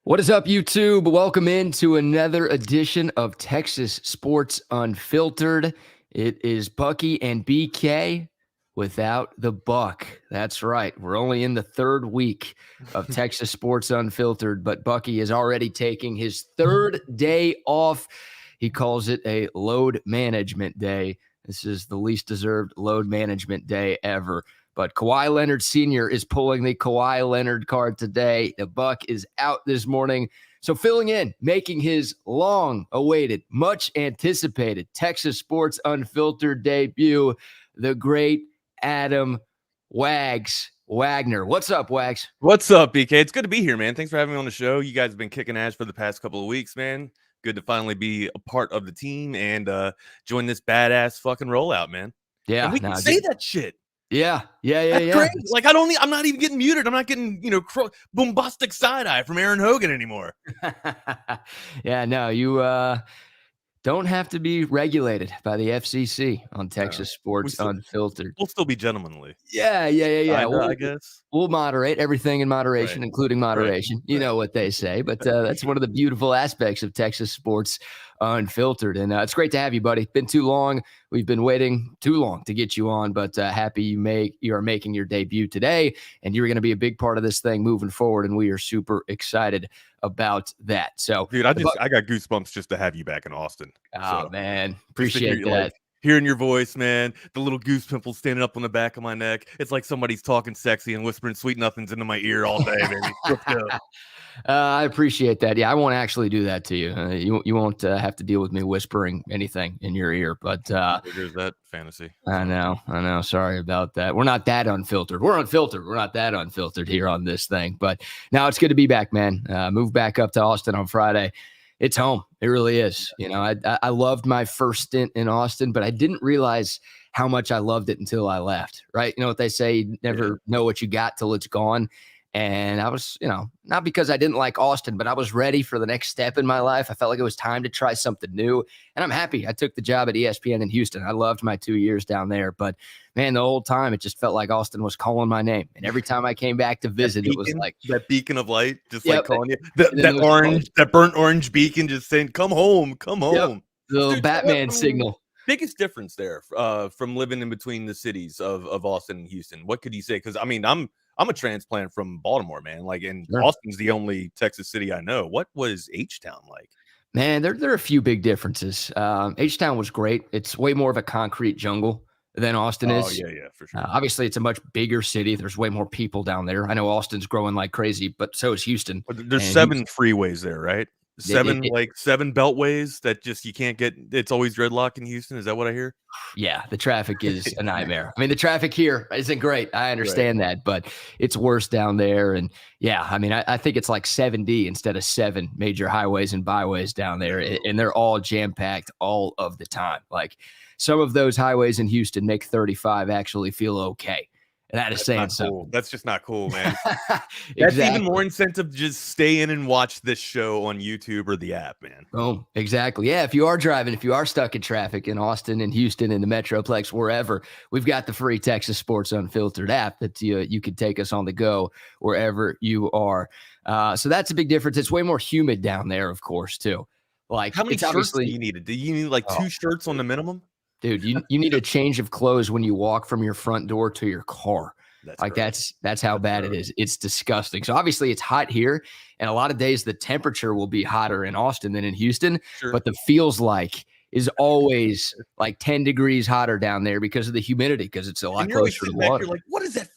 What is up, YouTube? Welcome into another edition of Texas Sports Unfiltered. It is Bucky and BK without the Buck. That's right. We're only in the third week of Texas Sports Unfiltered, but Bucky is already taking his third day off. He calls it a load management day. This is the least deserved load management day ever. But Kawhi Leonard Sr. is pulling the Kawhi Leonard card today. The Buck is out this morning. So filling in, making his long-awaited, much-anticipated Texas Sports Unfiltered debut, the great Adam Wagner. What's up, Wags? What's up, BK? It's good to be here, man. Thanks for having me on the show. You guys have been kicking ass for the past couple of weeks, man. Good to finally be a part of the team and join this badass fucking rollout, man. Yeah. And we can say that shit. Yeah. Crazy. Like, I'm not even getting muted. I'm not getting, bombastic side eye from Aaron Hogan anymore. Yeah, no, you don't have to be regulated by the FCC on Texas Sports Unfiltered. We'll still be gentlemanly. Yeah. I guess. We'll moderate everything in moderation, right, including moderation. Right. You know what they say, but that's one of the beautiful aspects of Texas Sports Unfiltered. And it's great to have you, buddy. Been too long. We've been waiting too long to get you on, but happy you are making your debut today, and you're going to be a big part of this thing moving forward, and we are super excited about that. So, dude, I got goosebumps just to have you back in Austin. Oh, man. Appreciate that. Like, hearing your voice, man, the little goose pimples standing up on the back of my neck. It's like somebody's talking sexy and whispering sweet nothings into my ear all day, baby. I appreciate that. Yeah, I won't actually do that to you. You won't have to deal with me whispering anything in your ear. But there's that fantasy. I know. Sorry about that. We're not that unfiltered. We're unfiltered. We're not that unfiltered here on this thing. But now it's good to be back, man. Moved back up to Austin on Friday. It's home. It really is. You know, I loved my first stint in Austin, but I didn't realize how much I loved it until I left. Right? You know what they say? You never know what you got till it's gone. And I was, not because I didn't like Austin, but I was ready for the next step in my life. I felt like it was time to try something new. And I'm happy I took the job at ESPN in Houston. I loved my 2 years down there. But, man, the whole time it just felt like Austin was calling my name. And every time I came back to visit, it was like that beacon of light, just like calling you. That burnt orange beacon just saying, come home, come home. The little Batman signal. Biggest difference there from living in between the cities of Austin and Houston. What could you say? Because, I mean, I'm a transplant from Baltimore, man. Like, and Austin's the only Texas city I know. What was H-Town like? Man, there are a few big differences. H-Town was great. It's way more of a concrete jungle than Austin is. Oh, yeah, for sure. Obviously, it's a much bigger city. There's way more people down there. I know Austin's growing like crazy, but so is Houston. There's 7 freeways there, right? 7 beltways that just you can't get. It's always dreadlock in Houston. Is that what I hear? Yeah, the traffic is a nightmare. I mean, the traffic here isn't great. I understand that, but it's worse down there. And yeah, I mean, I think it's like 7D instead of 7 major highways and byways down there, and they're all jam-packed all of the time. Like, some of those highways in Houston make 35 actually feel okay. And that is saying something. Cool. That's just not cool, man. That's even more incentive to just stay in and watch this show on YouTube or the app, man. Oh, exactly. Yeah, if you are driving, if you are stuck in traffic in Austin and Houston and the Metroplex, wherever, we've got the free Texas Sports Unfiltered app that you can take us on the go wherever you are. So that's a big difference. It's way more humid down there, of course, too. Like, how many shirts do you need? Do you need like 2 shirts on the minimum? Dude, you need a change of clothes when you walk from your front door to your car. That's how bad it is. It's disgusting. So obviously it's hot here, and a lot of days the temperature will be hotter in Austin than in Houston, but the feels like is always like 10 degrees hotter down there because of the humidity, because it's a lot closer to the water. You're like, what does that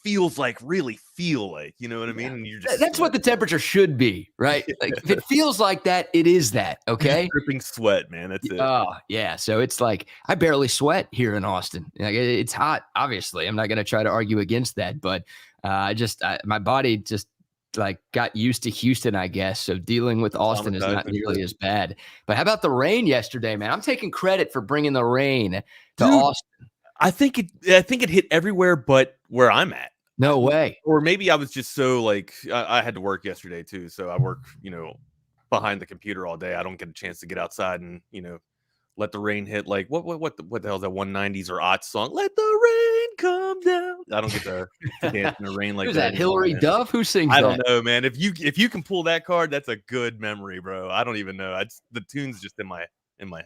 really feel like? You know what I mean? And you're just that's what the temperature should be, right? Like, if it feels like that, it is that, okay? Dripping sweat, man. That's it. Oh, yeah. So it's like I barely sweat here in Austin. Like, it's hot, obviously. I'm not going to try to argue against that, but my body just like got used to Houston, I guess. So dealing with Austin is not nearly as bad. But how about the rain yesterday, man? I'm taking credit for bringing the rain to Austin. I think it hit everywhere but where I'm at. No way. Or maybe I was just so like I had to work yesterday too. So I work, behind the computer all day. I don't get a chance to get outside and, let the rain hit. Like what the hell is that 190s or aughts song? Let the rain come down. I don't get to dance in the rain like Who's that. that? Hillary Man. Duff? Who sings I that? don't know, man. If you can pull that card, that's a good memory, bro. I don't even know. The tune's just in my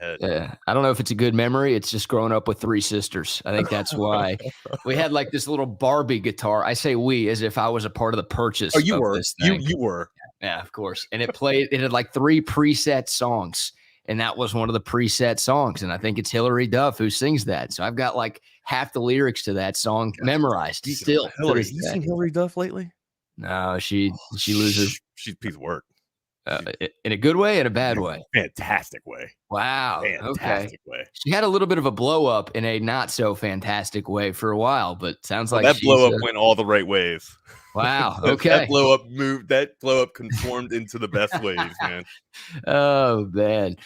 head. Yeah, I don't know if it's a good memory. It's just growing up with three sisters. I think that's why we had like this little Barbie guitar. I say we as if I was a part of the purchase Oh, you of were. this thing. You were. Yeah, of course. And it had like 3 preset songs. And that was one of the preset songs. And I think it's Hillary Duff who sings that. So I've got like half the lyrics to that song memorized still. Hillary, you seen Hillary Duff lately? No, she loses. She's a piece of work. In a good way, in a bad way. Fantastic way. Wow. Fantastic way. She had a little bit of a blow up in a not so fantastic way for a while, but sounds like that blow up went all the right ways. Wow. That Okay. blow up moved. That blow up conformed into the best ways, man. Oh man.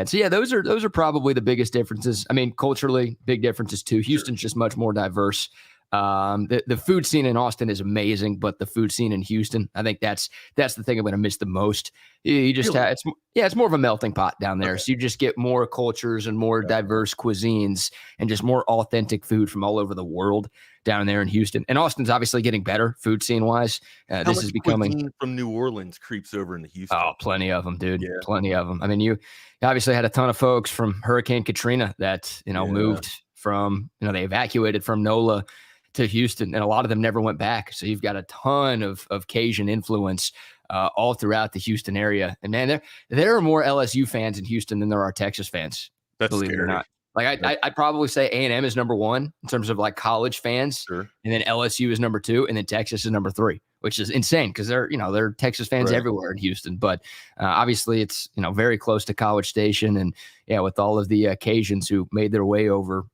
So yeah, those are probably the biggest differences. I mean, culturally, big differences too. Houston's just much more diverse. The food scene in Austin is amazing, but the food scene in Houston, I think that's the thing I'm going to miss the most. You just have, it's more of a melting pot down there. Okay. So you just get more cultures and more diverse cuisines and just more authentic food from all over the world down there in Houston. And Austin's obviously getting better food scene wise. This is becoming from New Orleans creeps over into Houston. Oh, plenty of them, dude. Yeah. Plenty of them. I mean, you obviously had a ton of folks from Hurricane Katrina that, moved from, they evacuated from NOLA to Houston, and a lot of them never went back. So you've got a ton of Cajun influence all throughout the Houston area. And man, there are more LSU fans in Houston than there are Texas fans. That's believe scary. it or not. Like I'd probably say A&M is number 1 in terms of like college fans, sure. And then LSU is number 2, and then Texas is number 3, which is insane because there are Texas fans everywhere in Houston. But obviously, it's very close to College Station, and with all of the Cajuns who made their way over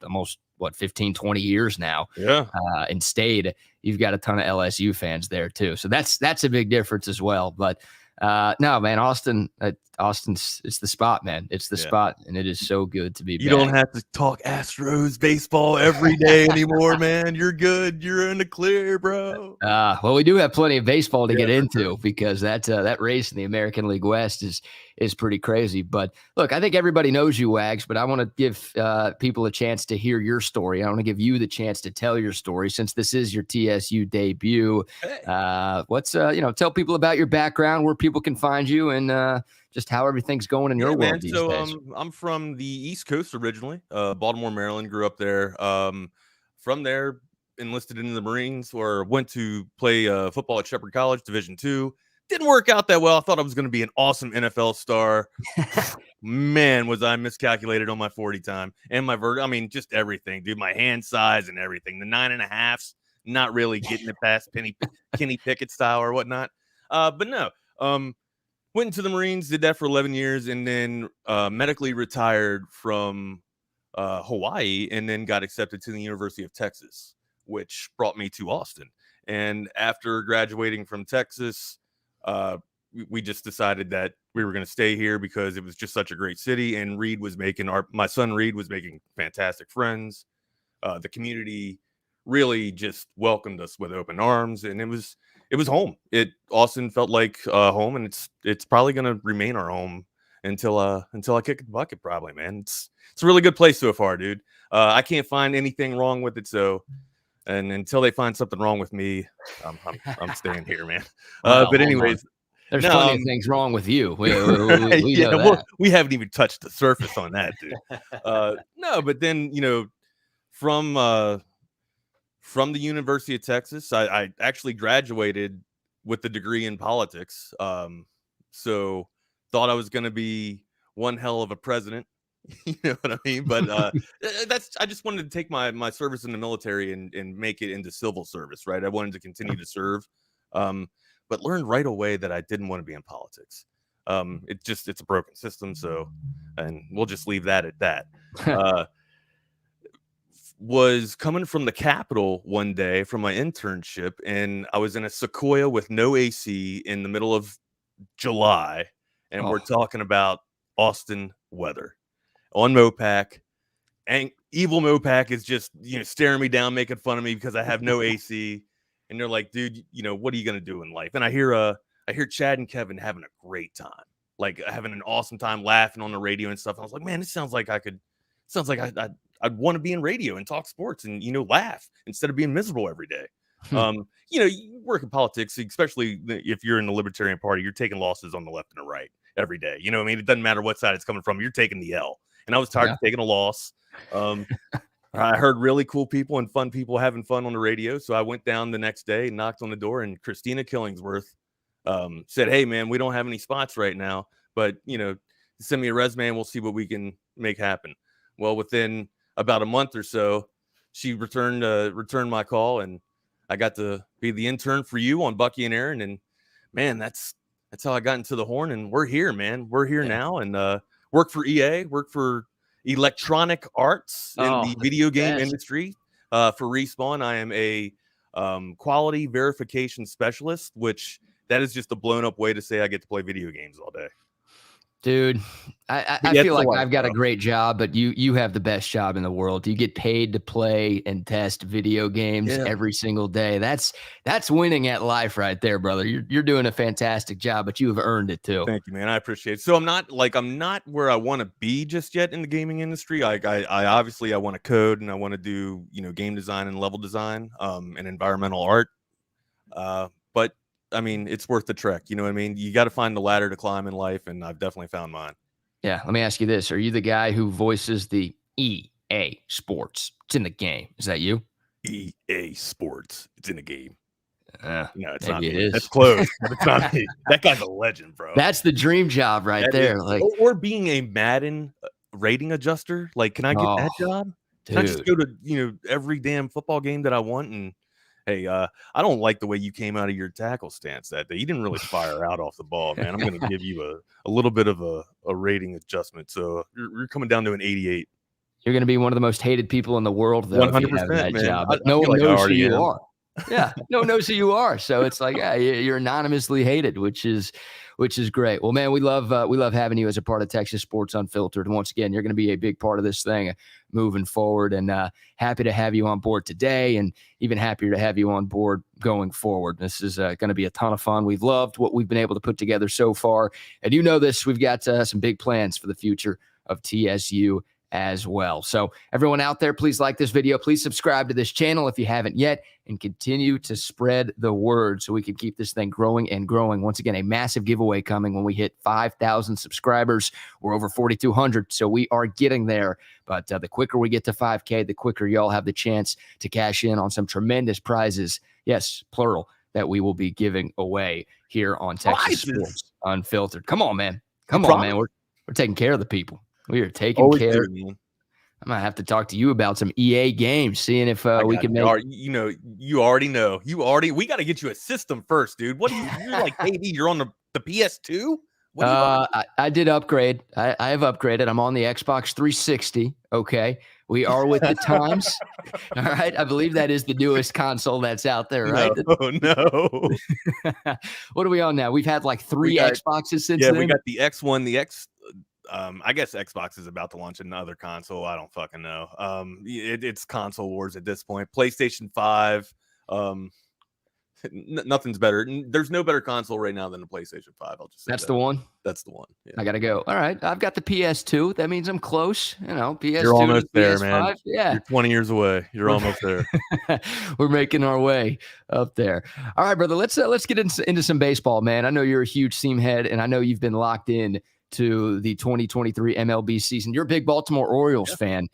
almost 15, 20 years now, and stayed. You've got a ton of LSU fans there too, so that's a big difference as well. But no, man, Austin's it's the spot, man. It's the spot, and it is so good to be back. You don't have to talk Astros baseball every day anymore, man. You're good. You're in the clear, bro. Well, we do have plenty of baseball to get into because that race in the American League West is pretty crazy. But look, I think everybody knows you, Wags, but I want to give people a chance to hear your story. I want to give you the chance to tell your story since this is your TSU debut. Hey. Tell people about your background, where people can find you, and just how everything's going in your world these days. I'm from the East Coast originally, Baltimore, Maryland, grew up there. From there, enlisted in the Marines, or went to play football at Shepherd College, Division II. Didn't work out that well. I thought I was going to be an awesome NFL star. Man, was I miscalculated on my 40 time and my vert. I mean, just everything, dude. My hand size and everything. The 9.5s, not really getting it past Kenny Pickett style or whatnot. But no, went into the Marines, did that for 11 years, and then medically retired from Hawaii, and then got accepted to the University of Texas, which brought me to Austin. And after graduating from Texas, we just decided that we were going to stay here because it was just such a great city. And my son Reed was making fantastic friends. The community really just welcomed us with open arms, and it was home. Austin felt like home, and it's probably going to remain our home until I kick the bucket, probably, man. It's a really good place so far, dude. I can't find anything wrong with it. So, and until they find something wrong with me, I'm staying here, man. But anyways, there's plenty of things wrong with you. We know that. We haven't even touched the surface on that, dude. No, but then from the University of Texas, I actually graduated with a degree in politics. So thought I was going to be one hell of a president. You know what I mean? But I just wanted to take my service in the military and make it into civil service, right? I wanted to continue to serve, but learned right away that I didn't want to be in politics. It's a broken system. So, and we'll just leave that at that. Was coming from the Capitol one day from my internship, and I was in a Sequoia with no AC in the middle of July, and we're talking about Austin weather on Mopac, and evil Mopac is just staring me down, making fun of me because I have no AC, and they're like, dude, what are you gonna do in life? And I hear Chad and Kevin having a great time, like having an awesome time, laughing on the radio and stuff. And I was like, man, this sounds like I'd want to be in radio and talk sports and, laugh instead of being miserable every day. You work in politics, especially if you're in the Libertarian Party, you're taking losses on the left and the right every day. You know what I mean? It doesn't matter what side it's coming from. You're taking the L. And I was tired of taking a loss. I heard really cool people and fun people having fun on the radio. So I went down the next day, knocked on the door, and Christina Killingsworth said, "Hey, man, we don't have any spots right now, but, send me a resume and we'll see what we can make happen." Well, within about a month or so, she returned my call, and I got to be the intern for you on Bucky and Aaron. And, man, that's how I got into the Horn. And we're here, man. We're here now, and work for EA, work for Electronic Arts in the video game industry. For Respawn, I am a quality verification specialist, which that is just a blown up way to say I get to play video games all day. Dude, I feel like I've got a great job, but you have the best job in the world. You get paid to play and test video games every single day. That's winning at life right there, brother. You're doing a fantastic job, but you have earned it too. Thank you, man. I appreciate it. So I'm not where I want to be just yet in the gaming industry. I obviously I want to code and I want to do, game design and level design, and environmental art. But I mean, it's worth the trek. You know what I mean? You got to find the ladder to climb in life, and I've definitely found mine. Yeah. Let me ask you this. Are you the guy who voices the EA Sports? It's in the game. Is that you? EA Sports. It's in the game. No, it's not me. That's close, but it's not me. That guy's a legend, bro. That's the dream job right there. Or being a Madden rating adjuster. Like, can I get that job? Can I just go to, every damn football game that I want? And hey, I don't like the way you came out of your tackle stance that day. You didn't really fire out off the ball, man. I'm going to give you a little bit of a rating adjustment. So you're coming down to an 88. You're going to be one of the most hated people in the world, though, 100%, if you have that man. job. But no one knows who you are. Yeah, no one knows who you are. So it's like, you're anonymously hated, which is great. Well, man, we love having you as a part of Texas Sports Unfiltered. And once again, you're going to be a big part of this thing moving forward, and happy to have you on board today, and even happier to have you on board going forward. This is going to be a ton of fun. We've loved what we've been able to put together so far. And this, we've got some big plans for the future of TSU as well. So everyone out there, please like this video. Please subscribe to this channel if you haven't yet, and continue to spread the word so we can keep this thing growing and growing. Once again, a massive giveaway coming when we hit 5,000 subscribers. We're over 4,200, so we are getting there. But the quicker we get to 5K, the quicker y'all have the chance to cash in on some tremendous prizes. Yes, plural, that we will be giving away here on Texas Sports Unfiltered. Come on, man. Come on, man. We're taking care of the people. We are taking care. I might have to talk to you about some EA games, seeing if we can make. You already know. We got to get you a system first, dude. What are you're like, baby? You're on the PS2? I did upgrade. I have upgraded. I'm on the Xbox 360. Okay. We are with the times. All right. I believe that is the newest console that's out there, right? No. What are we on now? We've had like three Xboxes since then. We got the X1, the X. I guess Xbox is about to launch another console. I don't fucking know. It's console wars at this point. PlayStation 5. Nothing's better. There's no better console right now than the PlayStation 5. I'll just say that's the one. That's the one. Yeah. I gotta go. All right, I've got the PS2. That means I'm close. PS2. You're almost there, PS5. man. Yeah, you're 20 years away. You're almost there. We're making our way up there. All right, brother. Let's get into some baseball, man. I know you're a huge team head, and I know you've been locked in to the 2023 MLB season. You're a big Baltimore Orioles fan.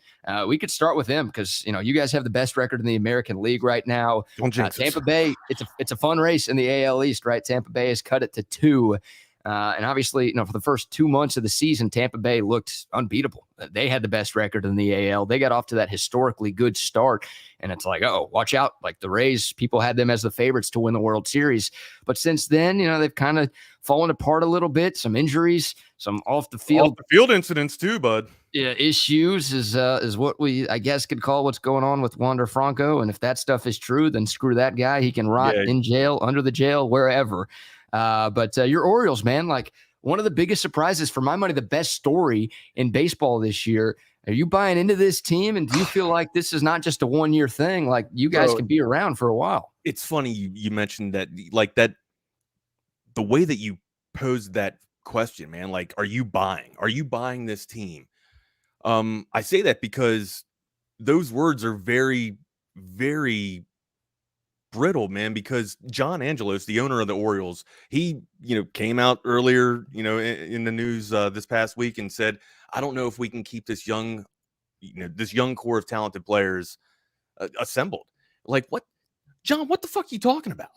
We could start with them because you guys have the best record in the American League right now. Tampa Bay, it's a fun race in the AL East, right? Tampa Bay has cut it to 2. And obviously, for the first 2 months of the season, Tampa Bay looked unbeatable. They had the best record in the AL. They got off to that historically good start. And it's like, oh, watch out. Like the Rays, people had them as the favorites to win the World Series. But since then, they've kind of fallen apart a little bit. Some injuries, some off the field incidents too, bud. Yeah, issues is what we, I guess, could call what's going on with Wander Franco. And if that stuff is true, then screw that guy. He can rot in jail, under the jail, wherever. But your Orioles, man, like one of the biggest surprises, for my money, the best story in baseball this year. Are you buying into this team? And do you feel like this is not just a one-year thing? Like you guys can be around for a while. It's funny you mentioned that, like that, the way that you posed that question, man, like, are you buying this team? I say that because those words are very, very brittle, man, because John Angelos, the owner of the Orioles, he, came out earlier, in the news this past week and said, I don't know if we can keep this young core of talented players assembled. Like, what? John, what the fuck are you talking about?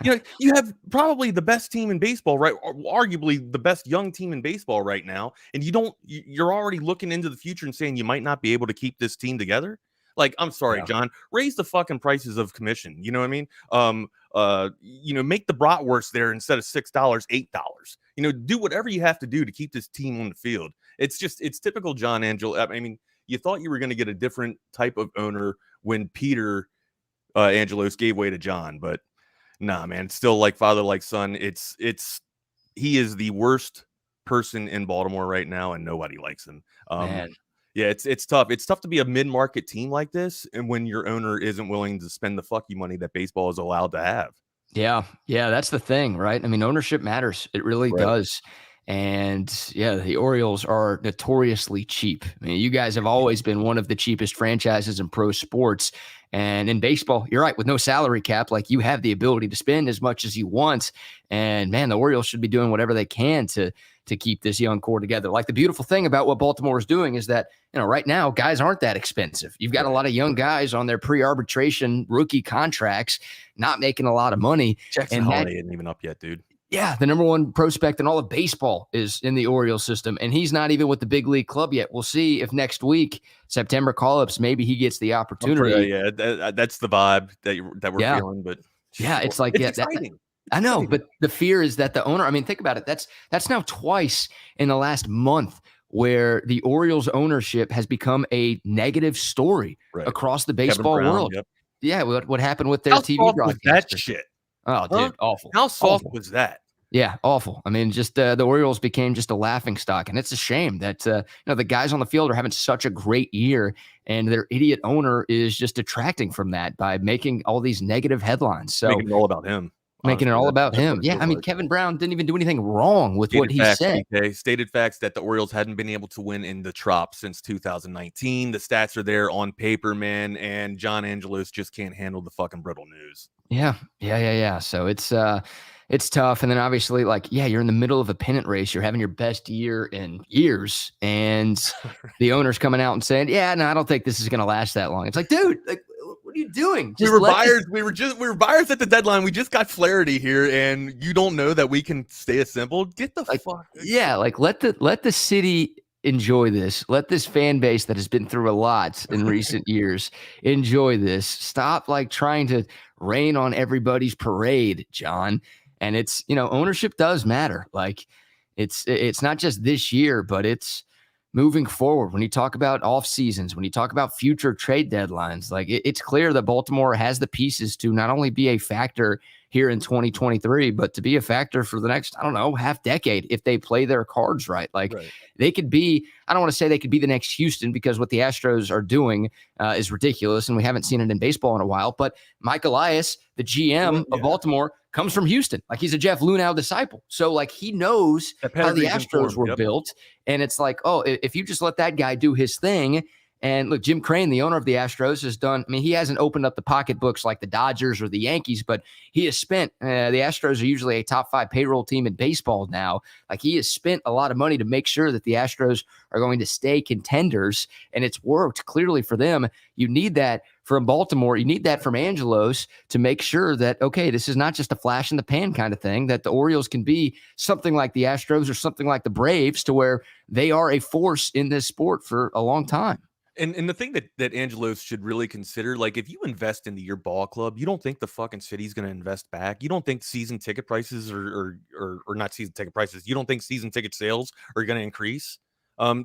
You have probably the best team in baseball, right? Or arguably the best young team in baseball right now. And you're already looking into the future and saying you might not be able to keep this team together. Like, I'm sorry, Yeah. John, raise the fucking prices of commission. You know what I mean? Make the bratwurst there instead of $6, $8. Do whatever you have to do to keep this team on the field. It's typical John Angelo. I mean, you thought you were going to get a different type of owner when Peter Angelos gave way to John, but nah, man, it's still like father, like son. He is the worst person in Baltimore right now, and nobody likes him. Man. Yeah, it's tough. It's tough to be a mid-market team like this, and when your owner isn't willing to spend the fucky money that baseball is allowed to have. Yeah. Yeah. That's the thing, right? I mean, ownership matters. It really Right. does. And yeah, the Orioles are notoriously cheap. I mean, you guys have always been one of the cheapest franchises in pro sports. And in baseball, you're right, with no salary cap, like you have the ability to spend as much as you want. And man, the Orioles should be doing whatever they can to keep this young core together. Like the beautiful thing about what Baltimore is doing is that, right now, guys aren't that expensive. You've got a lot of young guys on their pre-arbitration rookie contracts, not making a lot of money. Jackson And Holiday isn't even up yet, dude. yeah, the number one prospect in all of baseball is in the Orioles system, and he's not even with the big league club yet. We'll see if next week, September call-ups, maybe he gets the opportunity. That's the vibe that we're feeling. But yeah, it's like, it's exciting. I know, but the fear is that the owner, I mean, think about it. That's now twice in the last month where the Orioles ownership has become a negative story across the baseball world. Yep. Yeah, what happened with their TV broadcast? That shit. Oh, dude, awful. How soft was that? Yeah, awful. I mean, just the Orioles became just a laughing stock, and it's a shame that the guys on the field are having such a great year, and their idiot owner is just detracting from that by making all these negative headlines. So making it all about him. Making it all about him. Yeah, I mean, Kevin Brown didn't even do anything wrong with what he said. Stated facts that the Orioles hadn't been able to win in the Trop since 2019. The stats are there on paper, man, and John Angelos just can't handle the fucking brittle news. Yeah. So it's tough. And then obviously, you're in the middle of a pennant race. You're having your best year in years, and the owner's coming out and saying, "Yeah, no, I don't think this is going to last that long." It's like, dude, what are you doing? We were buyers. We were buyers at the deadline. We just got Flaherty here, and you don't know that we can stay assembled. Get the fuck. Yeah, let the city enjoy this. Let this fan base that has been through a lot in recent years enjoy this. Stop trying to rain on everybody's parade, John. And it's, ownership does matter. It's not just this year, but it's moving forward. When you talk about off seasons, when you talk about future trade deadlines, it's clear that Baltimore has the pieces to not only be a factor here in 2023, but to be a factor for the next, half decade if they play their cards right. They could be, I don't want to say they could be the next Houston, because what the Astros are doing is ridiculous, and we haven't seen it in baseball in a while. But Mike Elias, the GM of Baltimore, comes from Houston. He's a Jeff Lunau disciple. So he knows how the Astros were built. And it's if you just let that guy do his thing. And look, Jim Crane, the owner of the Astros, has done, he hasn't opened up the pocketbooks like the Dodgers or the Yankees, but he has spent, the Astros are usually a top 5 payroll team in baseball now. He has spent a lot of money to make sure that the Astros are going to stay contenders, and it's worked clearly for them. You need that from Baltimore. You need that from Angelos to make sure that, okay, this is not just a flash in the pan kind of thing, that the Orioles can be something like the Astros or something like the Braves, to where they are a force in this sport for a long time. And the thing that Angelos should really consider, if you invest into your ball club, you don't think the fucking city's going to invest back. You don't think season ticket prices or not season ticket prices. You don't think season ticket sales are going to increase.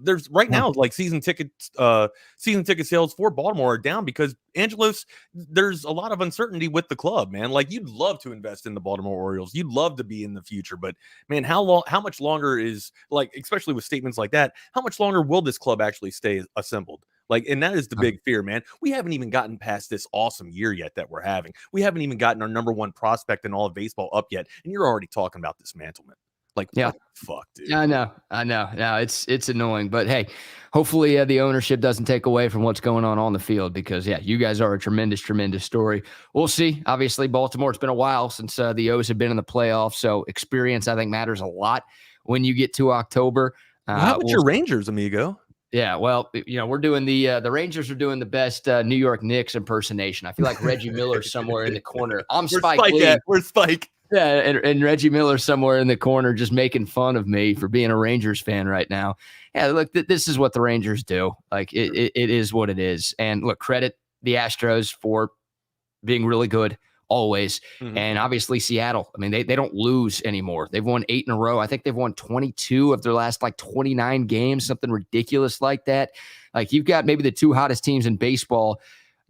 There's right now season ticket sales for Baltimore are down because Angelos, there's a lot of uncertainty with the club, man. You'd love to invest in the Baltimore Orioles. You'd love to be in the future, but man, how much longer is especially with statements like that, how much longer will this club actually stay assembled? And that is the big fear, man. We haven't even gotten past this awesome year yet that we're having. We haven't even gotten our number one prospect in all of baseball up yet. And you're already talking about dismantlement. What the fuck, dude. Yeah, I know. No, it's annoying, but hey, hopefully the ownership doesn't take away from what's going on the field because you guys are a tremendous story. We'll see. Obviously, Baltimore. It's been a while since the O's have been in the playoffs, so experience I think matters a lot when you get to October. How about your Rangers, amigo? Yeah, well, we're doing the Rangers are doing the best New York Knicks impersonation. I feel like Reggie Miller's somewhere in the corner. I'm Spike Lee. Where's Spike? Yeah, and Reggie Miller somewhere in the corner just making fun of me for being a Rangers fan right now. Yeah, look, this is what the Rangers do. Like, it is what it is. And look, credit the Astros for being really good always. Mhm. And obviously Seattle. I mean, they don't lose anymore. They've won 8 in a row. I think they've won 22 of their last 29 games, something ridiculous like that. Like, you've got maybe the 2 hottest teams in baseball,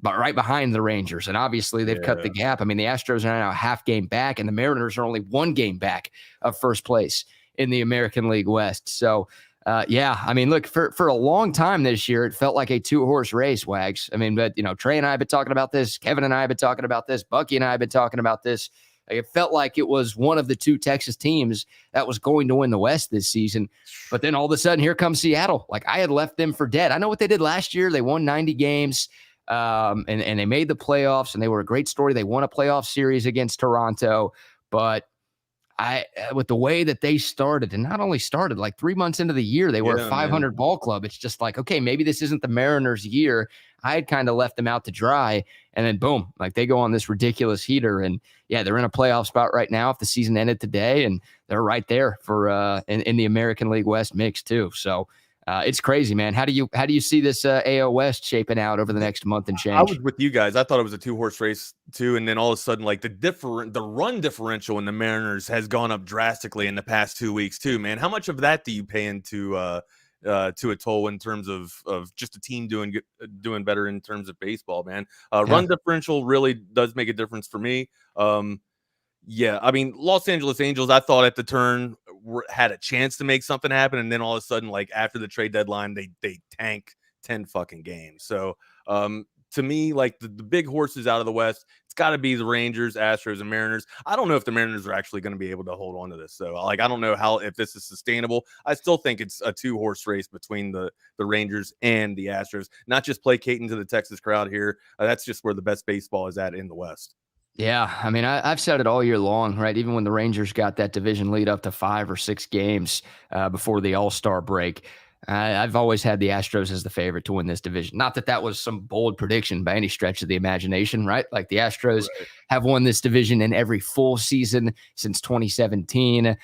but right behind the Rangers. And obviously they've cut the gap. I mean, the Astros are now a half game back, and the Mariners are only 1 game back of first place in the American League West. So, I mean, look, for a long time this year, it felt like a 2-horse race, Wags. I mean, but, Trey and I have been talking about this. Kevin and I have been talking about this. Bucky and I have been talking about this. It felt like it was one of the 2 Texas teams that was going to win the West this season. But then all of a sudden, here comes Seattle. Like, I had left them for dead. I know what they did last year. They won 90 games. And they made the playoffs, and they were a great story. They won a playoff series against Toronto, but with the way that they started, and not only started, like 3 months into the year, they were a 500 ball club. It's just like, okay, maybe this isn't the Mariners' year. I had kind of left them out to dry, and then boom, like they go on this ridiculous heater, and they're in a playoff spot right now if the season ended today, and they're right there for in the American League West mix too. So it's crazy, man. How do you see this AL West shaping out over the next month and change? I was with you guys. I thought it was a 2-horse race too, and then all of a sudden, like the run differential in the Mariners has gone up drastically in the past 2 weeks too, man. How much of that do you pay into to a toll in terms of just a team doing better in terms of baseball, man? Run differential really does make a difference for me. I mean, Los Angeles Angels, I thought at the turn had a chance to make something happen, and then all of a sudden, like after the trade deadline, they tank 10 fucking games. So to me, like the big horses out of the West, it's got to be the Rangers, Astros, and Mariners. I don't know if the Mariners are actually going to be able to hold on to this, though. Like, I don't know if this is sustainable. I still think it's a 2-horse race between the Rangers and the Astros. Not just placating to the Texas crowd here. That's just where the best baseball is at in the West. Yeah, I mean, I've said it all year long, right? Even when the Rangers got that division lead up to 5 or 6 games before the All-Star break, I've always had the Astros as the favorite to win this division. Not that was some bold prediction by any stretch of the imagination, right? Like the Astros have won this division in every full season since 2017.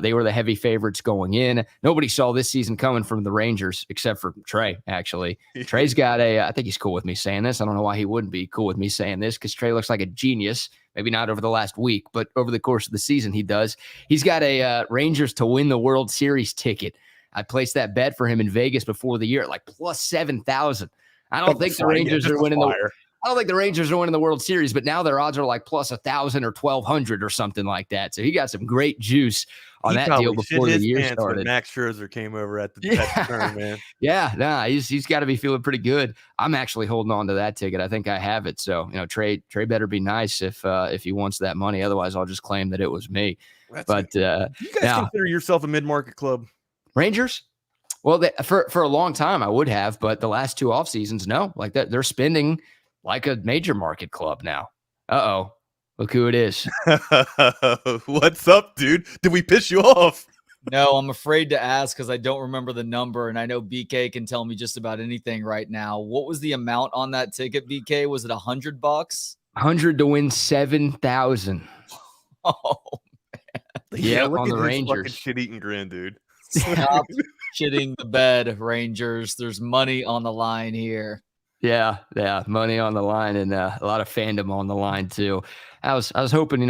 They were the heavy favorites going in. Nobody saw this season coming from the Rangers except for Trey, actually. Trey's got I think he's cool with me saying this. I don't know why he wouldn't be cool with me saying this because Trey looks like a genius. Maybe not over the last week, but over the course of the season, he does. He's got a Rangers to win the World Series ticket. I placed that bet for him in Vegas before the year at like plus 7,000. I don't think the Rangers are winning I don't think the Rangers are winning the World Series, but now their odds are like plus 1,000 or 1,200 or something like that. So he got some great juice on that deal before the year started. Max Scherzer came over at the turn, man. He's got to be feeling pretty good. I'm actually holding on to that ticket. I think I have it. So Trey better be nice if he wants that money. Otherwise, I'll just claim that it was me. You guys consider yourself a mid-market club? Rangers? Well, for a long time I would have, but the last 2 off seasons, no. Like that, they're spending like a major market club now. Look who it is. What's up, dude? Did we piss you off? No, I'm afraid to ask because I don't remember the number, and I know BK can tell me just about anything right now. What was the amount on that ticket, BK? Was it $100? 100 to win 7,000. Oh man. Yeah, on the Rangers. Shit-eating grin, dude. Stop shitting the bed, Rangers. There's money on the line here. Yeah, money on the line and a lot of fandom on the line too. I was hoping,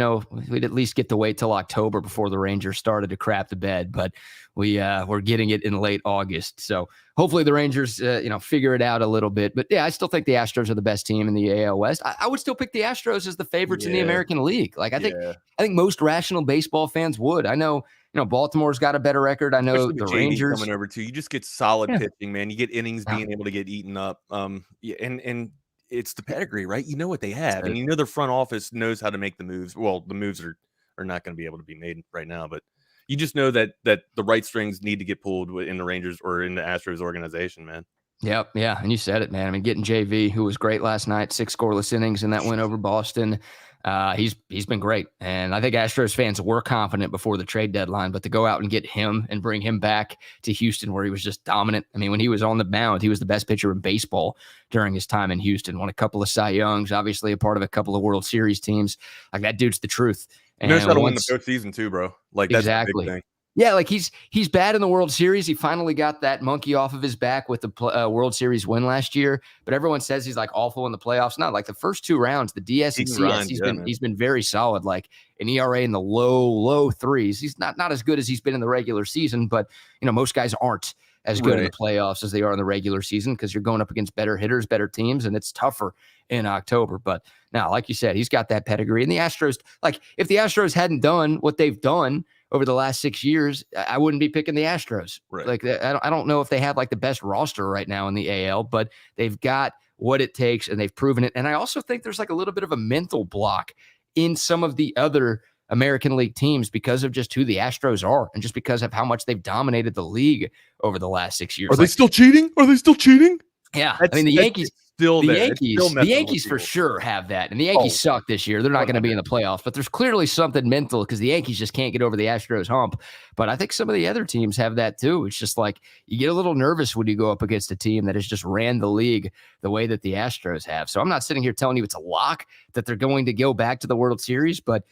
we'd at least get to wait till October before the Rangers started to crap the bed, but we're getting it in late August. So hopefully the Rangers, figure it out a little bit. But yeah, I still think the Astros are the best team in the AL West. I would still pick the Astros as the favorites in the American League. Like I think most rational baseball fans would. I know. Baltimore's got a better record. I know the Rangers coming over too. You just get solid pitching, man. You get innings being able to get eaten up. And it's the pedigree, right? You know what they have, and their front office knows how to make the moves. Well, the moves are not going to be able to be made right now, but you just know that the right strings need to get pulled in the Rangers or in the Astros organization, man. Yep. Yeah. And you said it, man. I mean, getting JV, who was great last night, 6 scoreless innings in that win over Boston. He's been great. And I think Astros fans were confident before the trade deadline, but to go out and get him and bring him back to Houston where he was just dominant. I mean, when he was on the mound, he was the best pitcher in baseball during his time in Houston. Won a couple of Cy Youngs, obviously a part of a couple of World Series teams. Like, that dude's the truth. And knows how to win the postseason too, bro. Like, that's exactly the big thing. Yeah, like he's bad in the World Series. He finally got that monkey off of his back with the World Series win last year. But everyone says he's like awful in the playoffs. Not like the first 2 rounds, the DS and CS, he's been very solid. Like an ERA in the low threes. He's not as good as he's been in the regular season, but most guys aren't as good in the playoffs as they are in the regular season because you're going up against better hitters, better teams, and it's tougher in October. But now, like you said, he's got that pedigree. And the Astros, like if the Astros hadn't done what they've done over the last 6 years, I wouldn't be picking the Astros. Right. Like I don't know if they have like the best roster right now in the AL, but they've got what it takes and they've proven it. And I also think there's like a little bit of a mental block in some of the other American League teams because of just who the Astros are and just because of how much they've dominated the league over the last 6 years. Are they still cheating? Yeah. I mean, the Yankees. The Yankees for sure have that. And the Yankees suck this year. They're not going to be in the playoffs, but there's clearly something mental because the Yankees just can't get over the Astros hump. But I think some of the other teams have that too. It's just like you get a little nervous when you go up against a team that has just ran the league the way that the Astros have. So I'm not sitting here telling you it's a lock that they're going to go back to the World Series, but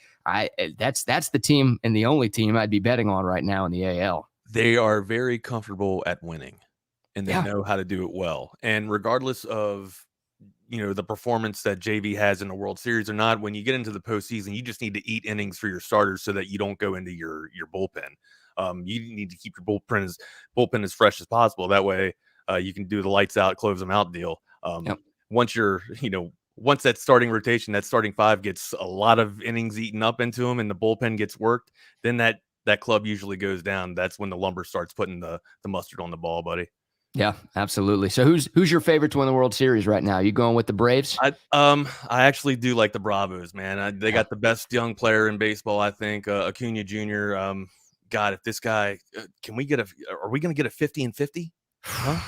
that's the team and the only team I'd be betting on right now in the AL. They are very comfortable at winning. And they know how to do it well. And regardless of, the performance that JV has in the World Series or not, when you get into the postseason, you just need to eat innings for your starters so that you don't go into your bullpen. You need to keep your bullpen as fresh as possible. That way you can do the lights out, close them out deal. Once once that starting rotation, that starting 5 gets a lot of innings eaten up into them and the bullpen gets worked, then that club usually goes down. That's when the lumber starts putting the mustard on the ball, buddy. Yeah, absolutely. So who's your favorite to win the World Series right now? You going with the Braves? I actually do like the Bravos, man. They got the best young player in baseball, I think, Acuna Jr. God, if this guy, are we going to get a 50 and 50? Huh?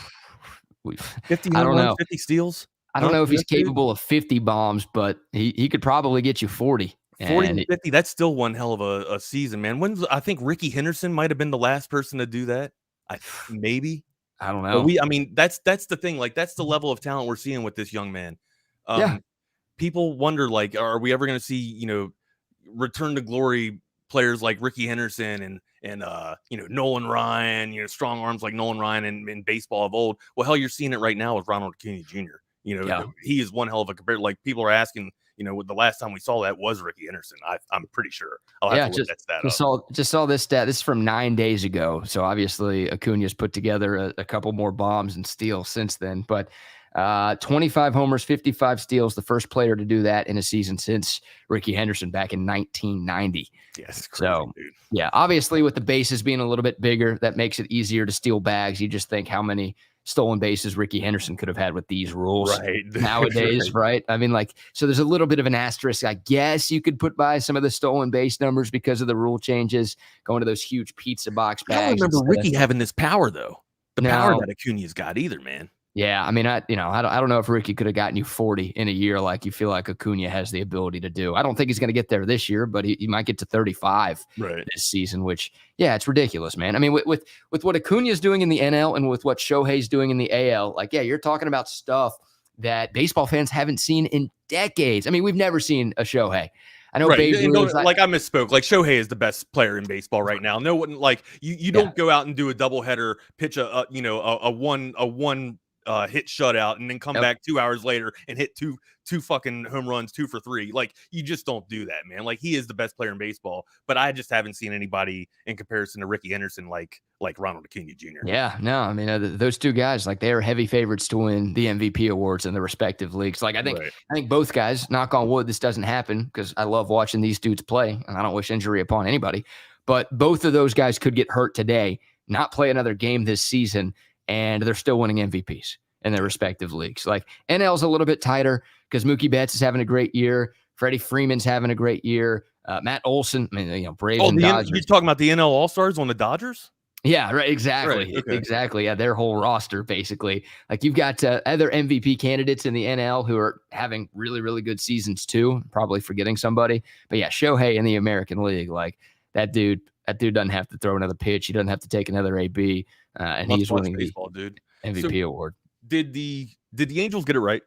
50 I don't know. 50 steals? I don't know if he's capable of 50 bombs, but he could probably get you 40. 40 and 50, that's still one hell of a season, man. I think Ricky Henderson might have been the last person to do that. Maybe. I don't know. That's the thing. Like, that's the level of talent we're seeing with this young man. People wonder, like, are we ever going to see, return to glory players like Ricky Henderson and Nolan Ryan, strong arms like Nolan Ryan in baseball of old? Well, hell, you're seeing it right now with Ronald Acuna Jr. He is one hell of a comparator. Like, people are asking, the last time we saw that was Ricky Henderson. I'm pretty sure. I'll have to look that stat up. Just saw this stat. This is from 9 days ago. So obviously Acuna's put together a couple more bombs and steals since then. But 25 homers, 55 steals, the first player to do that in a season since Ricky Henderson back in 1990. Yes. Crazy, dude. Yeah, obviously with the bases being a little bit bigger, that makes it easier to steal bags. You just think how many stolen bases Ricky Henderson could have had with these rules nowadays, right? I mean, so there's a little bit of an asterisk. I guess you could put by some of the stolen base numbers because of the rule changes, going to those huge pizza box bags. I don't remember Ricky having this power, though. The power that Acuna's got either, man. Yeah, I mean, I don't know if Ricky could have gotten you 40 in a year like you feel like Acuna has the ability to do. I don't think he's going to get there this year, but he might get to 35 this season, which, it's ridiculous, man. I mean, with what Acuna is doing in the NL and with what Shohei's doing in the AL, you're talking about stuff that baseball fans haven't seen in decades. I mean, we've never seen a Shohei. I know Babe Ruth, I misspoke. Like, Shohei is the best player in baseball right now. No one, like, you don't go out and do a doubleheader, pitch a one hit shutout and then come back 2 hours later and hit two fucking home runs, 2 for 3. Like, you just don't do that, man. Like, he is the best player in baseball, but I just haven't seen anybody in comparison to Ricky Henderson like Ronald Acuna Jr. Yeah, no, I mean, those two guys, they are heavy favorites to win the MVP awards in the respective leagues. I think both guys, knock on wood, this doesn't happen because I love watching these dudes play and I don't wish injury upon anybody, but both of those guys could get hurt today, not play another game this season, and they're still winning MVPs in their respective leagues. NL's a little bit tighter because Mookie Betts is having a great year. Freddie Freeman's having a great year. Matt Olson, I mean, Braves Oh, and you're Dodgers. talking about the NL All-Stars on the Dodgers? Yeah, right. Exactly. Right, okay. Exactly. Yeah, their whole roster, basically. Like you've got other MVP candidates in the NL who are having really, really good seasons too. Probably forgetting somebody. But yeah, Shohei in the American League, like that dude doesn't have to throw another pitch. He doesn't have to take another AB. And he's Must-watch winning baseball, dude. the MVP So, award. Did the Angels get it right?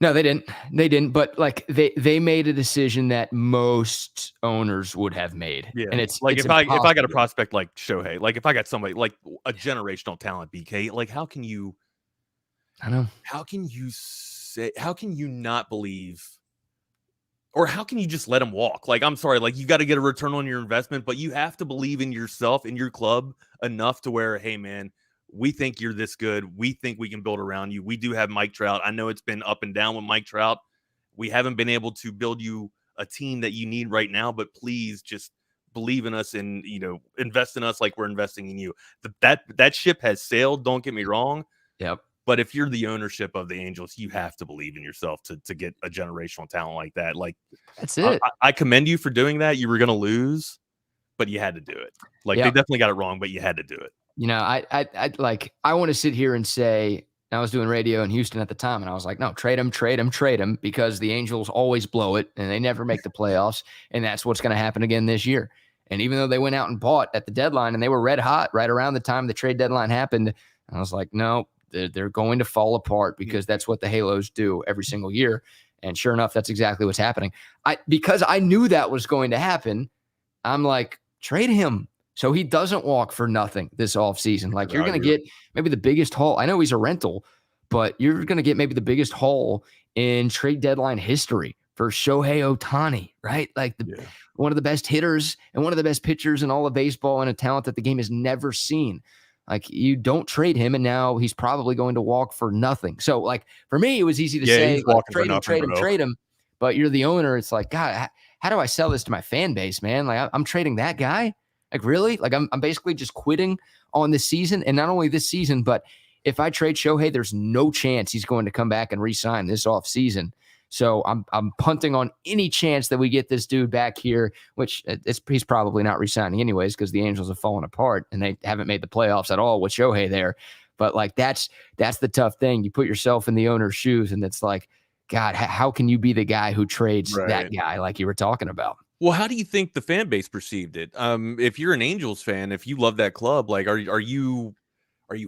No, they didn't. They didn't. But like they made a decision that most owners would have made. Yeah. And it's like it's if I got a impossible. prospect like Shohei, like if I got somebody like a generational talent, BK, like how can you not believe, or how can you just let him walk? Like, I'm sorry, like you got to get a return on your investment, but you have to believe in yourself, in your club enough to where, hey man, we think you're this good. We think we can build around you. We do have Mike Trout. I know it's been up and down with Mike Trout. We haven't been able to build you a team that you need right now, but please just believe in us and, invest in us like we're investing in you. That ship has sailed. Don't get me wrong. Yep. But if you're the ownership of the Angels, you have to believe in yourself to get a generational talent like that. Like, That's it. I commend you for doing that. You were going to lose, but you had to do it. Like, Yep. They definitely got it wrong, but you had to do it. I want to sit here and say, I was doing radio in Houston at the time, and I was like, no, trade him, because the Angels always blow it, and they never make the playoffs, and that's what's going to happen again this year. And even though they went out and bought at the deadline, and they were red hot right around the time the trade deadline happened, I was like, no, they're going to fall apart because that's what the Halos do every single year. And sure enough, that's exactly what's happening. Because I knew that was going to happen, I'm like, trade him so he doesn't walk for nothing this offseason. Like, you're going to get maybe the biggest haul. I know he's a rental, but you're going to get maybe the biggest haul in trade deadline history for Shohei Ohtani, right? Like one of the best hitters and one of the best pitchers in all of baseball, and a talent that the game has never seen. Like, you don't trade him, and now he's probably going to walk for nothing. So, like, for me, it was easy to say, like, trade him. But you're the owner. It's like, God, how do I sell this to my fan base, man? Like, I'm trading that guy. Like, really? Like, I'm basically just quitting on this season. And not only this season, but if I trade Shohei, there's no chance he's going to come back and re-sign this offseason. So I'm punting on any chance that we get this dude back here, which he's probably not re-signing anyways, because the Angels have fallen apart and they haven't made the playoffs at all with Shohei there. But like, that's the tough thing. You put yourself in the owner's shoes, and it's like, God, how can you be the guy who trades that guy like you were talking about? Well, how do you think the fan base perceived it? If you're an Angels fan, if you love that club, like, are you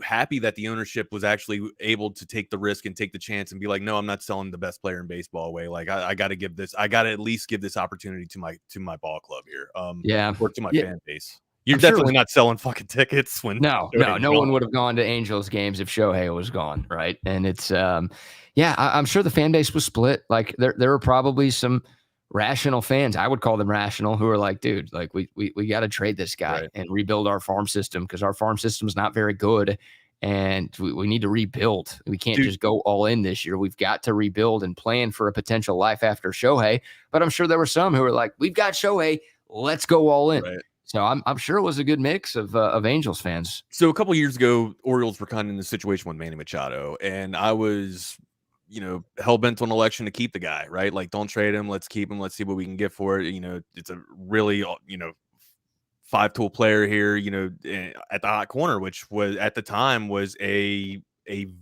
happy that the ownership was actually able to take the risk and take the chance and be like, no, I'm not selling the best player in baseball away. Like, I got to at least give this opportunity to my ball club here. Or to my fan base. You're definitely not selling fucking tickets when no one would have gone to Angels games if Shohei was gone, right? And it's I'm sure the fan base was split. Like, there were probably some rational fans, I would call them rational, who are like, dude, like, we got to trade this guy and rebuild our farm system, because our farm system is not very good, and we need to rebuild. We can't just go all in this year. We've got to rebuild and plan for a potential life after Shohei. But I'm sure there were some who were like, we've got Shohei, let's go all in. Right. So I'm sure it was a good mix of Angels fans. So a couple of years ago, Orioles were kind of in the situation with Manny Machado, and I was, hell-bent on election to keep the guy, right? Like, don't trade him. Let's keep him. Let's see what we can get for it. It's a really, five-tool player here, at the hot corner, which was at the time was a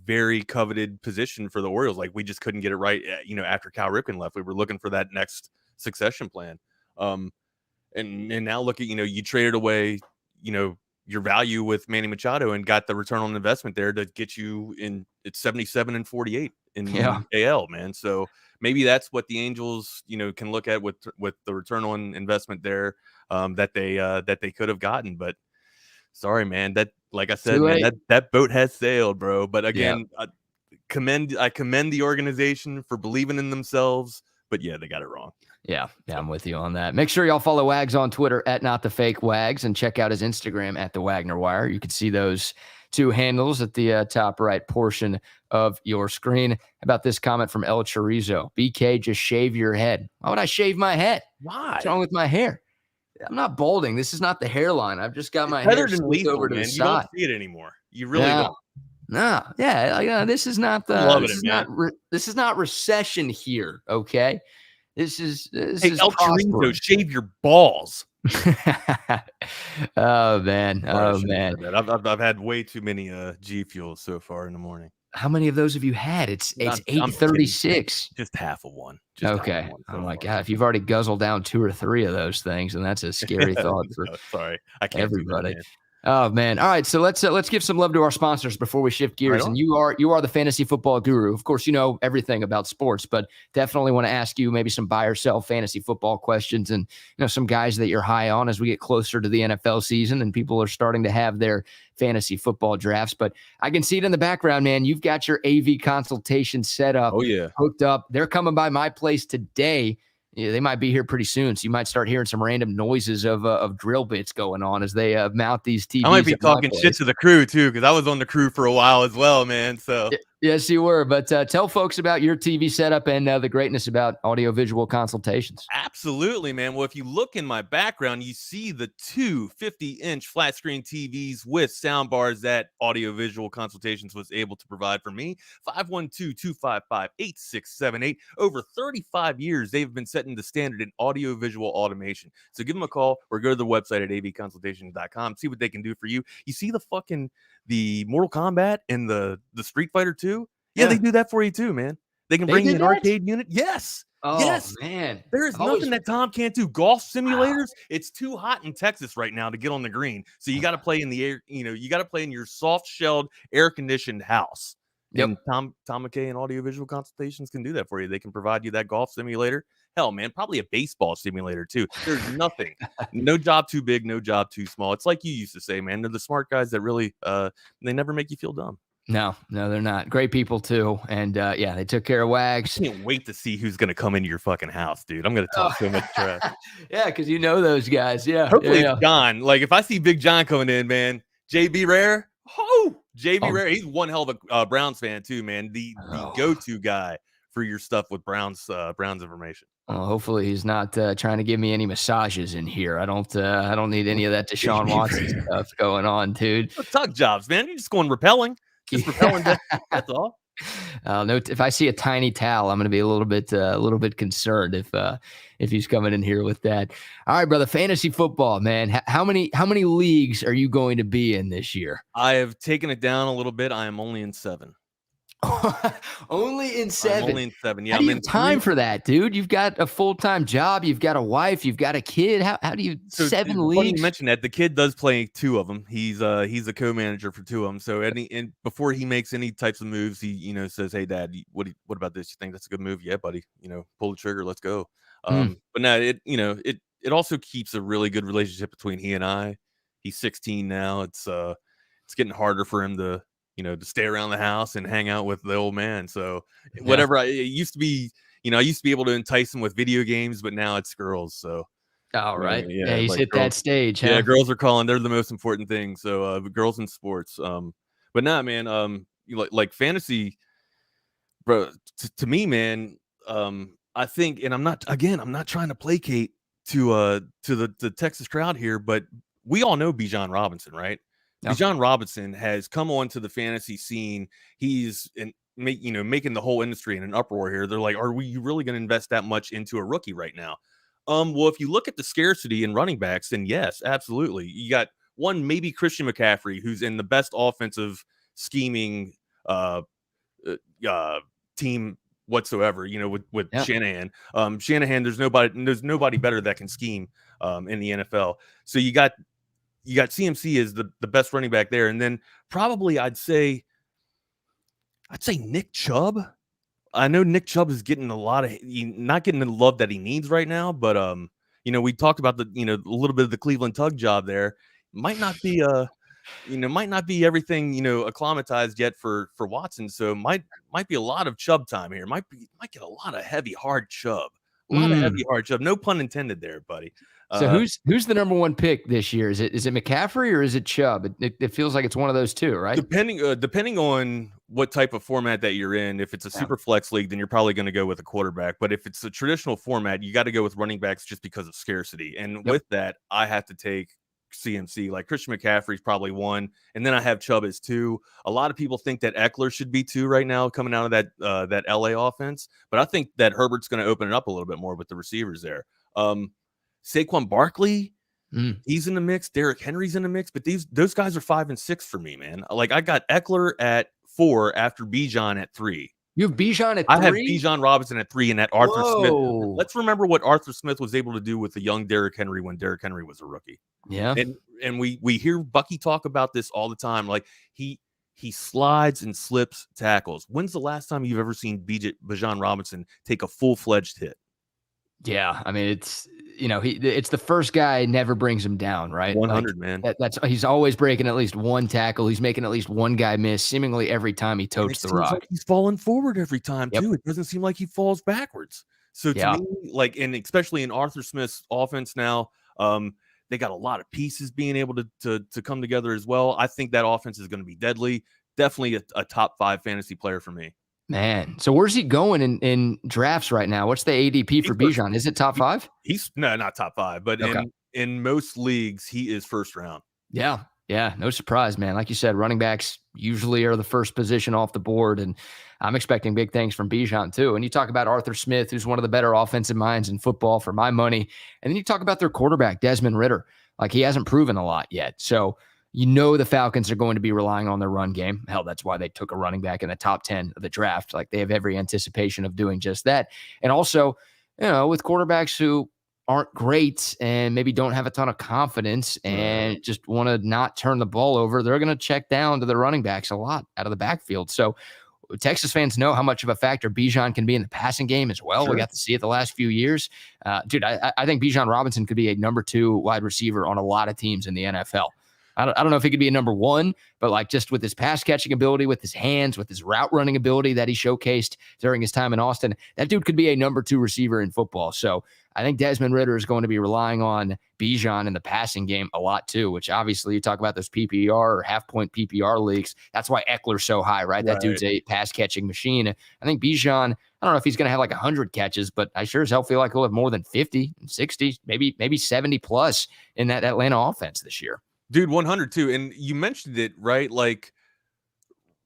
very coveted position for the Orioles. Like, we just couldn't get it right, after Cal Ripken left. We were looking for that next succession plan. And now look at, you traded away, your value with Manny Machado and got the return on investment there to get you in. It's 77 and 48 in AL, man. So maybe that's what the Angels, can look at with the return on investment there, that they could have gotten. But sorry, man, that, like I said, man, that boat has sailed, bro. But again, I commend the organization for believing in themselves. But yeah, they got it wrong. Yeah, I'm with you on that. Make sure y'all follow Wags on Twitter at @NotTheFakeWags, and check out his Instagram at the Wagner Wire. You can see those two handles at the top right portion of your screen. How about this comment from El Chorizo? BK, just shave your head. Why would I shave my head? Why? What's wrong with my hair? I'm not balding. This is not the hairline. I've just got my hair smoothed over to the side. You don't see it anymore. You really don't. No, yeah, this is not the. This is not recession here. Okay. This is El Chorizo, prosperous. shave your balls. Oh man. Sorry, Oh man. I've had way too many G Fuels so far in the morning. How many of those have you had? It's I'm 8:36. Just half of one. Okay. So Oh my far. God. If you've already guzzled down 2 or 3 of those things, and that's a scary thought for No, sorry, I can't everybody. do that, man. Oh man. All right. So let's give some love to our sponsors before we shift gears. Right And you are the fantasy football guru. Of course, you know everything about sports, but definitely want to ask you maybe some buy or sell fantasy football questions and some guys that you're high on as we get closer to the NFL season and people are starting to have their fantasy football drafts. But I can see it in the background, man. You've got your AV consultation set up, Oh yeah, hooked up. They're coming by my place today. Yeah, they might be here pretty soon, so you might start hearing some random noises of drill bits going on as they mount these TVs. I might be talking shit to the crew too, because I was on the crew for a while as well, man. So yes, you were. But tell folks about your TV setup and the greatness about audiovisual consultations. absolutely, man. Well, if you look in my background, you see the two 50-inch flat screen TVs with sound bars that Audiovisual Consultations was able to provide for me. 512-255-8678. Over 35 years, they've been setting the standard in audiovisual automation. So give them a call or go to the website at avconsultation.com. See what they can do for you. You see the Mortal Kombat and the Street Fighter 2? Yeah, they do that for you too, man. They can bring you an arcade unit. Yes. Oh, yes. man. There is nothing that Tom can't do. Golf simulators. It's too hot in Texas right now to get on the green. So you got to play in the air, you got to play in your soft-shelled, air-conditioned house. Yep. And Tom McKay and Audiovisual Consultations can do that for you. They can provide you that golf simulator. Hell, man, probably a baseball simulator too. There's nothing. No job too big, no job too small. It's like you used to say, man. They're the smart guys that really they never make you feel dumb. No, they're not. Great people too. And yeah, they took care of Wags. I can't wait to see who's gonna come into your fucking house, dude. I'm gonna talk so much trash. Yeah, because you know those guys. Yeah. Hopefully it's John. Like if I see Big John coming in, man, JB Rare. Rare. He's one hell of a Browns fan too, man. The go-to guy for your stuff with Browns information. Well, hopefully he's not trying to give me any massages in here. I don't need any of that Deshaun Watson stuff going on, dude. Tuck jobs, man. You're just going repelling. Just repelling. That's all. No, if I see a tiny towel, I'm going to be a little bit concerned if he's coming in here with that. All right, brother. Fantasy football, man. How many leagues are you going to be in this year? I have taken it down a little bit. I am only in 7. Only in 7. I'm only in 7. Yeah, how do you have time for that, dude? You've got a full-time job. You've got a wife. You've got a kid. How do you 7 leagues? Funny you mentioned that. The kid does play 2 of them. He's a co-manager for 2 of them. So before he makes any types of moves, he says, "Hey, Dad, what about this? You think that's a good move? Yeah, buddy. Pull the trigger. Let's go." But no, it also keeps a really good relationship between he and I. He's 16 now. It's getting harder for him to stay around the house and hang out with the old man. So whatever it used to be, I used to be able to entice him with video games, but now it's girls. So, all right. Yeah, he's hit that stage. Huh? Yeah. Girls are calling. They're the most important thing. So, girls in sports. But nah, man, like fantasy, bro, to me, man, I think, and I'm not trying to placate to the Texas crowd here, but we all know Bijan Robinson, right? Bijan Robinson has come onto the fantasy scene. He's making the whole industry in an uproar here. They're like, are we really going to invest that much into a rookie right now? Well, if you look at the scarcity in running backs, then yes, absolutely. You got one, maybe Christian McCaffrey, who's in the best offensive scheming team whatsoever, with Shanahan. Shanahan, there's nobody better that can scheme in the NFL. So you got CMC as the best running back there. And then probably I'd say Nick Chubb. I know Nick Chubb is getting not getting the love that he needs right now, but we talked about a little bit of the Cleveland Tug job there. Might not be everything, acclimatized yet for Watson. So might be a lot of Chubb time here. Might get a lot of heavy, hard Chubb. A lot of heavy, hard Chubb. No pun intended there, buddy. So who's the number 1 pick this year? Is it McCaffrey or is it Chubb? It feels like it's one of those two, right? Depending on what type of format that you're in. If it's a super flex league, then you're probably going to go with a quarterback. But if it's a traditional format, you got to go with running backs just because of scarcity. And with that, I have to take CMC. Like Christian McCaffrey's probably 1, and then I have Chubb as 2. A lot of people think that Eckler should be 2 right now coming out of that LA offense, but I think that Herbert's going to open it up a little bit more with the receivers there. Saquon Barkley, he's in the mix. Derrick Henry's in the mix, but those guys are 5 and 6 for me, man. Like I got Eckler at 4 after Bijan at 3. You have Bijan at 3? I have Bijan Robinson at 3 and at Arthur Smith. Whoa. Let's remember what Arthur Smith was able to do with the young Derrick Henry when Derrick Henry was a rookie. Yeah. And we hear Bucky talk about this all the time. Like he slides and slips tackles. When's the last time you've ever seen Bijan Robinson take a full-fledged hit? Yeah, I mean, it's it's the first guy never brings him down, right? 100, like, man. He's always breaking at least one tackle. He's making at least one guy miss, seemingly every time he totes the rock. Like he's falling forward every time too. It doesn't seem like he falls backwards. So to me, like, and especially in Arthur Smith's offense now, they got a lot of pieces being able to come together as well. I think that offense is going to be deadly. Definitely a top 5 fantasy player for me. Man, so where's he going in drafts right now? What's the ADP for Bijan? Is it top 5? He's not top 5, but in most leagues he is first round. Yeah, no surprise, man. Like you said, running backs usually are the first position off the board, and I'm expecting big things from Bijan too. And you talk about Arthur Smith, who's one of the better offensive minds in football for my money, and then you talk about their quarterback Desmond Ridder. Like he hasn't proven a lot yet, so. The Falcons are going to be relying on their run game. Hell, that's why they took a running back in the top 10 of the draft. Like they have every anticipation of doing just that. And also, with quarterbacks who aren't great and maybe don't have a ton of confidence and just want to not turn the ball over, they're going to check down to the running backs a lot out of the backfield. So Texas fans know how much of a factor Bijan can be in the passing game as well. Sure. We got to see it the last few years. Dude, I think Bijan Robinson could be a number 2 wide receiver on a lot of teams in the NFL. I don't know if he could be a number 1, but like just with his pass catching ability, with his hands, with his route running ability that he showcased during his time in Austin, that dude could be a number 2 receiver in football. So I think Desmond Ridder is going to be relying on Bijan in the passing game a lot too, which obviously you talk about those PPR or half-point PPR leagues. That's why Eckler's so high, right? That dude's a pass catching machine. I think Bijan, I don't know if he's going to have like 100 catches, but I sure as hell feel like he'll have more than 50, 60, maybe 70 plus in that Atlanta offense this year. Dude, 100 too. And you mentioned it, right? Like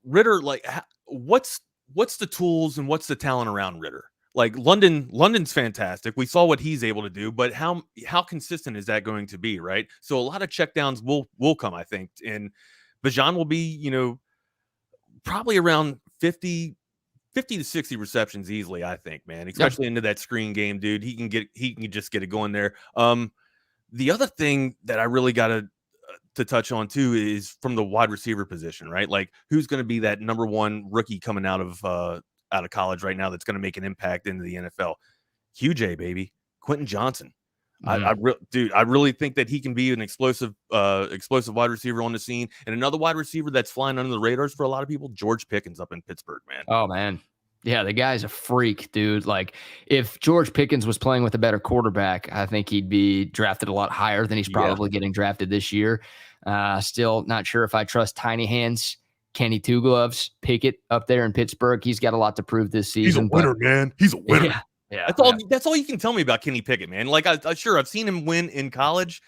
Ridder, like what's the tools and what's the talent around Ridder? Like London's fantastic. We saw what he's able to do, but how consistent is that going to be, right? So a lot of checkdowns will come, I think. And Bijan will be, probably around 50 to 60 receptions easily, I think, man. Especially into that screen game, dude. He can just get it going there. The other thing that I really got to touch on too is from the wide receiver position, right? Like who's going to be that number 1 rookie coming out of college right now that's going to make an impact into the NFL? QJ, baby, Quentin Johnson. I really think that he can be an explosive wide receiver on the scene. And another wide receiver that's flying under the radars for a lot of people, George Pickens up in Pittsburgh, man. Oh man. Yeah, the guy's a freak, dude. Like, if George Pickens was playing with a better quarterback, I think he'd be drafted a lot higher than he's probably getting drafted this year. Still not sure if I trust Tiny Hands, Kenny Two Gloves, Pickett up there in Pittsburgh. He's got a lot to prove this season. He's a winner, man. He's a winner. Yeah. That's all you can tell me about Kenny Pickett, man. Like, I've seen him win in college.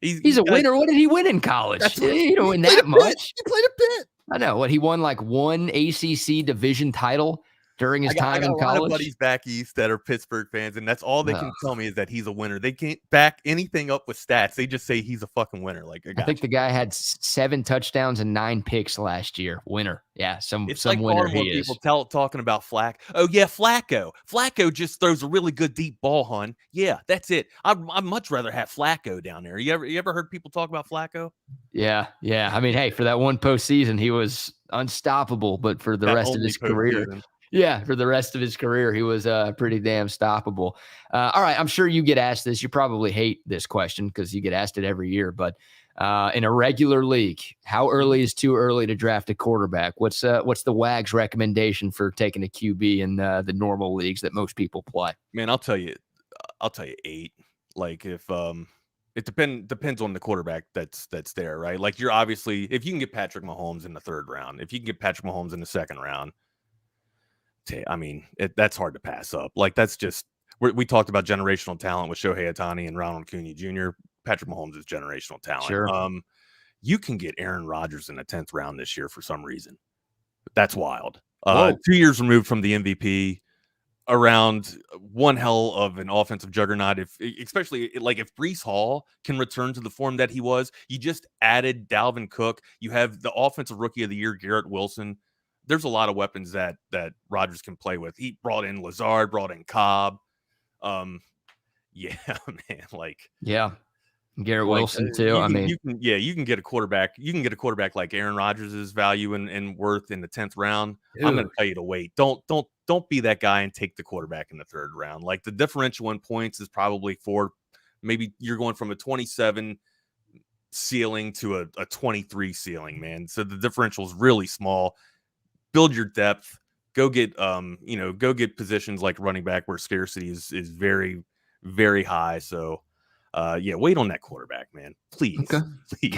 He's a winner. What did he win in college? He didn't win that much. He played a bit. I know. He won like one ACC division title during his time in college. I got a lot of buddies back east that are Pittsburgh fans, and that's all they can tell me is that he's a winner. They can't back anything up with stats. They just say he's a fucking winner. Like, I think the guy had 7 touchdowns and 9 picks last year. Winner. Yeah, some like winner he is. People talking about Flack. Oh yeah, Flacco. Flacco just throws a really good deep ball, hon. Yeah, that's it. I'd much rather have Flacco down there. You ever heard people talk about Flacco? Yeah. I mean, hey, for that one postseason, he was unstoppable. But for the rest of his career, for the rest of his career, he was pretty damn stoppable. All right, I'm sure you get asked this. You probably hate this question because you get asked it every year. But in a regular league, how early is too early to draft a quarterback? What's the Wags recommendation for taking a QB in the normal leagues that most people play? Man, I'll tell you 8. Like if it depends on the quarterback that's there, right? Like you're obviously, if you can get Patrick Mahomes in the 3rd round, if you can get Patrick Mahomes in the 2nd round, I mean, that's hard to pass up. Like that's just, we talked about generational talent with Shohei Ohtani and Ronald Acuna Jr. Patrick Mahomes is generational talent. Sure. You can get Aaron Rodgers in the 10th round this year for some reason. That's wild. 2 years removed from the MVP, around one hell of an offensive juggernaut. Especially if Breece Hall can return to the form that he was, you just added Dalvin Cook. You have the offensive rookie of the year, Garrett Wilson. There's a lot of weapons that Rodgers can play with. He brought in Lazard, brought in Cobb. Yeah, man. Garrett Wilson too. You can get a quarterback. You can get a quarterback like Aaron Rodgers' value and worth in the 10th round. Dude. I'm going to tell you to wait. Don't be that guy and take the quarterback in the 3rd round. Like, the differential in points is probably maybe you're going from a 27 ceiling to a 23 ceiling, man. So the differential is really small. Build your depth. Go get positions like running back where scarcity is very, very high. So wait on that quarterback, man. Please. Okay. Please.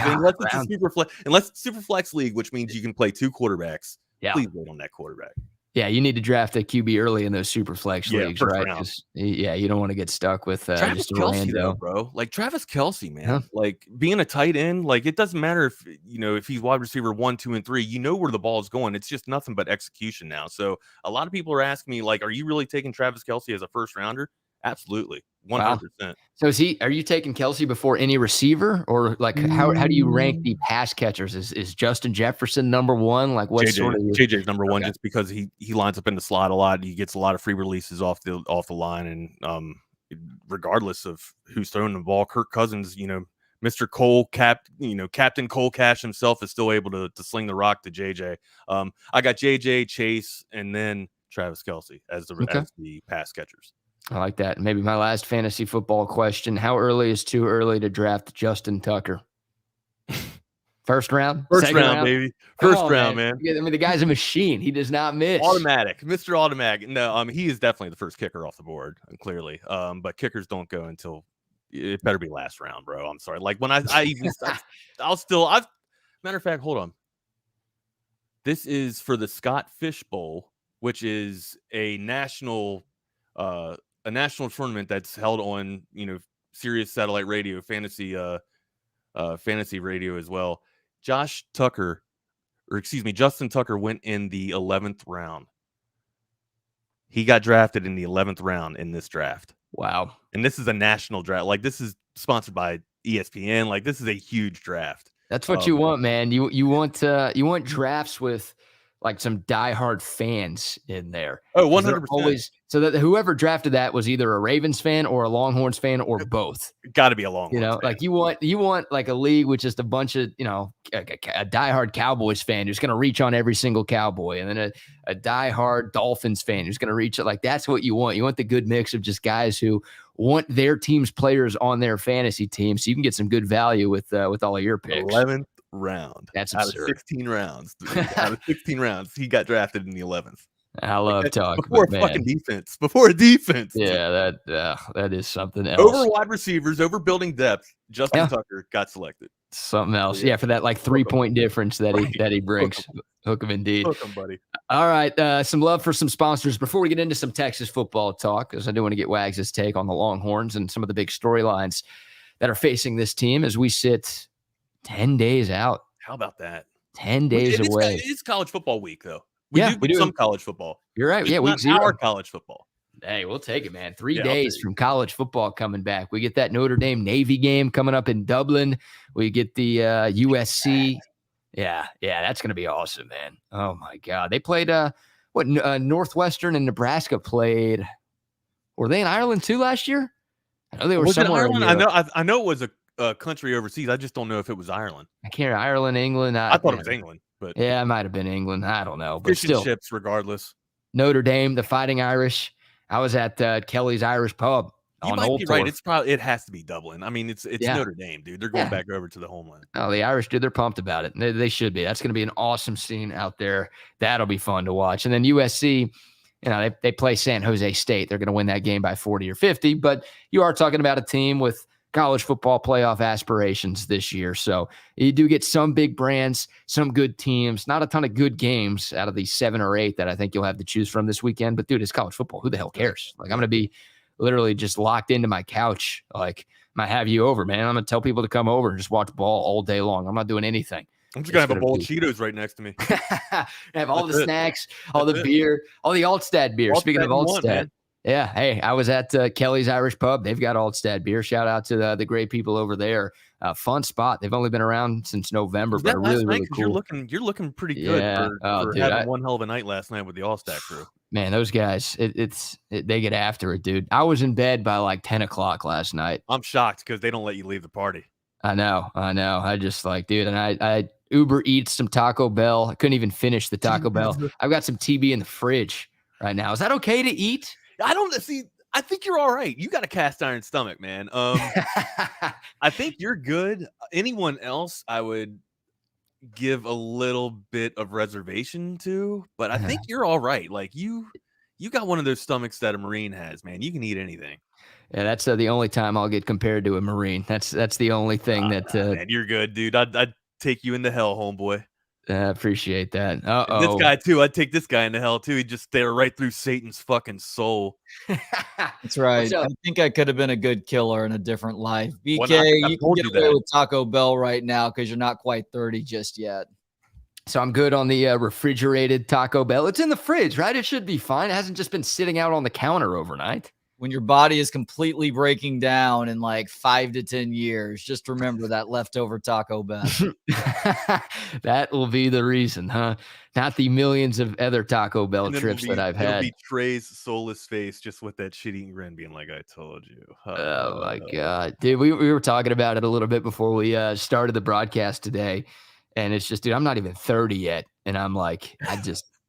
Unless it's super flex league, which means you can play 2 quarterbacks. Yeah. Please wait on that quarterback. Yeah, you need to draft a QB early in those super flex leagues, right? You don't want to get stuck with just a Kelce, though, bro. Like Travis Kelce, man. Huh? Like being a tight end, like it doesn't matter if he's wide receiver 1, 2, and 3. You know where the ball is going. It's just nothing but execution now. So a lot of people are asking me, like, are you really taking Travis Kelce as a first rounder? Absolutely. 100%. Wow. So are you taking Kelce before any receiver, or how do you rank the pass catchers? Is Justin Jefferson number 1? Like what JJ's number 1 just because he lines up in the slot a lot. He gets a lot of free releases off the line, and regardless of who's throwing the ball, Kirk Cousins, Mr. Cole Captain Cole Cash himself is still able to sling the rock to JJ. I got JJ, Chase, and then Travis Kelce as the pass catchers. I like that. Maybe my last fantasy football question: how early is too early to draft Justin Tucker? First round? First round, baby. First round, man. I mean, the guy's a machine. He does not miss. Automatic. Mr. Automatic. No, he is definitely the first kicker off the board, clearly. But kickers don't go until it better be last round, bro. I'm sorry. Like when matter of fact, hold on. This is for the Scott Fish Bowl, which is a national tournament that's held on, Sirius satellite radio, fantasy radio as well. Justin Tucker went in the 11th round. He got drafted in the 11th round in this draft. Wow. And this is a national draft. Like, this is sponsored by ESPN. Like, this is a huge draft. That's what you want, man. You want drafts with like some diehard fans in there. Oh, 100%. So that whoever drafted that was either a Ravens fan or a Longhorns fan or both. Got to be a Longhorns fan. Like you want like a league with just a bunch of, a diehard Cowboys fan who's going to reach on every single Cowboy, and then a diehard Dolphins fan who's going to reach it. Like, that's what you want. You want the good mix of just guys who want their team's players on their fantasy team, so you can get some good value with all of your picks. 11th round. That's absurd. Out of 16 rounds. Out of 16 rounds, he got drafted in the 11th. I love talk. Before fucking defense. Before a defense. Yeah, that is something else. Over wide receivers, over building depth, Justin Tucker got selected. Something else. Yeah, for that like 3-point difference that he brings. Hook 'em indeed. Hook 'em, buddy. All right. Some love for some sponsors before we get into some Texas football talk, because I do want to get Wags' take on the Longhorns and some of the big storylines that are facing this team as we sit 10 days out. How about that? 10 days away. It's college football week, though. We do some college football. You're right. It's week 0. Our college football. Hey, we'll take it, man. 3 days from college football coming back. We get that Notre Dame Navy game coming up in Dublin. We get the USC. Yeah, that's going to be awesome, man. Oh, my God. They played Northwestern and Nebraska played. Were they in Ireland, too, last year? I know they were somewhere in Europe. I know it was a country overseas. I just don't know if it was Ireland. I can't remember. Ireland, England. I thought it was England. But yeah, it might have been England. I don't know. But still, ships regardless. Notre Dame, the Fighting Irish. I was at Kelly's Irish Pub. You might be right. It has to be Dublin. I mean, it's Notre Dame, dude. They're going back over to the homeland. Oh, the Irish, dude, they're pumped about it. They should be. That's going to be an awesome scene out there. That'll be fun to watch. And then USC, they play San Jose State. They're going to win that game by 40 or 50. But you are talking about a team with college football playoff aspirations this year. So you do get some big brands, some good teams, not a ton of good games out of these 7 or 8 that I think you'll have to choose from this weekend. But dude, it's college football. Who the hell cares? Like, I'm going to be literally just locked into my couch, like might have you over, man. I'm gonna tell people to come over and just watch ball all day long. I'm not doing anything. I'm just gonna have a bowl of Cheetos right next to me. Have all the snacks, all the beer, all the Altstad beer. Speaking of Altstad, yeah. Hey, I was at Kelly's Irish Pub. They've got Altstad beer. Shout out to the great people over there. Fun spot. They've only been around since November, but really cool. You're looking pretty good for having one hell of a night last night with the Allstat crew. Man, those guys, they get after it, dude. I was in bed by like 10 o'clock last night. I'm shocked because they don't let you leave the party. I know. I just like, dude, and I Uber Eats some Taco Bell. I couldn't even finish the Taco Bell. I've got some TB in the fridge right now. Is that okay to eat? I don't see. I think you're all right. You got a cast iron stomach, man. I think you're good. Anyone else, I would give a little bit of reservation to, but I think you're all right. Like you got one of those stomachs that a Marine has, man. You can eat anything. Yeah, that's the only time I'll get compared to a Marine. That's the only thing man, you're good, dude. I'd take you into hell, homeboy. I appreciate that. This guy too. I'd take this guy into hell too. He'd just stare right through Satan's fucking soul. That's right. I think I could have been a good killer in a different life. BK, you can get away with Taco Bell right now because you're not quite 30 just yet. So I'm good on the refrigerated Taco Bell. It's in the fridge, right? It should be fine. It hasn't just been sitting out on the counter overnight. When your body is completely breaking down in like 5 to 10 years, just remember that leftover Taco Bell. That will be the reason, huh? Not the millions of other Taco Bell trips that I've had. It'll be Trey's soulless face just with that shit-eating grin being like, I told you. Oh, my God. Dude, we were talking about it a little bit before we started the broadcast today. And it's just, dude, I'm not even 30 yet. And I'm like,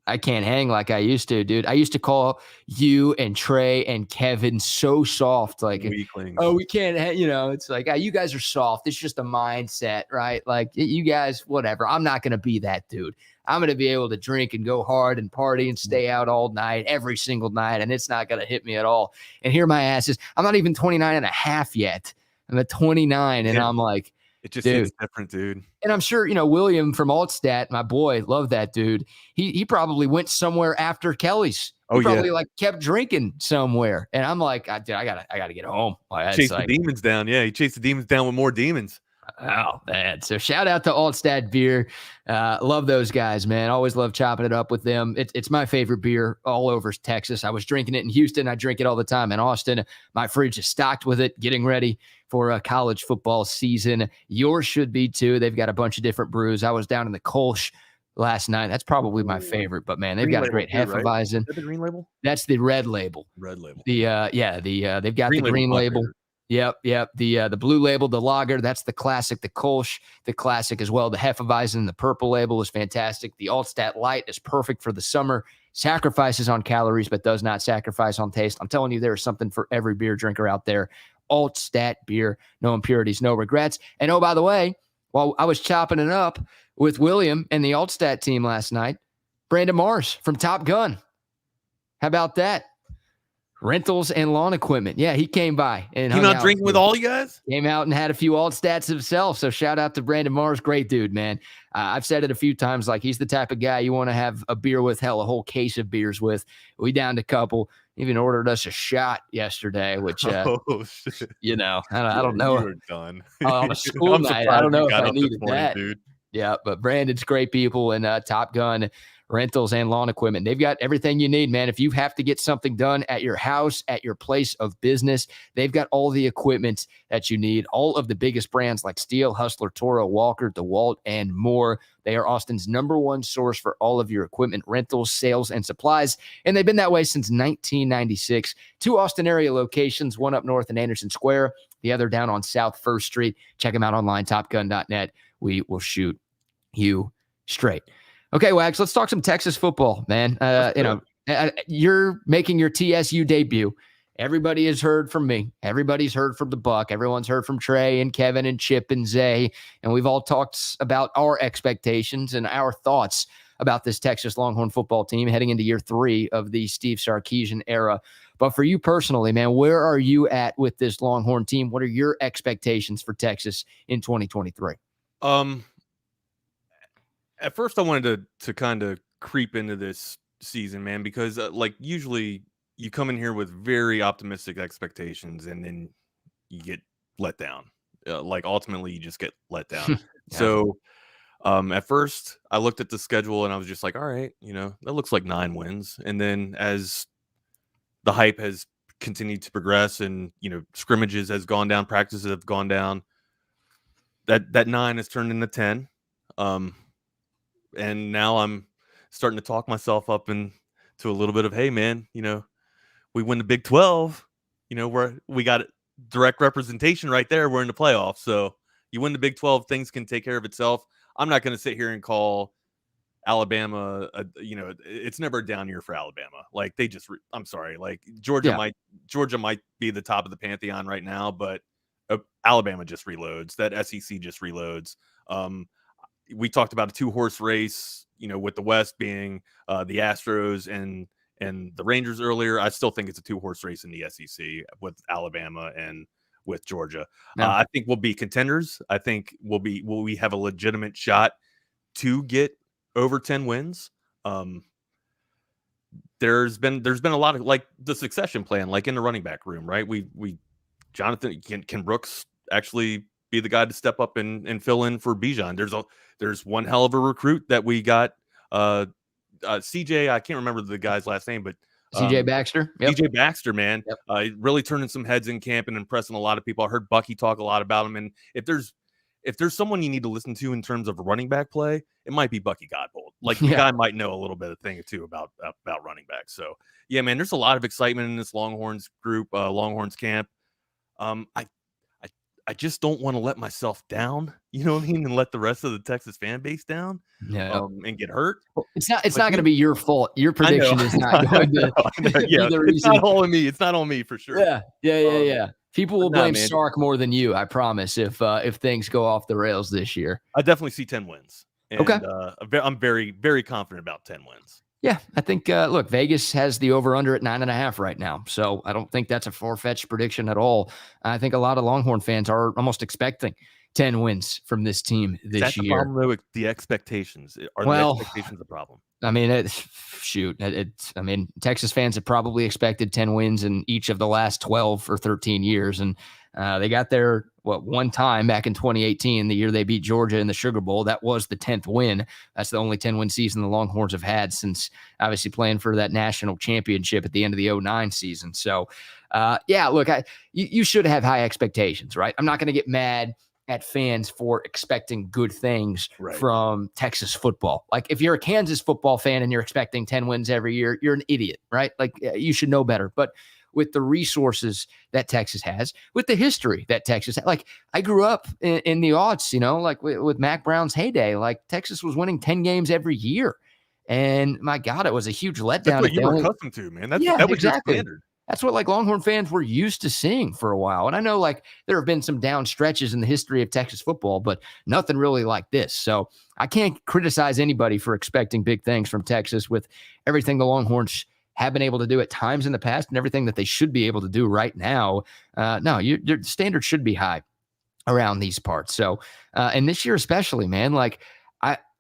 I can't hang like I used to, dude. I used to call you and Trey and Kevin so soft, like, weaklings. Oh, we can't hang, it's like, you guys are soft. It's just a mindset, right? Like, you guys, whatever. I'm not going to be that dude. I'm going to be able to drink and go hard and party and stay out all night, every single night, and it's not going to hit me at all. And here my ass is, I'm not even 29 and a half yet. I'm at 29, and I'm like, it just hits different, dude. And I'm sure, William from Altstat, my boy, love that dude. He probably went somewhere after Kelly's. He probably kept drinking somewhere. And I'm like, I gotta get home. Chase the demons down. Yeah, he chased the demons down with more demons. Oh, man. So shout out to Altstat Beer. Love those guys, man. Always love chopping it up with them. It's my favorite beer all over Texas. I was drinking it in Houston. I drink it all the time. In Austin, my fridge is stocked with it, getting ready for a college football season. Yours should be too. They've got a bunch of different brews. I was down in the Kolsch last night. That's probably my favorite, but man, they've got a great Hefeweizen. Is that the green label? That's the red label. Red label. They've got the green label. Yep. The blue label, the lager, that's the classic. The Kolsch, the classic as well. The Hefeweizen, the purple label is fantastic. The Altstat Light is perfect for the summer. Sacrifices on calories, but does not sacrifice on taste. I'm telling you, there's something for every beer drinker out there. Altstat beer, no impurities, no regrets. And oh, by the way, while I was chopping it up with William and the Altstat team last night, Brandon Mars from Top Gun. How about that? Rentals and lawn equipment. Yeah, he came by. And you not drinking with all you guys? Came out and had a few Altstats himself. So shout out to Brandon Mars. Great dude, man. I've said it a few times, like he's the type of guy you want to have a beer with, a whole case of beers with. We downed a couple. Even ordered us a shot yesterday, which, I don't know. You're done. On a school night, I don't know if I needed that. Dude. Yeah, but Brandon's great people and Top Gun Rentals and lawn equipment. They've got everything you need, man. If you have to get something done at your house, at your place of business, they've got all the equipment that you need. All of the biggest brands like Steel, Hustler, Toro, Walker, DeWalt, and more. They are Austin's #1 source for all of your equipment, rentals, sales, and supplies. And they've been that way since 1996. 2 Austin area locations, one up north in Anderson Square, the other down on South 1st Street. Check them out online, topgun.net. We will shoot you straight. Okay, Wags, let's talk some Texas football, man. You're making your TSU debut. Everybody has heard from me. Everybody's heard from the Buck. Everyone's heard from Trey and Kevin and Chip and Zay. And we've all talked about our expectations and our thoughts about this Texas Longhorn football team heading into year 3 of the Steve Sarkisian era. But for you personally, man, where are you at with this Longhorn team? What are your expectations for Texas in 2023? At first, I wanted to kind of creep into this season, man, because usually you come in here with very optimistic expectations, and then you get let down. Like ultimately, you just get let down. Yeah. So at first, I looked at the schedule and I was just like, all right, that looks like 9 wins. And then as the hype has continued to progress and scrimmages has gone down, practices have gone down, that 9 has turned into 10. And now I'm starting to talk myself up into a little bit of, hey man, we win the Big 12, we got direct representation right there. We're in the playoffs. So you win the Big 12, things can take care of itself. I'm not going to sit here and call Alabama, it's never a down year for Alabama. Like I'm sorry, like Georgia might be the top of the pantheon right now, but Alabama just reloads. That SEC just reloads. We talked about a 2-horse race, with the West being the Astros and the Rangers earlier. I still think it's a 2-horse race in the SEC with Alabama and with Georgia. Yeah. I think we'll be contenders. I think we have a legitimate shot to get over 10 wins. There's been a lot of like the succession plan, like in the running back room, right? Jonathan, can Brooks actually be the guy to step up and fill in for Bijan? There's one hell of a recruit that we got. CJ, I can't remember the guy's last name, but CJ Baxter. Yep. CJ Baxter, man, Yep. Really turning some heads in camp and impressing a lot of people. I heard Bucky talk a lot about him, and if there's someone you need to listen to in terms of running back play, it might be Bucky Godbold. Like the guy might know a little bit of thing or two about running backs. So yeah, man, there's a lot of excitement in this Longhorns group, Longhorns camp. I just don't want to let myself down, you know what I mean, and let the rest of the Texas fan base down, and get hurt. Well, it's not going to be your fault. Your prediction is not going to be the reason. It's not all on me. It's not on me for sure. Yeah. People will blame Sark more than you, I promise, if things go off the rails this year. I definitely see 10 wins. And, okay. I'm very, very confident about 10 wins. Yeah, I think, look, Vegas has the over-under at 9.5 right now. So I don't think that's a far-fetched prediction at all. I think a lot of Longhorn fans are almost expecting 10 wins from this team this year. The problem, though, the expectations. Are the expectations a problem? I mean, Texas fans have probably expected 10 wins in each of the last 12 or 13 years. And they got there, one time back in 2018, the year they beat Georgia in the Sugar Bowl. That was the 10th win. That's the only 10-win season the Longhorns have had since obviously playing for that national championship at the end of the 2009 season. So, look, you should have high expectations, right? I'm not going to get mad at fans for expecting good things from Texas football. Like if you're a Kansas football fan and you're expecting 10 wins every year, you're an idiot, right? Like you should know better. But with the resources that Texas has, with the history that Texas has, like I grew up in the aughts, like with Mac Brown's heyday, like Texas was winning 10 games every year. And my God, it was a huge letdown. That's what you were accustomed to, man. That was exactly. your standard. That's what like Longhorn fans were used to seeing for a while. And I know like there have been some down stretches in the history of Texas football, but nothing really like this. So I can't criticize anybody for expecting big things from Texas with everything the Longhorns have been able to do at times in the past and everything that they should be able to do right now. Your standard should be high around these parts. So, and this year especially, man, like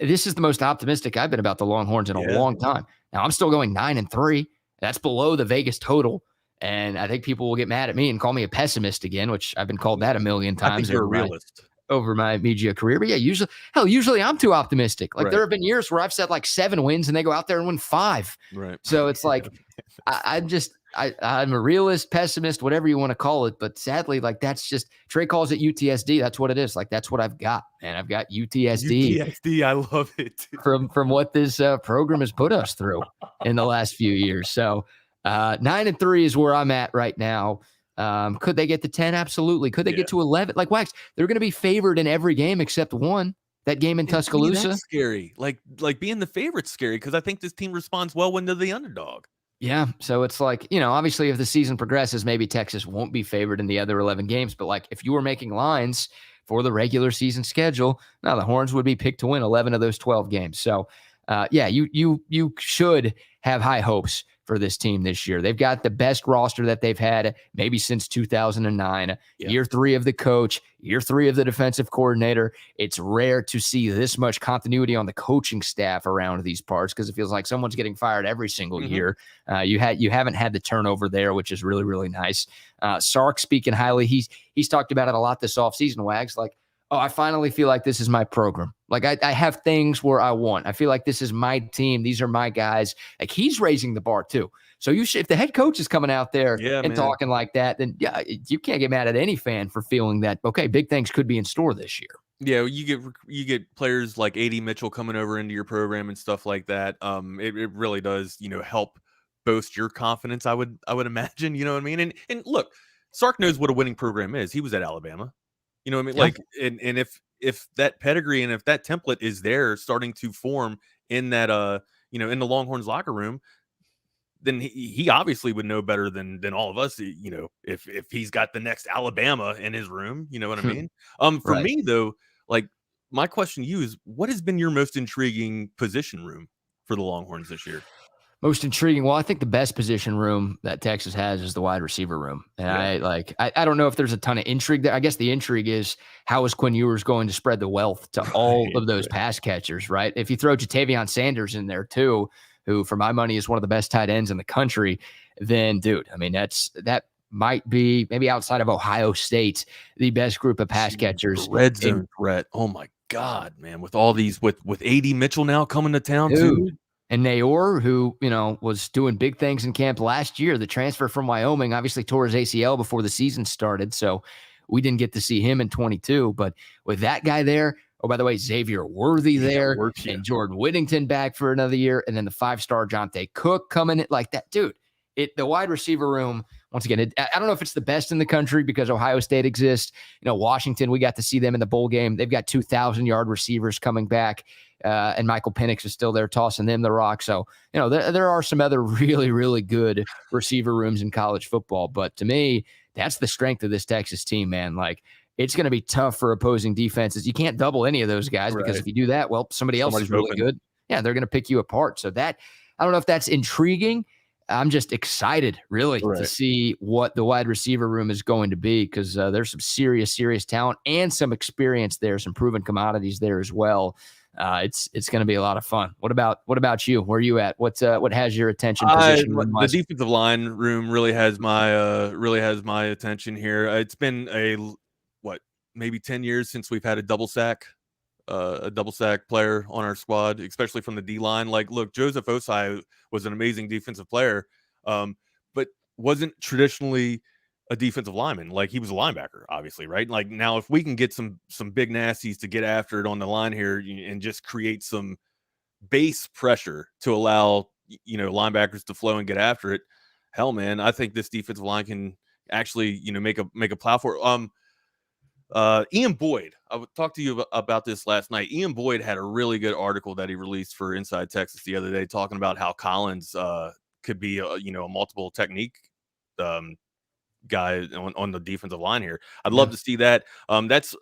this is the most optimistic I've been about the Longhorns in a long time. Now I'm still going 9-3. That's below the Vegas total. And I think people will get mad at me and call me a pessimist again, which I've been called that a million times. I think you're a realist. Over my media career. But yeah, usually I'm too optimistic. Like there have been years where I've said like 7 wins and they go out there and win 5. Right. So it's like, I'm a realist, pessimist, whatever you want to call it. But sadly, like that's just Trey calls it UTSD. That's what it is. Like that's what I've got. And I've got UTSD. UTSD. I love it. From what this program has put us through in the last few years. So 9-3 is where I'm at right now. Could they get to 10? Absolutely. Could they get to 11? Like Wax, they're going to be favored in every game except one. That game in Tuscaloosa. That's scary. Like being the favorite's scary because I think this team responds well when they're the underdog. Yeah. So it's like, obviously if the season progresses, maybe Texas won't be favored in the other 11 games. But like if you were making lines for the regular season schedule, now the Horns would be picked to win 11 of those 12 games. So you should have high hopes for this team this year. They've got the best roster that they've had maybe since 2009. Year 3 of the coach, year 3 of the defensive coordinator. It's rare to see this much continuity on the coaching staff around these parts because it feels like someone's getting fired every single year. You haven't had the turnover there, which is really, really nice. Sark speaking highly. He's talked about it a lot this offseason, Wags. Like, oh, I finally feel like this is my program. Like I have things where I want. I feel like this is my team. These are my guys. Like he's raising the bar too. So if the head coach is coming out there and talking like that, then you can't get mad at any fan for feeling that, okay, big things could be in store this year. Yeah, you get players like A.D. Mitchell coming over into your program and stuff like that. It really does, help boost your confidence. I would imagine, you know what I mean? And look, Sark knows what a winning program is. He was at Alabama. You know what I mean? Yeah. Like, and if that pedigree and if that template is there starting to form in that, in the Longhorns locker room, then he obviously would know better than all of us, if he's got the next Alabama in his room, you know what I mean? For me though, like my question to you is, what has been your most intriguing position room for the Longhorns this year? Most intriguing. Well, I think the best position room that Texas has is the wide receiver room. And I don't know if there's a ton of intrigue there. I guess the intrigue is how is Quinn Ewers going to spread the wealth to all of those pass catchers, right? If you throw Jatavion Sanders in there too, who for my money is one of the best tight ends in the country, then dude, I mean, that might be maybe outside of Ohio State, the best group of pass catchers. Red zone threat. Oh my God, man. With all these, with A.D. Mitchell now coming to town too. And Nayor, who, was doing big things in camp last year, the transfer from Wyoming, obviously tore his ACL before the season started. So we didn't get to see him in 22. But with that guy there, oh, by the way, Xavier Worthy there and Jordan Whittington back for another year. And then the 5-star Jonte Cook coming in like that. Dude, the wide receiver room, once again, I don't know if it's the best in the country because Ohio State exists. Washington, we got to see them in the bowl game. They've got 2,000-yard receivers coming back. And Michael Penix is still there tossing them the rock. So, there are some other really, really good receiver rooms in college football. But to me, that's the strength of this Texas team, man. Like, it's going to be tough for opposing defenses. You can't double any of those guys because if you do that, well, somebody else is really good. Yeah, they're going to pick you apart. So I don't know if that's intriguing. I'm just excited, really, to see what the wide receiver room is going to be because there's some serious, serious talent and some experience there, some proven commodities there as well. It's going to be a lot of fun. What about you? Where are you at? What has your attention? The defensive line room really has my attention here. It's been maybe 10 years since we've had a double sack player on our squad, especially from the D line. Like, look, Joseph Osai was an amazing defensive player, but wasn't traditionally a defensive lineman. Like, he was a linebacker, obviously, right? Like, now if we can get some big nasties to get after it on the line here and just create some base pressure to allow linebackers to flow and get after it, hell, man, I think this defensive line can actually make a plow for it. Ian Boyd, I would talk to you about this last night. Ian Boyd had a really good article that he released for Inside Texas the other day, talking about how Collins could be a multiple technique guy on the defensive line here. I'd love to see that. That's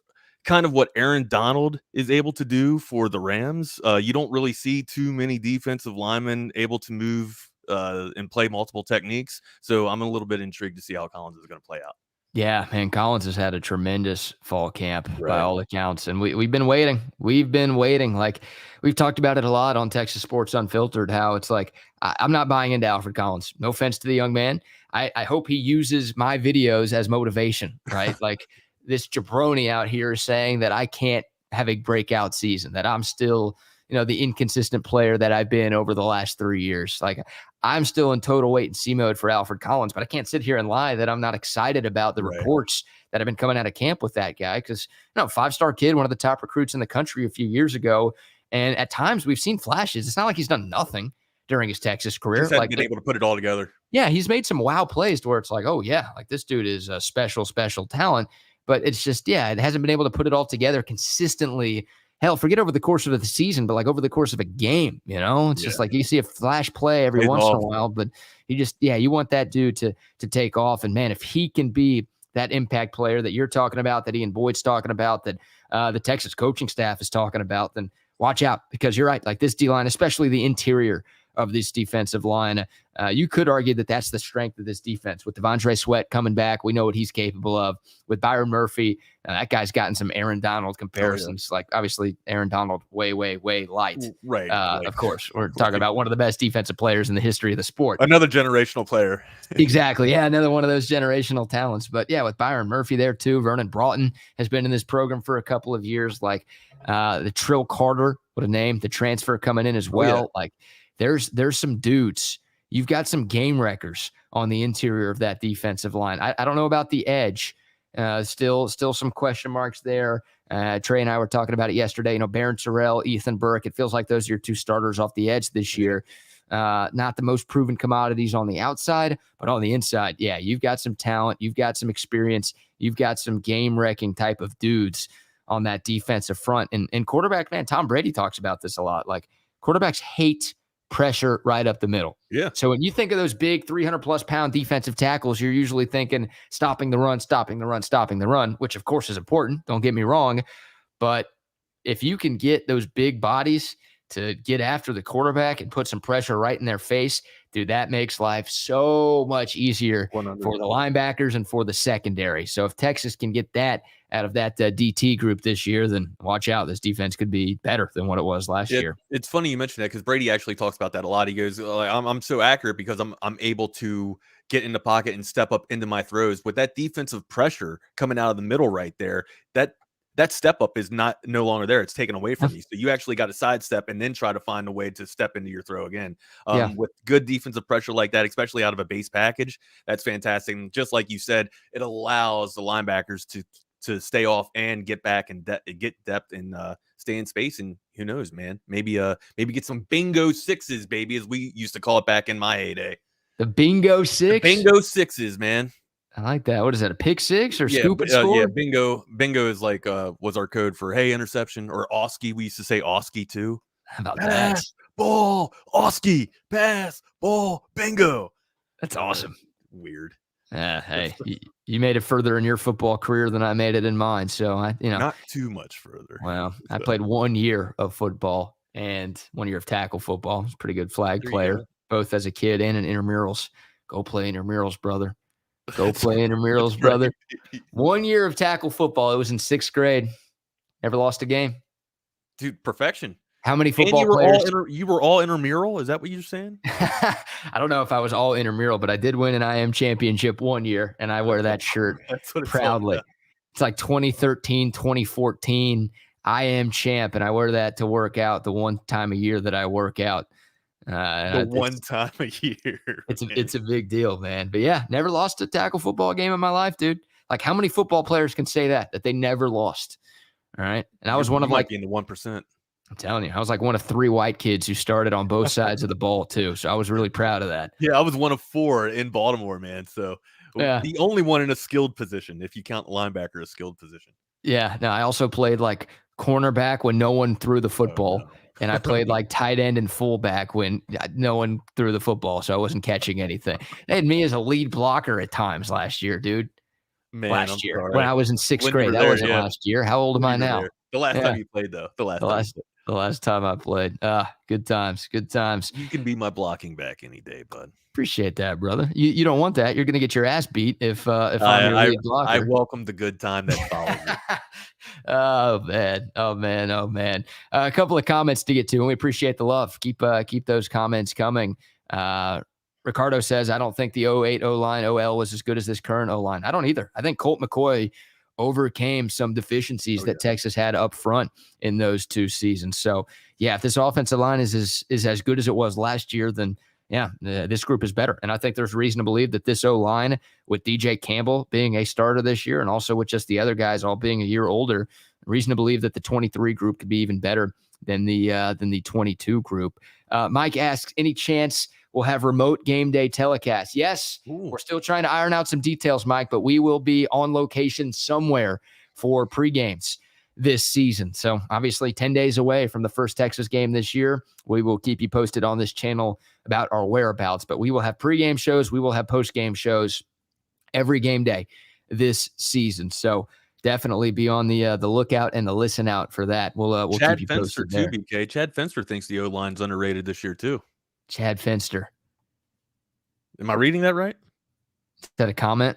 kind of what Aaron Donald is able to do for the Rams. You don't really see too many defensive linemen able to move and play multiple techniques. So I'm a little bit intrigued to see how Collins is going to play out. Yeah, man, Collins has had a tremendous fall camp by all accounts. And we've been waiting. Like, we've talked about it a lot on Texas Sports Unfiltered, how it's like, I'm not buying into Alfred Collins. No offense to the young man. I hope he uses my videos as motivation, right? Like, this jabroni out here saying that I can't have a breakout season, that I'm still, the inconsistent player that I've been over the last 3 years. Like, I'm still in total wait and see mode for Alfred Collins, but I can't sit here and lie that I'm not excited about the reports that have been coming out of camp with that guy. Because, 5-star kid, one of the top recruits in the country a few years ago. And at times we've seen flashes. It's not like he's done nothing during his Texas career. Just hasn't been able to put it all together. Yeah, he's made some wow plays to where it's like, oh yeah, like this dude is a special talent. But it's just, it hasn't been able to put it all together consistently. Hell, forget over the course of the season, but like over the course of a game, it's just like you see a flash play every once in a while, but you want that dude to take off. And man, if he can be that impact player that you're talking about, that Ian Boyd's talking about, that the Texas coaching staff is talking about, then watch out, because you're right. Like, this D-line, especially the interior of this defensive line. You could argue that that's the strength of this defense. With Devondre Sweat coming back, we know what he's capable of. With Byron Murphy, that guy's gotten some Aaron Donald comparisons. Like, obviously, Aaron Donald, way, way, way light. Right. Of course, we're talking about one of the best defensive players in the history of the sport. Another generational player. Exactly. Yeah, another one of those generational talents. But yeah, with Byron Murphy there too. Vernon Broughton has been in this program for a couple of years. Like the Trill Carter, what a name, the transfer coming in as well. Like there's some dudes. You've got some game wreckers on the interior of that defensive line. I don't know about the edge. Still some question marks there. Trey and I were talking about it yesterday. You know, Barron Terrell, Ethan Burke. It feels like those are your two starters off the edge this year. Not the most proven commodities on the outside, but on the inside, yeah, you've got some talent. You've got some experience. You've got some game-wrecking type of dudes on that defensive front. And quarterback, man, Tom Brady talks about this a lot. Like, quarterbacks hate pressure right up the middle. Yeah. So when you think of those big 300-plus pound defensive tackles, you're usually thinking stopping the run, which, of course, is important. Don't get me wrong. But if you can get those big bodies to get after the quarterback and put some pressure right in their face, dude, that makes life so much easier 100%. For the linebackers and for the secondary. So if Texas can get that out of that DT group this year, then watch out. This defense could be better than what it was last year. It's funny you mentioned that because Brady actually talks about that a lot. He goes, I'm so accurate because I'm able to get in the pocket and step up into my throws. With that defensive pressure coming out of the middle right there, that step up is no longer there. It's taken away from you. So you actually got to sidestep and then try to find a way to step into your throw again. With good defensive pressure like that, especially out of a base package, that's fantastic. And just like you said, it allows the linebackers to stay off and get back and get depth and stay in space. And who knows, man, maybe get some bingo sixes, baby, as we used to call it back in my heyday. The bingo six? The bingo sixes, man. I like that. What is that, a pick six or scoop and score? Yeah, bingo. Bingo is like was our code for hey interception, or Oski. We used to say Oski too. How about pass, that? Ball, Oski, pass, ball, bingo. That's awesome. Weird. Hey, you made it further in your football career than I made it in mine. So not too much further. Well, I played 1 year of football and 1 year of tackle football. I was a pretty good flag player, both as a kid and in intramurals. Go play intramurals, brother. Go play intramurals, brother. 1 year of tackle football. It was in sixth grade. Never lost a game. Dude, perfection. How many football players? You were all intramural? Is that what you're saying? I don't know if I was all intramural, but I did win an IM championship 1 year, and I wear that shirt proudly. It's like 2013, 2014 IM champ, and I wear that to work out the one time a year that I work out. One time a year. It's a big deal, man. But yeah, never lost a tackle football game in my life, dude. Like, how many football players can say that they never lost? All right. And I was one of like in the 1%. I'm telling you, I was like one of 3 white kids who started on both sides of the ball too. So I was really proud of that. Yeah, I was one of 4 in Baltimore, man. So the only one in a skilled position, if you count linebacker a skilled position. Yeah. No, I also played like cornerback when no one threw the football. Oh, no. And I played like tight end and fullback when no one threw the football, so I wasn't catching anything. They had me as a lead blocker at times last year, dude. Man, last year when I was in sixth grade. That wasn't last year. How old am I now? The last time you played, though. The last time I played. Good times. Good times. You can be my blocking back any day, bud. Appreciate that, brother. You don't want that. You're going to get your ass beat if I'm your lead blocker. I welcome the good time that follows you. Oh man. A couple of comments to get to, and we appreciate the love. Keep those comments coming. Ricardo says, I don't think the 08 O-line OL was as good as this current O-line. I don't either. I think Colt McCoy overcame some deficiencies that Texas had up front in those 2 seasons. So yeah, if this offensive line is as good as it was last year, then yeah, this group is better. And I think there's reason to believe that this O-line, with DJ Campbell being a starter this year, and also with just the other guys all being a year older, reason to believe that the 23 group could be even better than the 22 group. Mike asks, any chance we'll have remote game day telecast? Yes. Ooh. We're still trying to iron out some details, Mike, but we will be on location somewhere for pre-games this season. So obviously 10 days away from the first Texas game this year. We will keep you posted on this channel about our whereabouts, but we will have pregame shows. We will have postgame shows every game day this season. So definitely be on the lookout and the listen out for that. We'll keep you posted there. Chad Fenster thinks the O-line's underrated this year too. Chad Fenster. Am I reading that right? Is that a comment?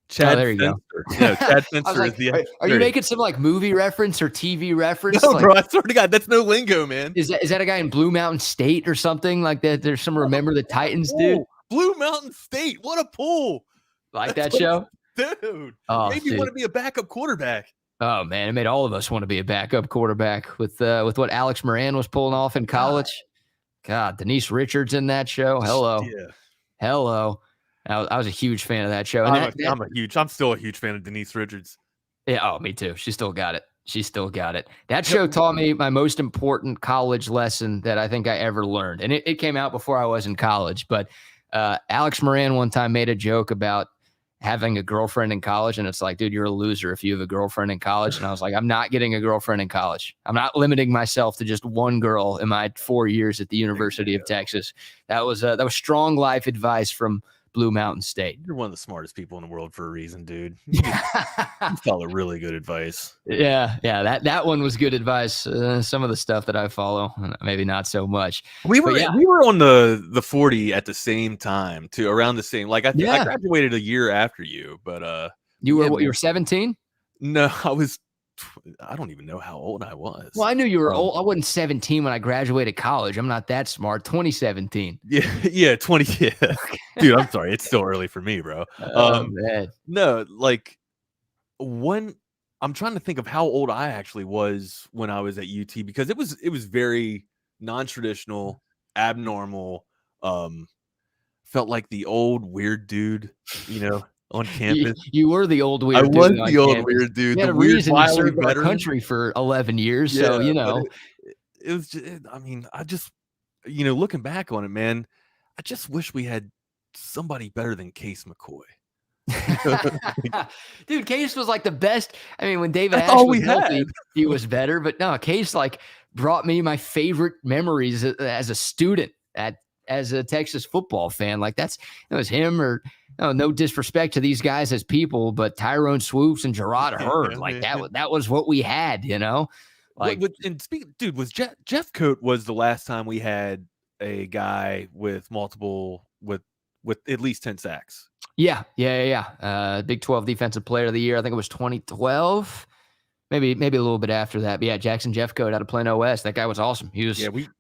Chad there you Fenster. go. No, Chad Fenster Like, is the. Are you making some like movie reference or TV reference? No, like, bro. I swear to God, that's no lingo, man. Is that a guy in Blue Mountain State or something like that? There's some Remember the Titans, dude. Blue Mountain State. What a pull! Like that show, dude. Oh, made me want to be a backup quarterback. Oh man, it made all of us want to be a backup quarterback with what Alex Moran was pulling off in college. God, Denise Richards in that show. Hello. I was a huge fan of that show. And I'm still a huge fan of Denise Richards. Yeah, oh, me too. She still got it. That show taught me my most important college lesson that I think I ever learned. And it came out before I was in college. But Alex Moran one time made a joke about having a girlfriend in college. And it's like, dude, you're a loser if you have a girlfriend in college. And I was like, I'm not getting a girlfriend in college. I'm not limiting myself to just one girl in my 4 years at the University of Texas. That was strong life advice from Blue Mountain State. You're one of the smartest people in the world for a reason, dude. You follow really good advice. Yeah, that one was good advice. Some of the stuff that I follow, maybe not so much. We were on the 40 at the same time, too, around the same. Like I graduated a year after you, but you were 17? No, I don't even know how old I was. Well, I knew you were old. I wasn't 17 when I graduated college. I'm not that smart. 2017. Yeah, 20. Yeah. Dude, I'm sorry. It's still early for me, bro. Man. No, like I'm trying to think of how old I actually was when I was at UT because it was very non-traditional, abnormal. Felt like the old weird dude, on campus. You were the old weird dude. I was the old weird dude. You had a reason you served our country for 11 years. Yeah, so, it was just, I just, looking back on it, man, I just wish we had somebody better than Case McCoy. Dude, Case was like the best. I mean, when David Ash was healthy, he was better. But no, Case like brought me my favorite memories as a student as a Texas football fan. Like it was him or no disrespect to these guys as people, but Tyrone Swoops and Gerard Hurd, like that was what we had, Like, dude, was Jeff Coat was the last time we had a guy with at least 10 sacks. Yeah. Big 12 Defensive Player of the Year. I think it was 2012. Maybe a little bit after that. But yeah, Jackson Jeffcoat out of Plano West. That guy was awesome.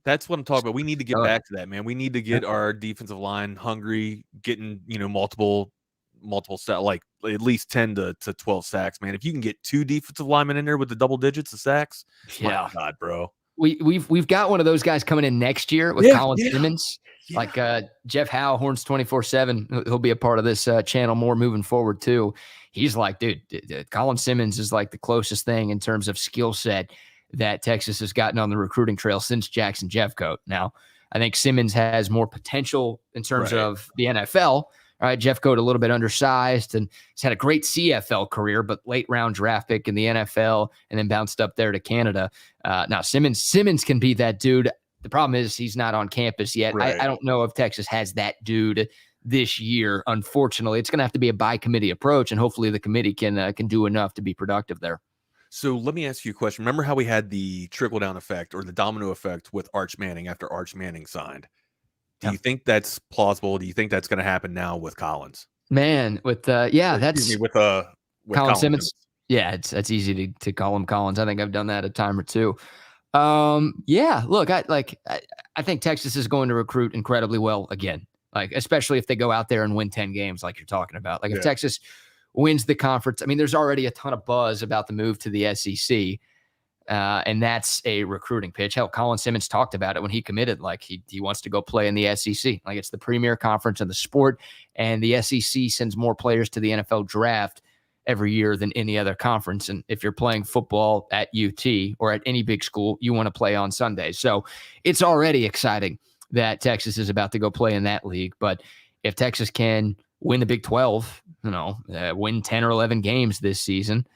That's what I'm talking about. We need to get back to that, man. We need to get our defensive line hungry, getting, multiple like at least 10 to 12 sacks, man. If you can get 2 defensive linemen in there with the double digits of sacks, my God, bro. We've got one of those guys coming in next year with Colin Simmons. Yeah. Like Jeff Howe, Horns 24/7. He'll be a part of this channel more moving forward too. He's like, dude, Colin Simmons is like the closest thing in terms of skill set that Texas has gotten on the recruiting trail since Jackson Jeffcoat. Now, I think Simmons has more potential in terms of the NFL. All right, Jeffcoat a little bit undersized and he's had a great CFL career, but late round draft pick in the NFL and then bounced up there to Canada. Now Simmons can be that dude. The problem is he's not on campus yet. Right. I don't know if Texas has that dude this year. Unfortunately, it's going to have to be a by committee approach, and hopefully the committee can do enough to be productive there. So let me ask you a question. Remember how we had the trickle down effect or the domino effect with Arch Manning after Arch Manning signed? Do you think that's plausible? Do you think that's going to happen now with Collins? Man, with with Colin Simmons. Yeah, that's easy to call him Collins. I think I've done that a time or two. Look, I think Texas is going to recruit incredibly well again. Like, especially if they go out there and win 10 games like you're talking about. Like if Texas wins the conference, I mean, there's already a ton of buzz about the move to the SEC. And that's a recruiting pitch. Hell, Colin Simmons talked about it when he committed. Like he wants to go play in the SEC. Like it's the premier conference in the sport, and the SEC sends more players to the NFL draft every year than any other conference. And if you're playing football at UT or at any big school, you want to play on Sundays. So it's already exciting that Texas is about to go play in that league. But if Texas can win the Big 12, win 10 or 11 games this season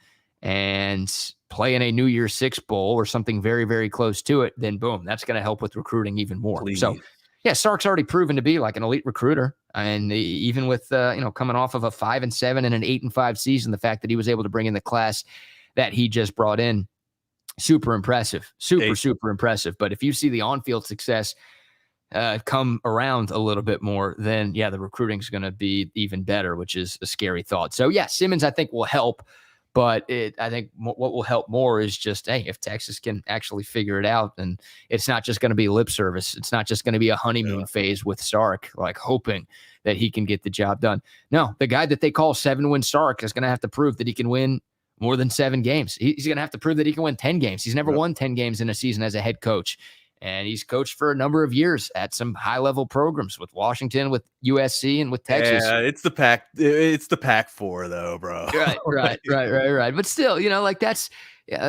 and play in a New Year's Six bowl or something very, very close to it, then boom, that's going to help with recruiting even more. Please. So yeah, Sark's already proven to be like an elite recruiter. And even with, coming off of a 5-7 and an 8-5 season, the fact that he was able to bring in the class that he just brought in, super impressive, super impressive. But if you see the on-field success come around a little bit more, then yeah, the recruiting is going to be even better, which is a scary thought. So yeah, Simmons I think will help, but I think what will help more is just, hey, if Texas can actually figure it out, then it's not just going to be lip service. It's not just going to be a honeymoon phase with Sark, like hoping that he can get the job done. No, the guy that they call 7-win Sark is going to have to prove that he can win more than 7 games. He's going to have to prove that he can win 10 games. He's never won 10 games in a season as a head coach. And he's coached for a number of years at some high-level programs with Washington, with USC, and with Texas. Yeah, it's the Pac. It's the Pac-4, though, bro. Right. But still, like that's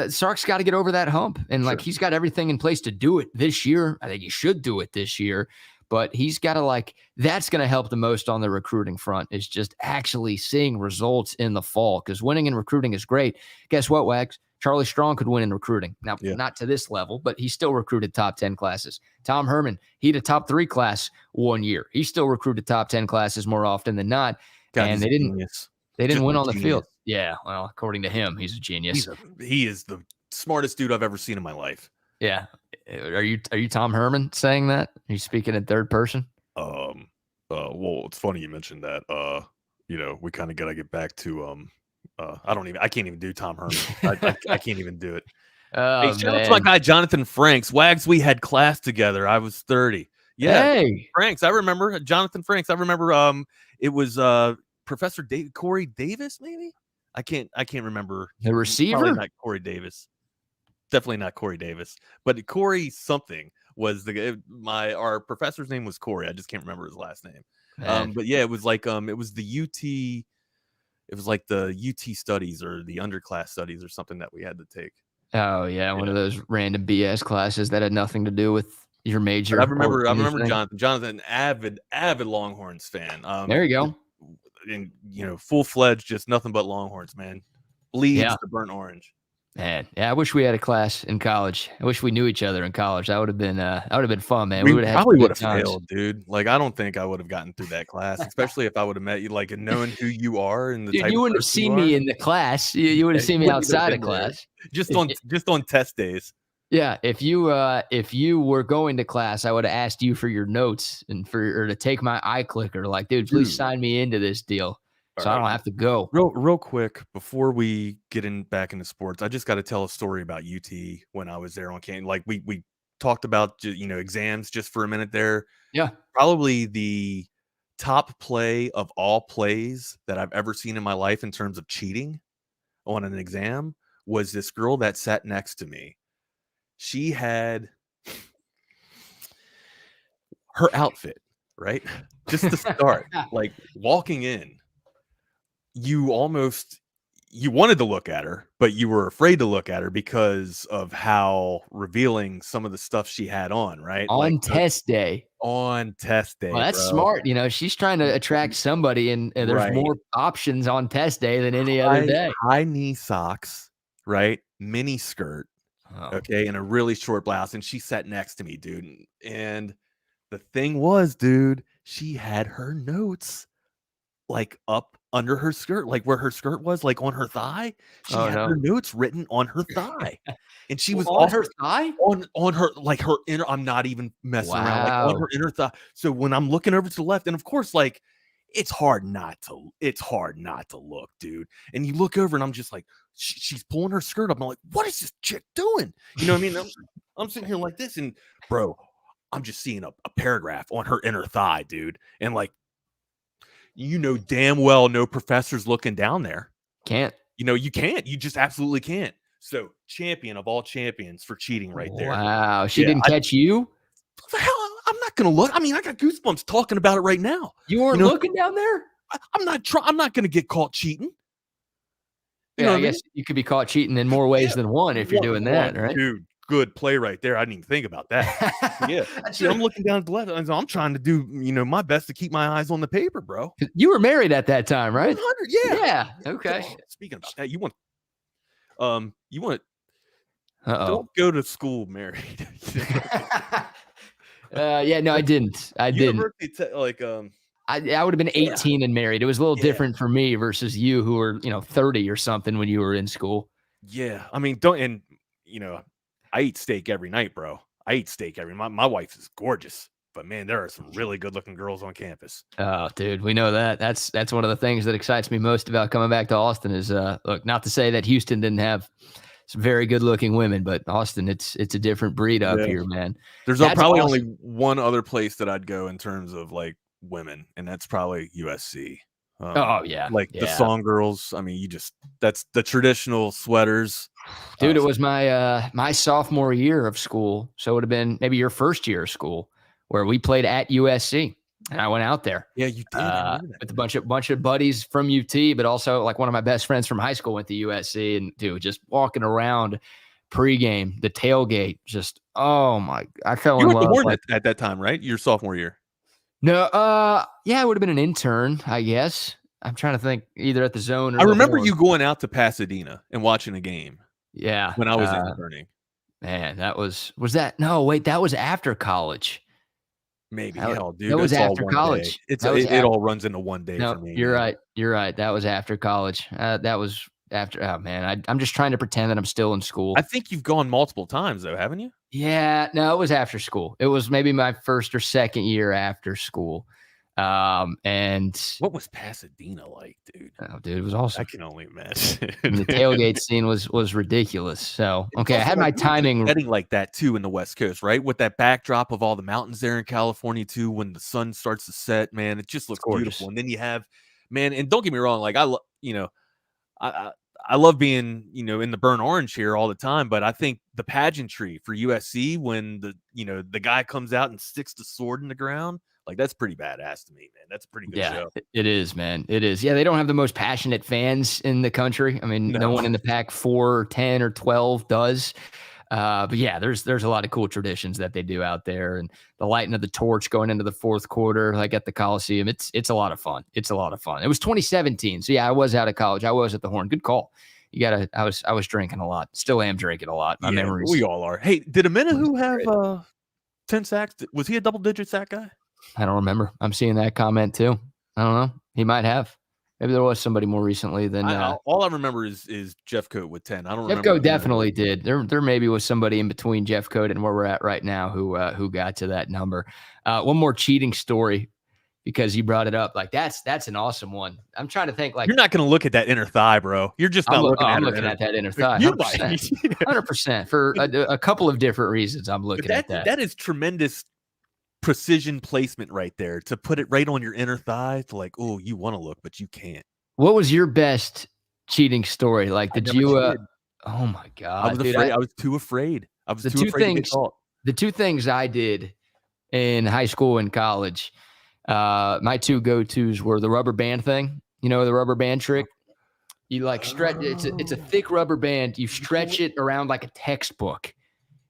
Sark's got to get over that hump, and like he's got everything in place to do it this year. I think he should do it this year, but he's got to that's going to help the most on the recruiting front is just actually seeing results in the fall, because winning in recruiting is great. Guess what, Wags? Charlie Strong could win in recruiting. Now, not to this level, but he still recruited top 10 classes. Tom Herman, he had a top 3 class one year. He still recruited top 10 classes more often than not. God, and they didn't win on the field. Yeah, well, according to him, he's a genius. He is the smartest dude I've ever seen in my life. Yeah. Are you Tom Herman saying that? Are you speaking in third person? Well, it's funny you mentioned that. We kind of got to get back to I can't even do Tom Herman. I can't even do it. Hey, shout out to my guy Jonathan Franks. Wags, we had class together. I was 30. Yeah, hey. Franks. I remember Jonathan Franks. I remember it was Professor Corey Davis, maybe. I can't remember. The receiver? Probably not Corey Davis. Definitely not Corey Davis. But Corey something was our professor's name was Corey. I just can't remember his last name. But yeah, it was it was the UT. It was like the UT studies or the underclass studies or something that we had to take. Oh yeah, one of those random BS classes that had nothing to do with your major. But I remember Jonathan, avid Longhorns fan. There you go. And full-fledged, just nothing but Longhorns, man. Bleeds the burnt orange. Man, yeah, I wish we had a class in college. I wish we knew each other in college. That would have been fun, man. We would have probably would have failed, dude. I don't think I would have gotten through that class, especially if I would have met you, and knowing who you are and the dude, type you wouldn't have seen me in the class. You would have seen me outside of class, just on test days. Yeah, if you were going to class, I would have asked you for your notes and to take my iClicker. Dude, please sign me into this deal. So I don't have to go. Real quick, before we get back into sports, I just got to tell a story about UT when I was there on campus. We talked about exams just for a minute there. Yeah, probably the top play of all plays that I've ever seen in my life in terms of cheating on an exam was this girl that sat next to me. She had her outfit, right? Just to start, walking in. You wanted to look at her, but you were afraid to look at her because of how revealing some of the stuff she had on, right? On test day. Well, that's smart. She's trying to attract somebody, and there's more options on test day than any other day. High knee socks, right? Mini skirt, okay, and a really short blouse. And she sat next to me, dude. And the thing was, dude, she had her notes up under her skirt, where her skirt was, on her thigh. She had her notes written on her thigh, and she was on her thigh, on her her inner. I'm not even messing around, on her inner thigh. So when I'm looking over to the left, and of course, it's hard not to look, dude. And you look over, and I'm just she's pulling her skirt up. I'm like, what is this chick doing? You know what I mean? I'm sitting here like this, and bro, I'm just seeing a paragraph on her inner thigh, dude, and damn well no professor's looking down there. Can't. You can't. You just absolutely can't. So champion of all champions for cheating right there. Wow. She didn't catch you? What the hell? I'm not going to look. I mean, I got goosebumps talking about it right now. You weren't looking down there? I'm not going to get caught cheating. I guess you could be caught cheating in more ways than one if you're doing that, right? Dude, good play right there. I didn't even think about that. Yeah. I'm looking down at the left. I'm trying to do, my best to keep my eyes on the paper, bro. You were married at that time, right? 100, yeah. Yeah. Okay. Speaking about that, you want don't go to school married. No, I didn't. I didn't. I would have been 18 and married. It was a little different for me versus you who were, 30 or something when you were in school. Yeah. I mean, I eat steak every night, bro. My wife is gorgeous. But man, there are some really good looking girls on campus. Oh, dude, we know that. That's one of the things that excites me most about coming back to Austin is look, not to say that Houston didn't have some very good looking women, but Austin, it's a different breed up here, man. There's probably only one other place that I'd go in terms of like women, and that's probably USC. Oh yeah, the song girls. I mean, that's the traditional sweaters. Dude, it was my sophomore year of school, so it would have been maybe your first year of school where we played at USC, and I went out there. Yeah, you did. With a bunch of buddies from UT, but also like one of my best friends from high school went to USC, and dude, just walking around pregame, the tailgate, just I fell in love. You were at that time, right? Your sophomore year. No, yeah, it would have been an intern, I guess. I'm trying to think, either at the Zone or I remember you going out to Pasadena and watching a game. Yeah, when I was interning. Man, that was that? No, wait, that was after college. Maybe hell, dude. That was after college. It all runs into one day for me. You're right. You're right. That was after college. That was after. Oh man, I'm just trying to pretend that I'm still in school. I think you've gone multiple times though, haven't you? Yeah. No, it was after school. It was maybe my first or second year after school. And what was Pasadena like, dude? Oh, dude, it was awesome. I can only imagine. And the tailgate scene was ridiculous. So okay, I had my timing getting like that too in the West Coast, right? With that backdrop of all the mountains there in California too. When the sun starts to set, man, it just looks beautiful. And then you have, man, and don't get me wrong, like I love being, in the burnt orange here all the time, but I think the pageantry for USC when the guy comes out and sticks the sword in the ground. Like, that's pretty badass to me, man. That's a pretty good show. It is, man. It is. Yeah, they don't have the most passionate fans in the country. I mean, no one in the Pac 4 or 10 or 12 does. But yeah, there's a lot of cool traditions that they do out there, and the lighting of the torch going into the fourth quarter, like at the Coliseum. It's a lot of fun. It's a lot of fun. It was 2017, so yeah, I was out of college. I was at the Horn. Good call. I was drinking a lot. Still am drinking a lot. My memories. We all are. Hey, did Amenahu have 10 sacks? Was he a double-digit sack guy? I don't remember. I'm seeing that comment too. I don't know. He might have. Maybe there was somebody more recently than. All I remember is Jeff Coat with 10. I don't remember. Jeff Coat definitely did. There maybe was somebody in between Jeff Coat and where we're at right now who got to that number. One more cheating story, because you brought it up. Like that's an awesome one. I'm trying to think. Like, you're not going to look at that inner thigh, bro. You're just not looking at it. I'm looking at that inner thigh. 100% for a couple of different reasons. I'm looking at that. That is tremendous precision placement right there, to put it right on your inner thigh, to like, oh, you want to look, but you can't. What was your best cheating story? Like, did you? Oh my god, I was afraid. I was too afraid. I was too afraid to get caught. The two things I did in high school and college, my two go-tos were the rubber band thing. You know, the rubber band trick. You like stretch. It's a thick rubber band. You stretch it around like a textbook,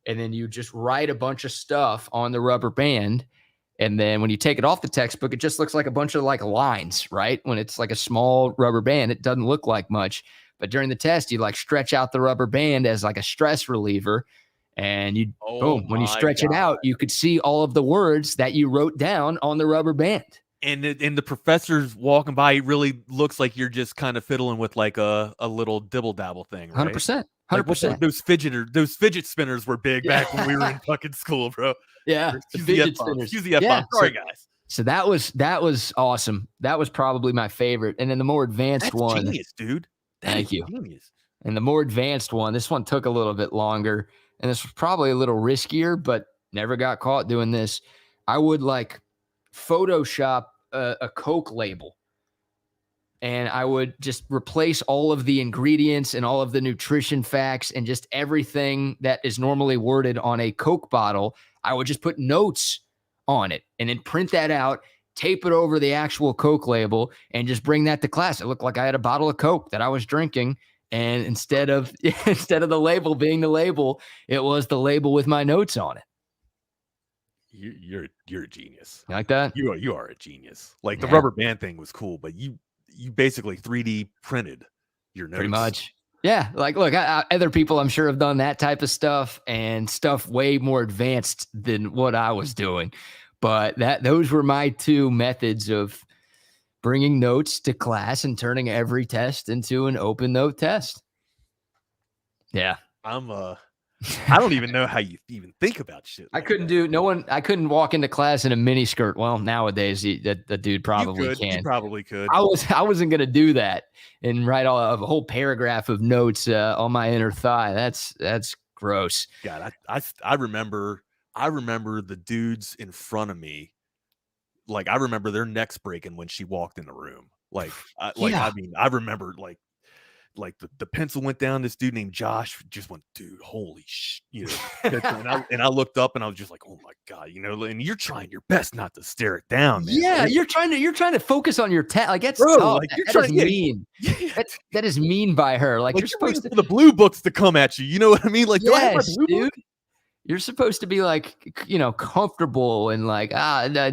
and then you just write a bunch of stuff on the rubber band. And then when you take it off the textbook, it just looks like a bunch of like lines, right? When it's like a small rubber band, it doesn't look like much. But during the test, you like stretch out the rubber band as like a stress reliever. And you, boom, when you stretch it out, you could see all of the words that you wrote down on the rubber band. And the professor's walking by, it really looks like you're just kind of fiddling with like a little dibble dabble thing, right? 100%. 100%. Like those fidget spinners were big back when we were in fucking school, bro. Yeah, the fidget spinners. Use the F-bomb. Sorry, guys. So that was awesome. That was probably my favorite. And then the more advanced one, genius, dude. Thank you. Genius. And the more advanced one, this one took a little bit longer, and this was probably a little riskier, but never got caught doing this. I would like Photoshop a Coke label, and I would just replace all of the ingredients and all of the nutrition facts and just everything that is normally worded on a Coke bottle. I would just put notes on it and then print that out, tape it over the actual Coke label, and just bring that to class. It looked like I had a bottle of Coke that I was drinking. And instead of the label being the label, it was the label with my notes on it. You're a genius. You like that? You are a genius. Like the rubber band thing was cool, but you basically 3D printed your notes. Pretty much. Yeah. Like, look, other people I'm sure have done that type of stuff and stuff way more advanced than what I was doing. But those were my two methods of bringing notes to class and turning every test into an open note test. Yeah. I'm I don't even know how you even think about shit. I couldn't walk into class in a mini skirt. Well, nowadays the dude probably can. You probably could. I wasn't gonna do that and write a whole paragraph of notes on my inner thigh. That's gross. God, I remember the dudes in front of me. Like, I remember their necks breaking when she walked in the room. I remember like the pencil went down. This dude named Josh just went, dude, holy and I looked up and I was just like, oh my God, and you're trying your best not to stare it down, man. Yeah, you're trying to focus on your like that's bro, tough. like you're that trying is mean. Yeah. That is mean by her. Like you're supposed to for the blue books to come at you. You know what I mean? Like, yes, dude. You're supposed to be like, comfortable and like,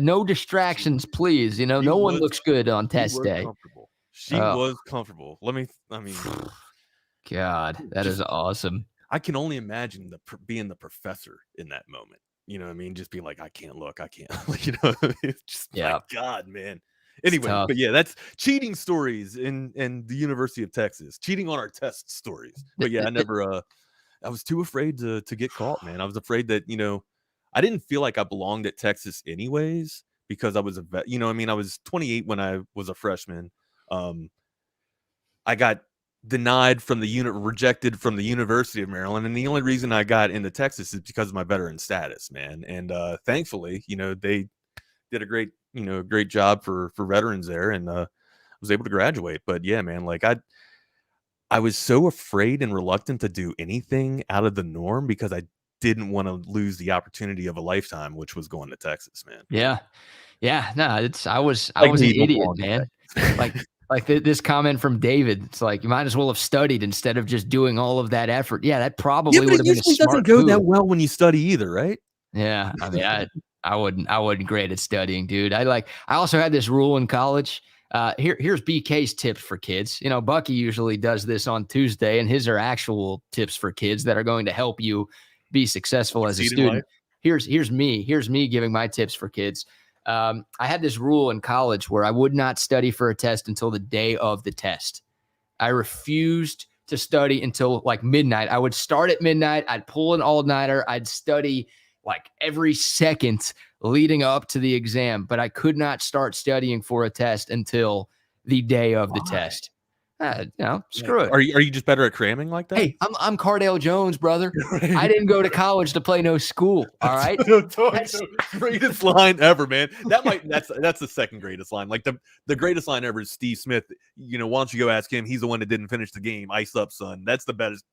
no distractions, please. No one looks good on test day. She was comfortable. God, that is awesome. I can only imagine being the professor in that moment. You know what I mean? Just being like, I can't look. I can't. It's just my God, man. Anyway, but yeah, that's cheating stories in the University of Texas. Cheating on our test stories. But yeah, I was too afraid to get caught, man. I was afraid that, I didn't feel like I belonged at Texas anyways because I was a vet. I was 28 when I was a freshman. I got rejected from the University of Maryland, and the only reason I got into Texas is because of my veteran status, man. And thankfully, they did a great job for veterans there, and I was able to graduate. But yeah, man, like I was so afraid and reluctant to do anything out of the norm because I didn't want to lose the opportunity of a lifetime, which was going to Texas, man. Yeah. No, I was an idiot, man. Like this comment from David, it's like you might as well have studied instead of just doing all of that effort. Yeah, that probably would have been a smart doesn't go that well when you study either, right? Yeah, I mean, I wasn't great at studying, dude. I also had this rule in college. Here's BK's tips for kids. Bucky usually does this on Tuesday, and his are actual tips for kids that are going to help you be successful as a student. Here's me giving my tips for kids. I had this rule in college where I would not study for a test until the day of the test. I refused to study until like midnight. I would start at midnight. I'd pull an all-nighter. I'd study like every second leading up to the exam, but I could not start studying for a test until the day of the test. Screw it. Are you just better at cramming like that? Hey, I'm Cardale Jones, brother. I didn't go to college to play no school. All right. That's the greatest line ever, man. That's the second greatest line. Like the greatest line ever is Steve Smith. Why don't you go ask him? He's the one that didn't finish the game. Ice up, son. That's the best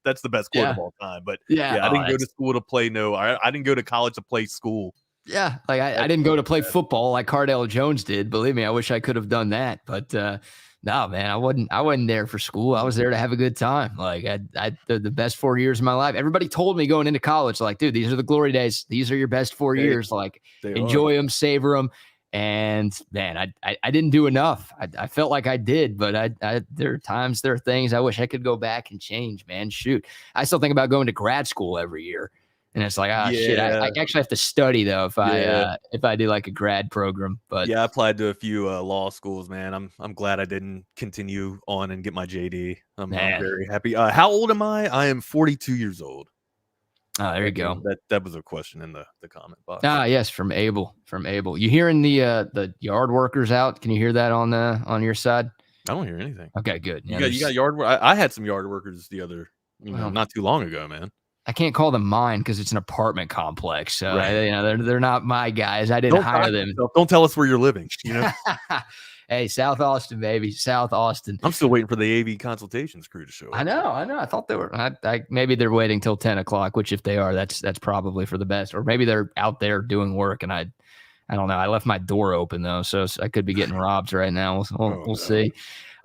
quote of all time. But I didn't go to school to play. I didn't go to college to play school. Yeah, like I didn't go to play football like Cardale Jones did. Believe me, I wish I could have done that. But no, man, I wasn't there for school. I was there to have a good time. Like the best 4 years of my life. Everybody told me going into college, like, dude, these are the glory days. These are your best 4 years. Like, enjoy them, savor them. And man, I didn't do enough. I felt like I did, but there are things I wish I could go back and change, man. Shoot. I still think about going to grad school every year. And it's like, shit, I actually have to study though if I do like a grad program. But yeah, I applied to a few law schools, man. I'm glad I didn't continue on and get my JD. I'm very happy. How old am I? I am 42 years old. Oh, there you go. That was a question in the comment box. Yes, from Abel. You hearing the yard workers out? Can you hear that on your side? I don't hear anything. Okay, good. You got yard work. I had some yard workers the other, not too long ago, man. I can't call them mine because it's an apartment complex. So they're not my guys. I didn't hire them. Don't tell us where you're living. Hey, South Austin, baby, South Austin. I'm still waiting for the AV consultations crew to show up. I know. I thought they were. Maybe they're waiting till 10 o'clock. Which, if they are, that's probably for the best. Or maybe they're out there doing work, and I don't know. I left my door open though, so I could be getting robbed right now. We'll see.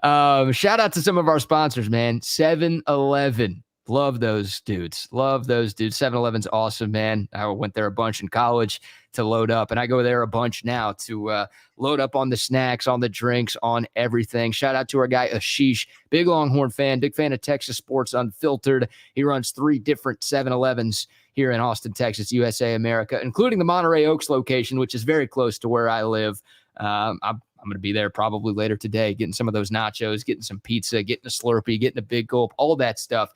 Shout out to some of our sponsors, man. 7-Eleven. Love those dudes. 7-Eleven's awesome, man. I went there a bunch in college to load up, and I go there a bunch now to load up on the snacks, on the drinks, on everything. Shout out to our guy Ashish, big Longhorn fan, big fan of Texas Sports Unfiltered. He runs 3 different 7-Elevens here in Austin, Texas, USA, America, including the Monterey Oaks location, which is very close to where I live. I'm going to be there probably later today, getting some of those nachos, getting some pizza, getting a Slurpee, getting a big gulp, all that stuff.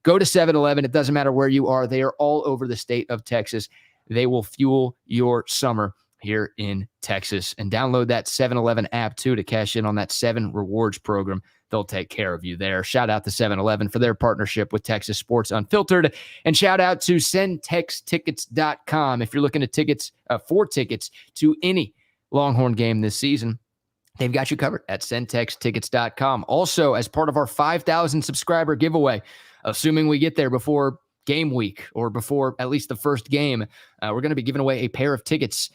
Go to 7-Eleven. It doesn't matter where you are. They are all over the state of Texas. They will fuel your summer here in Texas. And download that 7-Eleven app too to cash in on that 7 rewards program. They'll take care of you there. Shout out to 7-Eleven for their partnership with Texas Sports Unfiltered. And shout out to sendtextickets.com if you're looking at tickets for tickets to any Longhorn game this season. They've got you covered at sendtextickets.com. Also, as part of our 5,000 subscriber giveaway, assuming we get there before game week or before at least the first game, we're going to be giving away a pair of tickets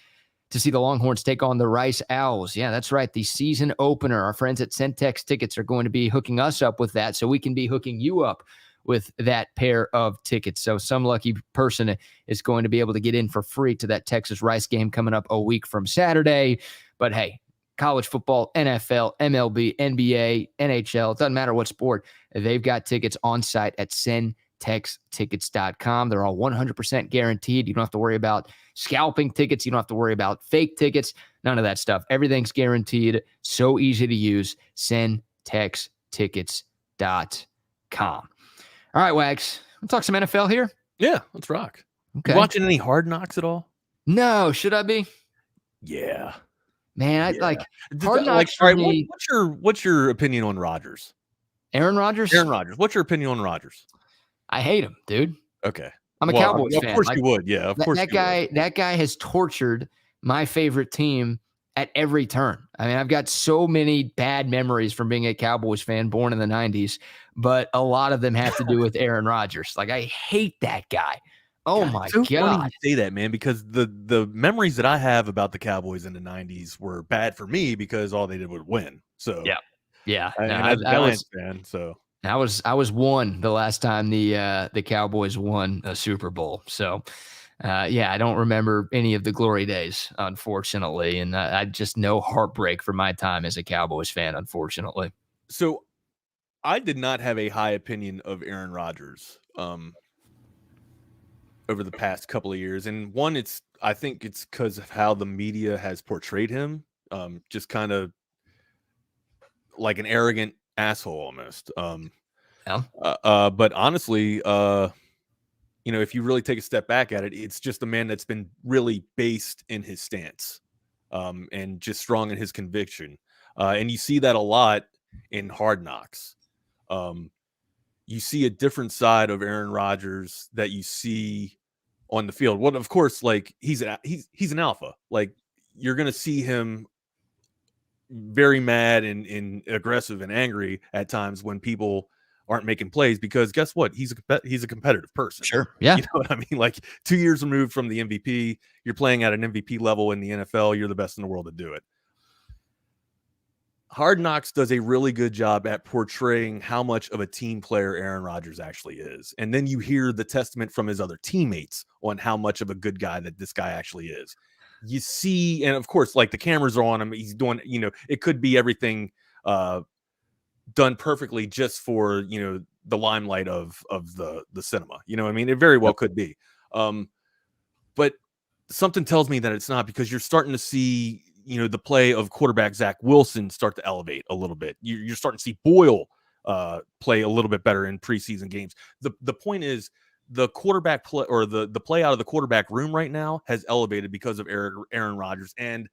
to see the Longhorns take on the Rice Owls. Yeah, that's right. The season opener. Our friends at Centex Tickets are going to be hooking us up with that so we can be hooking you up with that pair of tickets. So some lucky person is going to be able to get in for free to that Texas Rice game coming up a week from Saturday. But hey, college football, NFL, MLB, NBA, NHL, it doesn't matter what sport, they've got tickets on site at sendtextickets.com. They're all 100% guaranteed. You don't have to worry about scalping tickets. You don't have to worry about fake tickets. None of that stuff. Everything's guaranteed. So easy to use. Sendtextickets.com. All right, Wags. We'll talk some NFL here. Yeah, let's rock. Okay. You watching any Hard Knocks at all? No, should I be? Yeah. Man, I Yeah. like Hard Knocks all right, for me. what's your opinion on Rodgers? Aaron Rodgers? Aaron Rodgers. What's your opinion on Rodgers? I hate him, dude. Okay. I'm a Cowboys fan. Of course you would. Yeah, of course that guy has tortured my favorite team at every turn. I mean, I've got so many bad memories from being a Cowboys fan born in the 90s, but a lot of them have to do with Aaron Rodgers. Like, I hate that guy. Oh my God. Funny you say that, man, because the memories that I have about the Cowboys in the 90s were bad for me because all they did was win. So yeah. As a Giants fan, so I was one the last time the Cowboys won a Super Bowl. So I don't remember any of the glory days, unfortunately, and I just no heartbreak for my time as a Cowboys fan, unfortunately. So I did not have a high opinion of Aaron Rodgers over the past couple of years. And one, I think it's because of how the media has portrayed him, just kind of like an arrogant asshole almost. But honestly, if you really take a step back at it, it's just a man that's been really based in his stance, and just strong in his conviction. And you see that a lot in Hard Knocks. You see a different side of Aaron Rodgers that you see on the field. Well, of course, like he's an alpha. Like you're going to see him very mad and aggressive and angry at times when people aren't making plays, because guess what? He's a competitive person. Sure. Yeah. You know what I mean? Like 2 years removed from the MVP, you're playing at an MVP level in the NFL. You're the best in the world to do it. Hard Knocks does a really good job at portraying how much of a team player Aaron Rodgers actually is. And then you hear the testament from his other teammates on how much of a good guy that this guy actually is. You see, and of course, like the cameras are on him. He's doing, it could be everything done perfectly just for, the limelight of the cinema. You know what I mean? It very well could be. But something tells me that it's not, because you're starting to see, the play of quarterback Zach Wilson start to elevate a little bit. You're starting to see Boyle play a little bit better in preseason games. The point is, the quarterback play, or the play out of the quarterback room right now has elevated because of Aaron Rodgers. And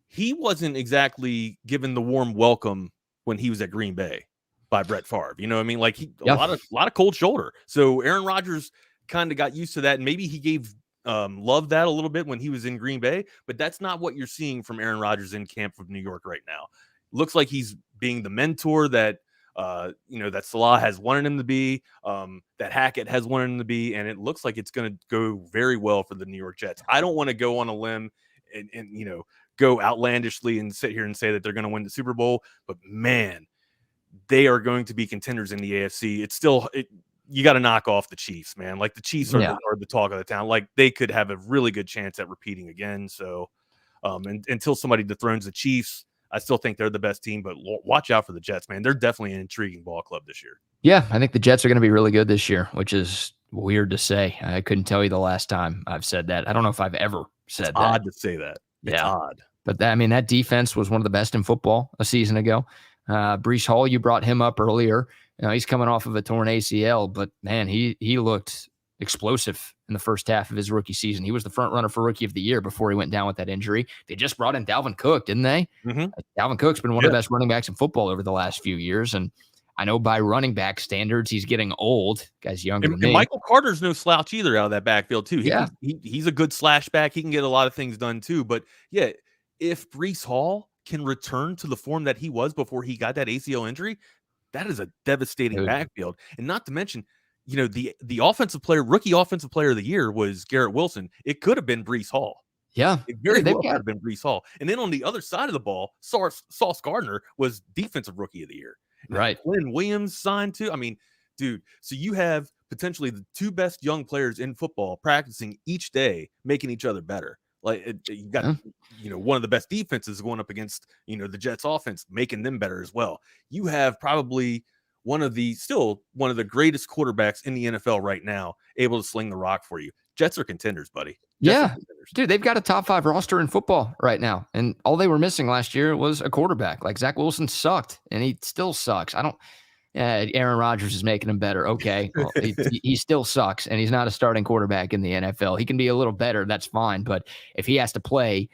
he wasn't exactly given the warm welcome when he was at Green Bay by Brett Favre. You know what I mean? Like a lot of cold shoulder. So Aaron Rodgers kind of got used to that. And maybe he gave love that a little bit when he was in Green Bay, but that's not what you're seeing from Aaron Rodgers in camp of New York right now. Looks like he's being the mentor that that Salah has wanted him to be, that Hackett has wanted him to be, and it looks like it's going to go very well for the New York Jets. I don't want to go on a limb and go outlandishly and sit here and say that they're going to win the Super Bowl, but man, they are going to be contenders in the AFC. It's still you got to knock off the Chiefs, man. Like the Chiefs are the talk of the town. Like they could have a really good chance at repeating again. So until somebody dethrones the Chiefs, I still think they're the best team, but watch out for the Jets, man. They're definitely an intriguing ball club this year. Yeah, I think the Jets are going to be really good this year, which is weird to say. I couldn't tell you the last time I've said that. I don't know if I've ever said that. Odd to say that. It's odd. But that defense was one of the best in football a season ago. Breece Hall, you brought him up earlier. he's coming off of a torn ACL, but man, he looked explosive in the first half of his rookie season. He was the front runner for Rookie of the Year before he went down with that injury. They just brought in Dalvin Cook, didn't they? Mm-hmm. Dalvin Cook's been one of the best running backs in football over the last few years, and I know by running back standards, he's getting old. Guy's younger than me. And Michael Carter's no slouch either out of that backfield too. He's a good slash back. He can get a lot of things done too. But yeah, if Breece Hall can return to the form that he was before he got that ACL injury, that is a devastating backfield. And not to mention, the offensive player, rookie offensive player of the year was Garrett Wilson. It could have been Breece Hall. Yeah. It very well could have been Breece Hall. And then on the other side of the ball, Sauce Gardner was defensive rookie of the year. Right. Quinn Williams signed too. I mean, dude, so you have potentially the two best young players in football practicing each day, making each other better. Like you got, one of the best defenses going up against, the Jets offense, making them better as well. You have probably one of the greatest quarterbacks in the NFL right now, able to sling the rock for you. Jets are contenders, buddy. Dude, they've got a top 5 roster in football right now. And all they were missing last year was a quarterback. Like Zach Wilson sucked and he still sucks. Aaron Rodgers is making him better. Okay. Well, he still sucks and he's not a starting quarterback in the NFL. He can be a little better. That's fine. But if he has to play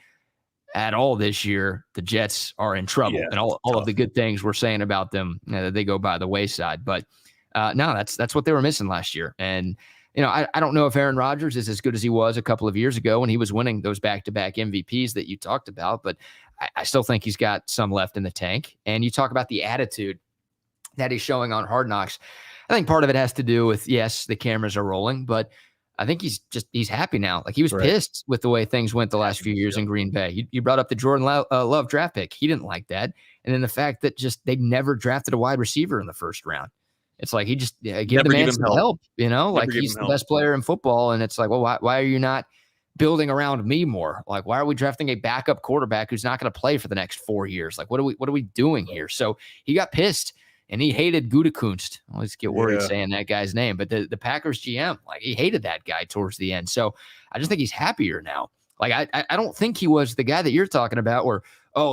at all this year, the Jets are in trouble. And all of the good things we're saying about them, they go by the wayside. But no, that's what they were missing last year. And I don't know if Aaron Rodgers is as good as he was a couple of years ago when he was winning those back-to-back MVPs that you talked about, but I still think he's got some left in the tank. And you talk about the attitude that he's showing on Hard Knocks. I think part of it has to do with, yes, the cameras are rolling, but I think he's happy now. Like he was pissed with the way things went the last few years in Green Bay. You brought up the Jordan Love draft pick. He didn't like that. And then the fact that they never drafted a wide receiver in the first round. It's like he just give the man some help, like he's the best player in football. And it's like, well, why are you not building around me more? Like, why are we drafting a backup quarterback who's not going to play for the next 4 years? Like, what are we doing here? So he got pissed and he hated Gutekunst. I always get worried saying that guy's name, but the Packers GM, like he hated that guy towards the end. So I just think he's happier now. Like, I don't think he was the guy that you're talking about where,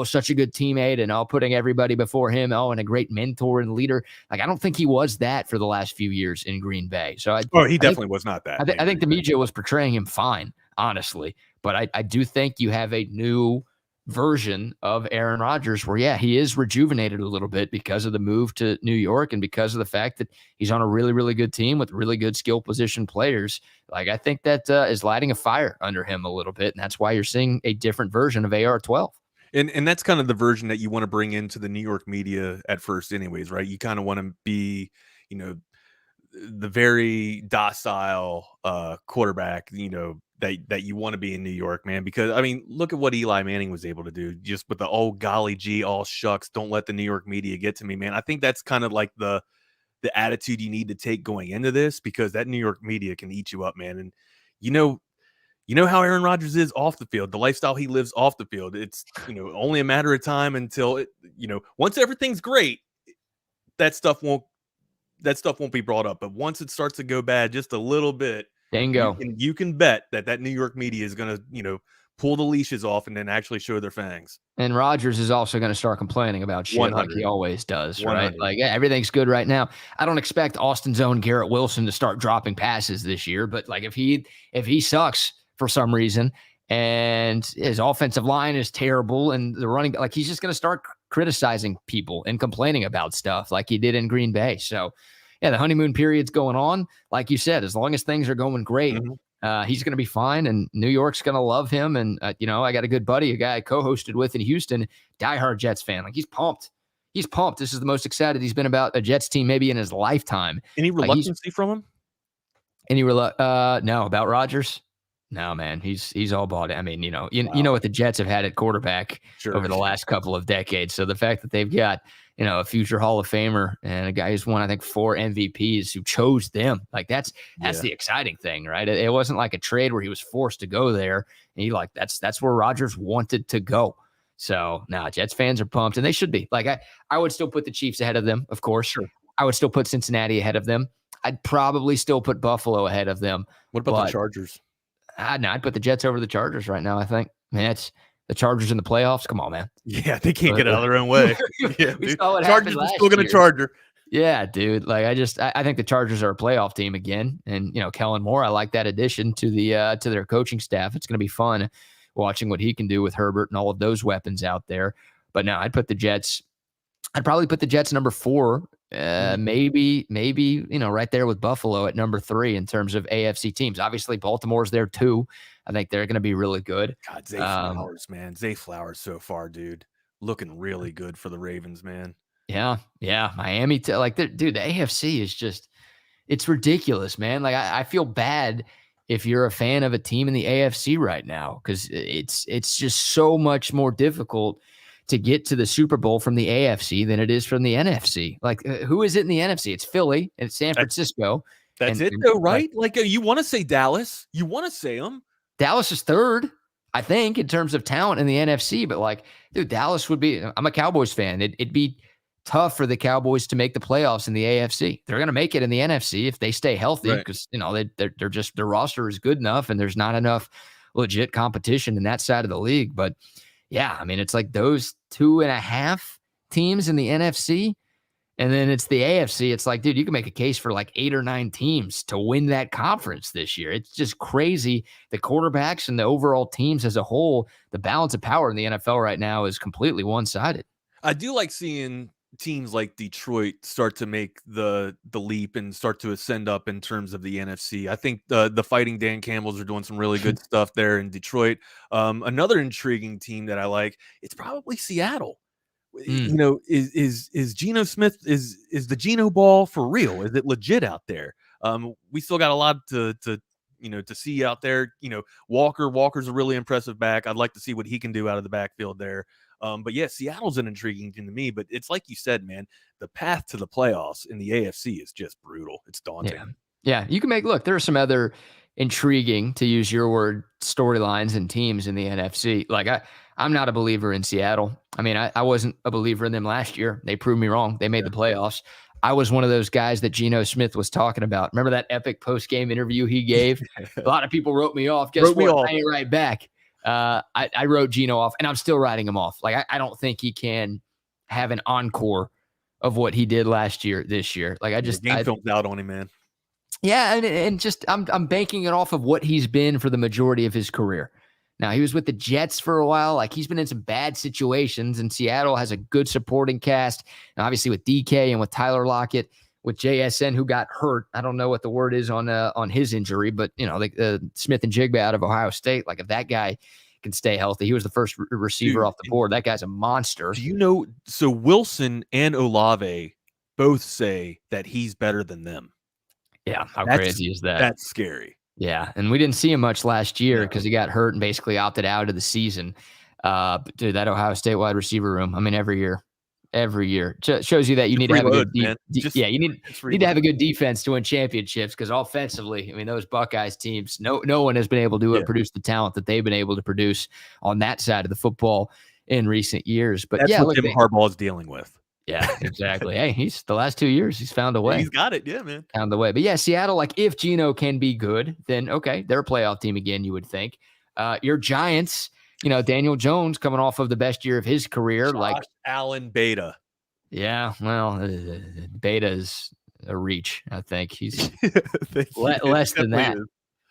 such a good teammate and putting everybody before him. And a great mentor and leader. Like, I don't think he was that for the last few years in Green Bay. So he definitely was not that. I think the media was portraying him fine, honestly. But I do think you have a new version of Aaron Rodgers where, he is rejuvenated a little bit because of the move to New York and because of the fact that he's on a really, really good team with really good skill position players. Like, I think that is lighting a fire under him a little bit. And that's why you're seeing a different version of AR-12. And that's kind of the version that you want to bring into the New York media at first anyways, right? You kind of want to be, the very docile quarterback, that you want to be in New York, man. Because, I mean, look at what Eli Manning was able to do just with the, oh, golly gee, all shucks, don't let the New York media get to me, man. I think that's kind of like the attitude you need to take going into this, because that New York media can eat you up, man. And, you know how Aaron Rodgers is off the field, the lifestyle he lives off the field. It's, only a matter of time until once everything's great, that stuff won't be brought up. But once it starts to go bad just a little bit, bingo, you can bet that New York media is going to, pull the leashes off and then actually show their fangs. And Rodgers is also going to start complaining about shit 100. like he always does, 100. right? Like, everything's good right now. I don't expect Austin's own Garrett Wilson to start dropping passes this year, but like if he sucks for some reason and his offensive line is terrible and the running, like he's just going to start criticizing people and complaining about stuff like he did in Green Bay. So the honeymoon period's going on. Like you said, as long as things are going great, he's going to be fine, and New York's going to love him. And, I got a good buddy, a guy I co-hosted with in Houston, diehard Jets fan. Like, he's pumped. He's pumped. This is the most excited he's been about a Jets team maybe in his lifetime. Any reluctancy from him? No, about Rodgers? No, man, he's all bought it. I mean, you know what the Jets have had at quarterback over the last couple of decades. So the fact that they've got, a future Hall of Famer and a guy who's won, I think, 4 MVPs who chose them, like that's the exciting thing, right? It wasn't like a trade where he was forced to go there. And that's where Rodgers wanted to go. So now Jets fans are pumped, and they should be. Like, I would still put the Chiefs ahead of them, of course. Sure. I would still put Cincinnati ahead of them. I'd probably still put Buffalo ahead of them. What about the Chargers? I'd put the Jets over the Chargers right now, I think. Man, it's the Chargers in the playoffs. Come on, man. Yeah, they can't get out of their own way. We saw what Chargers happened last still going to year. Charger. Yeah, dude. Like I think the Chargers are a playoff team again. And Kellen Moore, I like that addition to their coaching staff. It's gonna be fun watching what he can do with Herbert and all of those weapons out there. But no, I'd probably put the Jets number 4. Maybe, right there with Buffalo at number 3 in terms of AFC teams. Obviously, Baltimore's there too. I think they're going to be really good. God, Zay Flowers, man. Zay Flowers so far, dude. Looking really good for the Ravens, man. Yeah. Miami, dude, the AFC is just, it's ridiculous, man. Like, I feel bad if you're a fan of a team in the AFC right now, because it's just so much more difficult to get to the Super Bowl from the AFC than it is from the NFC. Like, who is it in the NFC? It's Philly and it's San Francisco. That's it, though, right? Like you want to say Dallas. You want to say them. Dallas is 3rd, I think, in terms of talent in the NFC. But, like, dude, Dallas would be – I'm a Cowboys fan. It'd be tough for the Cowboys to make the playoffs in the AFC. They're going to make it in the NFC if they stay healthy because, they're just – their roster is good enough and there's not enough legit competition in that side of the league. But, yeah, I mean, it's like those 2.5 teams in the NFC, and then it's the AFC. It's like, dude, you can make a case for like 8 or 9 teams to win that conference this year. It's just crazy. The quarterbacks and the overall teams as a whole, the balance of power in the NFL right now is completely one-sided. I do like seeing teams like Detroit start to make the leap and start to ascend up in terms of the NFC. I think the Fighting Dan Campbells are doing some really good stuff there in Detroit. Another intriguing team that I like, it's probably Seattle. Is Geno Smith, is the Geno ball for real? Is it legit out there? We still got a lot to see out there. Walker's a really impressive back. I'd like to see what he can do out of the backfield there. But yeah, Seattle's an intriguing team to me, but it's like you said, man, the path to the playoffs in the AFC is just brutal. It's daunting. Yeah. You can there are some other intriguing, to use your word, storylines and teams in the NFC. Like I'm not a believer in Seattle. I mean, I wasn't a believer in them last year. They proved me wrong. They made the playoffs. I was one of those guys that Geno Smith was talking about. Remember that epic post-game interview he gave? A lot of people wrote me off. Guess what? I ain't right back. I wrote Geno off, and I'm still writing him off. Like, I don't think he can have an encore of what he did last year, this year. Like, the game film's out on him, man. Yeah, and just I'm banking it off of what he's been for the majority of his career. Now, he was with the Jets for a while. Like, he's been in some bad situations, and Seattle has a good supporting cast. And obviously with DK and with Tyler Lockett, with JSN, who got hurt. I don't know what the word is on his injury, but Smith and Jigba out of Ohio State. Like, if that guy can stay healthy, he was the first receiver off the board. That guy's a monster. Do you know? So Wilson and Olave both say that he's better than them. Yeah, how crazy is that? That's scary. Yeah, and we didn't see him much last year because he got hurt and basically opted out of the season. Dude, that Ohio State wide receiver room. I mean, every year shows you that you need to have a good you need to have a good defense to win championships, because offensively, I mean, those Buckeyes teams, no one has been able to produce the talent that they've been able to produce on that side of the football in recent years. But that's what Jim Harbaugh is dealing with. Yeah, exactly. Hey, he's the last 2 years, he's found a way. He's got it. Yeah, man. Found the way. But yeah, Seattle, like, if Geno can be good, then okay, they're a playoff team again, you would think. Your Giants, Daniel Jones coming off of the best year of his career. Josh Allen beta. Yeah, well, beta is a reach, I think. He's less than that.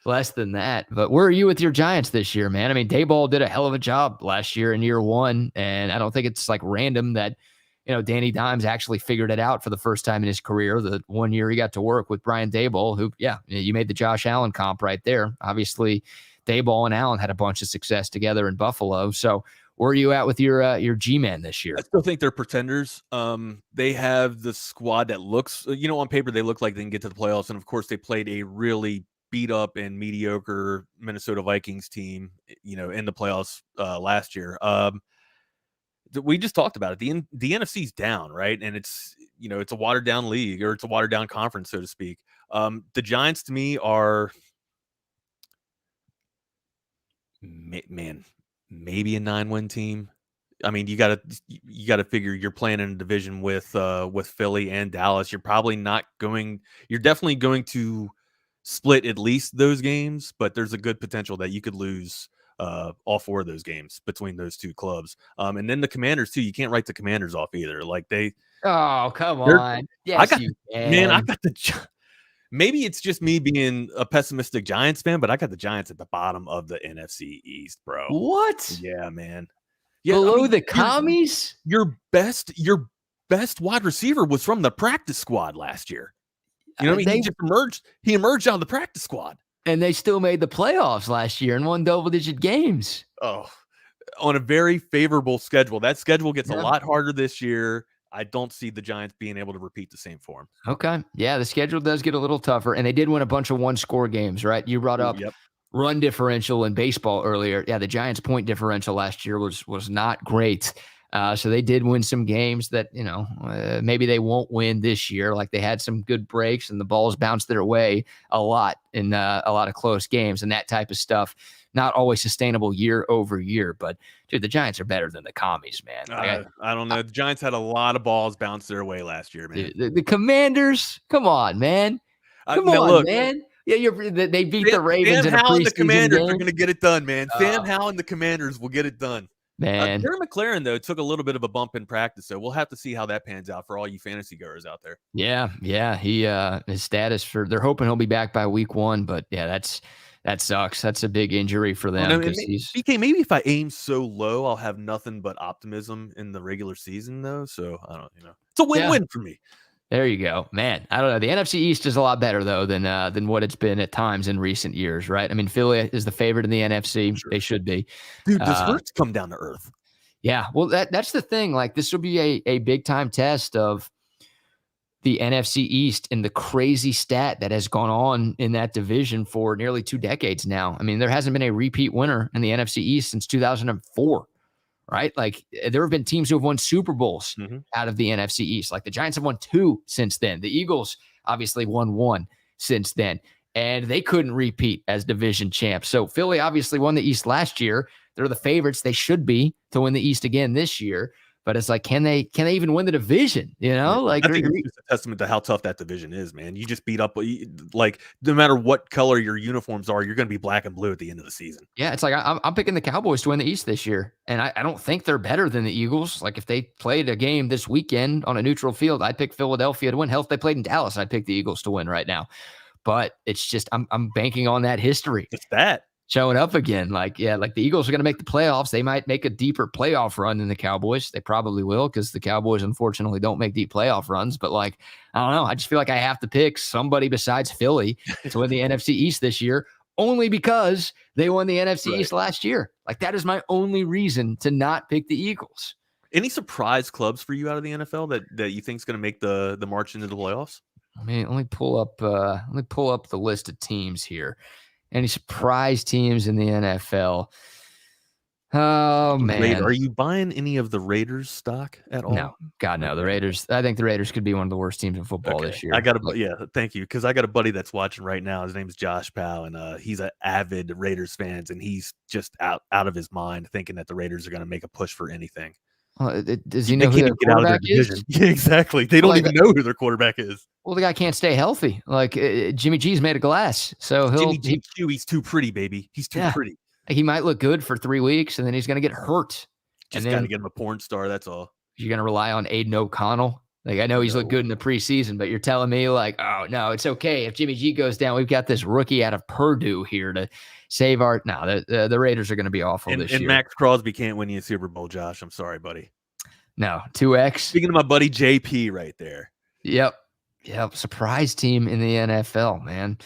Less than that. But where are you with your Giants this year, man? I mean, Daboll did a hell of a job last year in year 1, and I don't think it's like random that Danny Dimes actually figured it out for the first time in his career. The 1 year he got to work with Brian Daboll, who, you made the Josh Allen comp right there. Obviously, Daboll and Allen had a bunch of success together in Buffalo. So where are you at with your G-Man this year? I still think they're pretenders. They have the squad that looks, on paper, they look like they can get to the playoffs. And of course, they played a really beat up and mediocre Minnesota Vikings team, in the playoffs last year. We just talked about it. The NFC's down, right? And it's a watered down league, or it's a watered down conference, so to speak. The Giants to me are, man, maybe a 9-win team. I mean, you gotta figure you're playing in a division with Philly and Dallas. You're definitely going to split at least those games, but there's a good potential that you could lose all 4 of those games between those 2 clubs. And then the Commanders too. You can't write the Commanders off either. Like Oh, come on. Yes, you can. Man, I got maybe it's just me being a pessimistic Giants fan, but I got the Giants at the bottom of the NFC East, bro. What? Yeah, man. Yeah, below the commies? Your best wide receiver was from the practice squad last year. You know what I mean? He emerged out of the practice squad. And they still made the playoffs last year and won double-digit games. Oh, on a very favorable schedule. That schedule gets a lot harder this year. I don't see the Giants being able to repeat the same form. Okay. Yeah, the schedule does get a little tougher, and they did win a bunch of one-score games, right? You brought up run differential in baseball earlier. Yeah, the Giants' point differential last year was not great. So they did win some games that, maybe they won't win this year. Like they had some good breaks and the balls bounced their way a lot in a lot of close games and that type of stuff. Not always sustainable year over year, but dude, the Giants are better than the commies, man. I don't know. The Giants had a lot of balls bounce their way last year, man. The Commanders, come on, man. Look, man. Yeah, they beat the Ravens in a preseason Sam Howell and the Commanders game. are going to get it done, man. Sam Howell and the Commanders will get it done. Man, Terry McLaurin, though, took a little bit of a bump in practice, so we'll have to see how that pans out for all you fantasy goers out there. Yeah. He his status they're hoping he'll be back by week 1, but yeah, that sucks. That's a big injury for them. BK, maybe if I aim so low, I'll have nothing but optimism in the regular season, though. So I don't, it's a win-win for me. There you go, man. I don't know. The NFC East is a lot better though than what it's been at times in recent years, right? I mean, Philly is the favorite in the NFC. Sure. They should be. Dude, does Hurts come down to earth? Yeah, well, that's the thing. Like, this will be a big time test of the NFC East and the crazy stat that has gone on in that division for nearly 2 decades now. I mean, there hasn't been a repeat winner in the NFC East since 2004. Right? Like there have been teams who have won Super Bowls out of the NFC East. Like the Giants have won 2 since then. The Eagles obviously won 1 since then, and they couldn't repeat as division champs. So Philly obviously won the East last year. They're the favorites. They should be to win the East again this year. But it's like, can they even win the division? Like I think it's just a testament to how tough that division is, man. You just beat up, like, no matter what color your uniforms are, you're going to be black and blue at the end of the season. Yeah, it's like I'm picking the Cowboys to win the East this year, and I don't think they're better than the Eagles. Like if they played a game this weekend on a neutral field, I'd pick Philadelphia to win. Hell, if they played in Dallas, I'd pick the Eagles to win right now. But it's just I'm banking on that history. It's that. Showing up again. Like the Eagles are going to make the playoffs. They might make a deeper playoff run than the Cowboys. They probably will because the Cowboys, unfortunately, don't make deep playoff runs. But I don't know. I just feel like I have to pick somebody besides Philly to win the NFC East this year, only because they won the NFC East last year. Like that is my only reason to not pick the Eagles. Any surprise clubs for you out of the NFL that you think is going to make the march into the playoffs? I mean, let me pull up the list of teams here. Any surprise teams in the NFL? Oh, man. Are you buying any of the Raiders stock at all? No. God, no. The Raiders. I think the Raiders could be one of the worst teams in football this year. Thank you. Because I got a buddy that's watching right now. His name is Josh Powell, and he's an avid Raiders fan, and he's just out of his mind thinking that the Raiders are going to make a push for anything. Does he know who their quarterback is? Yeah, exactly. They don't even know who their quarterback is. Well, the guy can't stay healthy. Like Jimmy G's made of glass, so he's too pretty, baby. He's too pretty. He might look good for 3 weeks, and then he's going to get hurt. Just got to get him a porn star. That's all. You're going to rely on Aiden O'Connell. Like I know he's looked good in the preseason, but you're telling me like, oh no, it's okay if Jimmy G goes down. We've got this rookie out of Purdue here to save our. No, the Raiders are going to be awful this year. And Max Crosby can't win you a Super Bowl, Josh. I'm sorry, buddy. No, 2X. Speaking of my buddy JP right there. Yep. Surprise team in the NFL, man.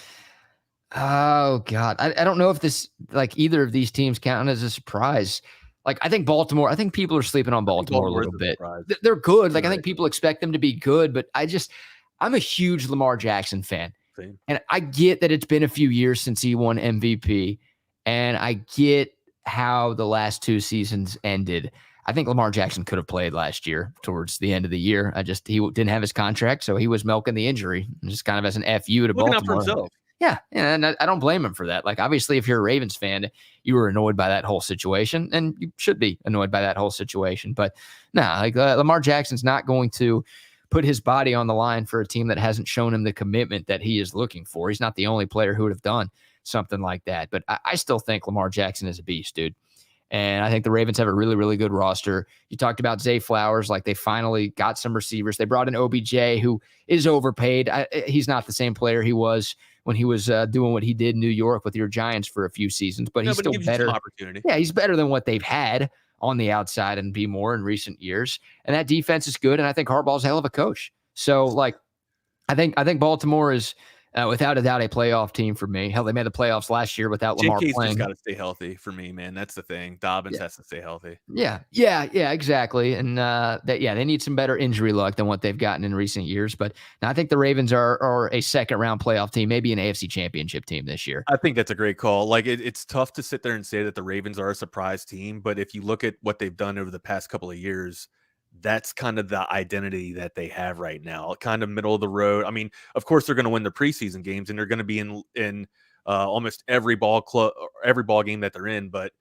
Oh God, I don't know if this like either of these teams count as a surprise. Like I think Baltimore. I think people are sleeping on Baltimore a little bit. They're good. Like I think people expect them to be good, but I'm a huge Lamar Jackson fan. Same. And I get that it's been a few years since he won MVP, and I get how the last 2 seasons ended. I think Lamar Jackson could have played last year towards the end of the year. He didn't have his contract, so he was milking the injury, just kind of as an FU to Baltimore. Out for himself. Yeah, and I don't blame him for that. Like, obviously, if you're a Ravens fan, you were annoyed by that whole situation, and you should be annoyed by that whole situation. But Lamar Jackson's not going to put his body on the line for a team that hasn't shown him the commitment that he is looking for. He's not the only player who would have done something like that. But I still think Lamar Jackson is a beast, dude. And I think the Ravens have a really, really good roster. You talked about Zay Flowers, like they finally got some receivers. They brought in OBJ, who is overpaid. He's not the same player he was when he was doing what he did in New York with your Giants for a few seasons, but he's still better. Opportunity. Yeah, he's better than what they've had on the outside and be more in recent years. And that defense is good. And I think Harbaugh's a hell of a coach. So like, I think Baltimore is without a doubt a playoff team for me. Hell, they made the playoffs last year without Lamar JK's playing. Just got to stay healthy for me, man. That's the thing. Dobbins has to stay healthy. Yeah, exactly. And they need some better injury luck than what they've gotten in recent years. But I think the Ravens are a second round playoff team, maybe an AFC championship team this year. I think that's a great call. Like it's tough to sit there and say that the Ravens are a surprise team, but if you look at what they've done over the past couple of years, that's kind of the identity that they have right now, kind of middle of the road. I mean, of course they're going to win the preseason games and they're going to be in almost every ball game that they're in, but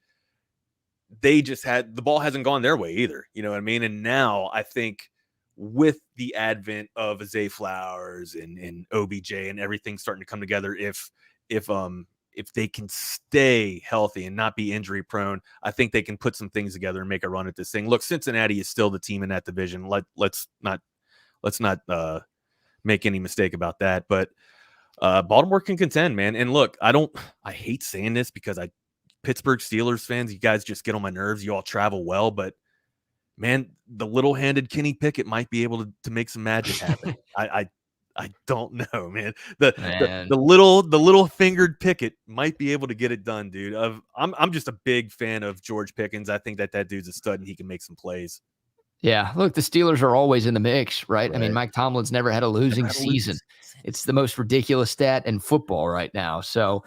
they just the ball hasn't gone their way either. You know what I mean? And now I think with the advent of Zay Flowers and OBJ and everything starting to come together, if they can stay healthy and not be injury prone, I think they can put some things together and make a run at this thing. Look, Cincinnati is still the team in that division. Let's not make any mistake about that. But Baltimore can contend, man. And look, I hate saying this because Pittsburgh Steelers fans, you guys just get on my nerves. You all travel well, but man, the little-handed Kenny Pickett might be able to make some magic happen. I don't know, man. The little fingered Pickett might be able to get it done, dude. I'm just a big fan of George Pickens. I think that dude's a stud and he can make some plays. Yeah, look, the Steelers are always in the mix, right? I mean, Mike Tomlin's never had a losing season. It's the most ridiculous stat in football right now. So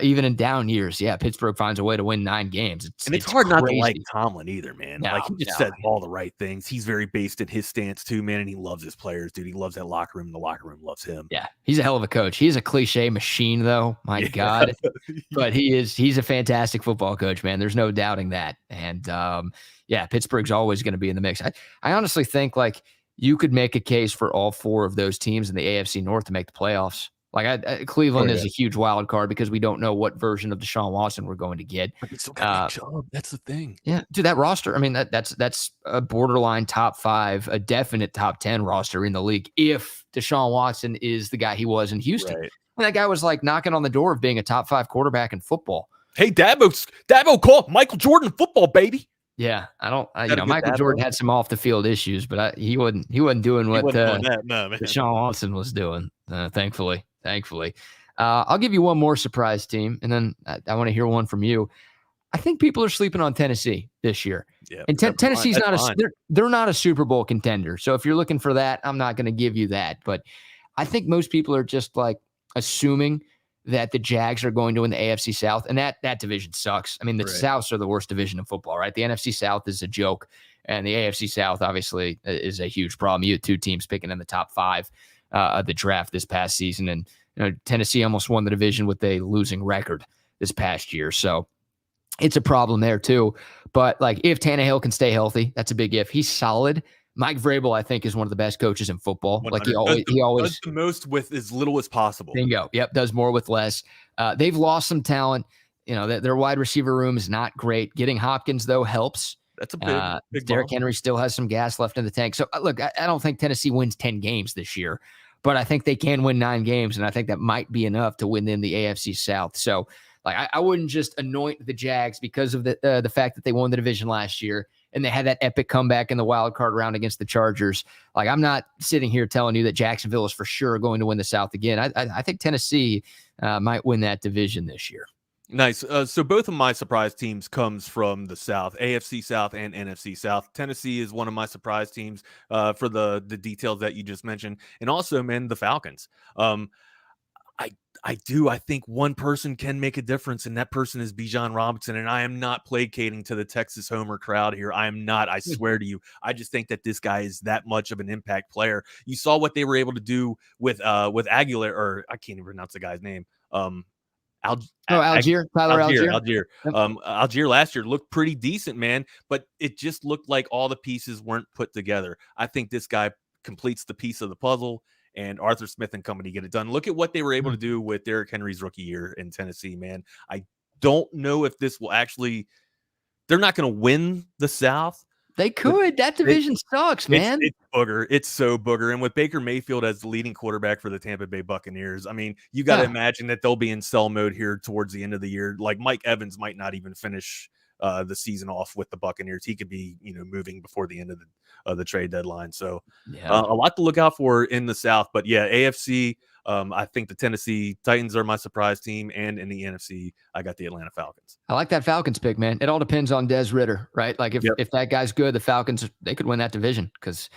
even in down years, Pittsburgh finds a way to win 9 games. It's hard not to like Tomlin either, man. He just says all the right things. He's very based in his stance too, man, and he loves his players, dude. He loves that locker room. The locker room loves him. Yeah, he's a hell of a coach. He's a cliche machine, though. My God. But he's a fantastic football coach, man. There's no doubting that. And Pittsburgh's always going to be in the mix. I honestly think like you could make a case for all 4 of those teams in the AFC North to make the playoffs. Like Cleveland is a huge wild card because we don't know what version of Deshaun Watson we're going to get. But it's still got a job. That's the thing. Yeah, dude, that roster. I mean, that's a borderline top 5, a definite top 10 roster in the league. If Deshaun Watson is the guy he was in Houston, that guy was like knocking on the door of being a top 5 quarterback in football. Hey, Dabo called Michael Jordan football, baby. Yeah, Michael Jordan had some off the field issues, but he wasn't doing what Deshaun Watson was doing. Thankfully. I'll give you one more surprise team, and then I want to hear one from you. I think people are sleeping on Tennessee this year. Yeah, and Tennessee's they're not a Super Bowl contender. So if you're looking for that, I'm not going to give you that. But I think most people are just like assuming that the Jags are going to win the AFC South, and that division sucks. I mean, the Souths are the worst division in football, right? The NFC South is a joke, and the AFC South obviously is a huge problem. You had 2 teams picking in the top 5 of the draft this past season, and Tennessee almost won the division with a losing record this past year, so it's a problem there too. But like, if Tannehill can stay healthy, that's a big if. He's solid. Mike Vrabel, I think, is one of the best coaches in football. 100. Like he always does the most with as little as possible. Bingo. Yep, does more with less. They've lost some talent. Their wide receiver room is not great. Getting Hopkins though helps. That's a big Derrick Henry still has some gas left in the tank. So look, I don't think Tennessee wins 10 games this year, but I think they can win 9 games, and I think that might be enough to win them the AFC South. So like, I wouldn't just anoint the Jags because of the fact that they won the division last year and they had that epic comeback in the wild card round against the Chargers. Like, I'm not sitting here telling you that Jacksonville is for sure going to win the South again. I think Tennessee might win that division this year. Nice. So both of my surprise teams comes from the South, AFC South and NFC South. Tennessee is one of my surprise teams for the details that you just mentioned. And also, man, the Falcons. I think one person can make a difference, and that person is Bijan Robinson. And I am not placating to the Texas Homer crowd here. I am not. I swear to you. I just think that this guy is that much of an impact player. You saw what they were able to do with Aguilar, or I can't even pronounce the guy's name. Algier. Tyler Algier. Algier last year looked pretty decent, man, but it just looked like all the pieces weren't put together. I think this guy completes the piece of the puzzle. and Arthur Smith and company get it done. Look at what they were able to do with Derrick Henry's rookie year in Tennessee, man. I don't know if this will actually – they're not going to win the South. They could. That division sucks, man. It's booger. It's so booger. And with Baker Mayfield as the leading quarterback for the Tampa Bay Buccaneers, I mean, you got to imagine that they'll be in sell mode here towards the end of the year. Like Mike Evans might not even finish the season off with the Buccaneers. He could be, moving before the end of the trade deadline. So a lot to look out for in the South. But yeah, AFC. I think the Tennessee Titans are my surprise team, and in the NFC, I got the Atlanta Falcons. I like that Falcons pick, man. It all depends on Des Ridder, right? Like if that guy's good, the Falcons, they could win that division because,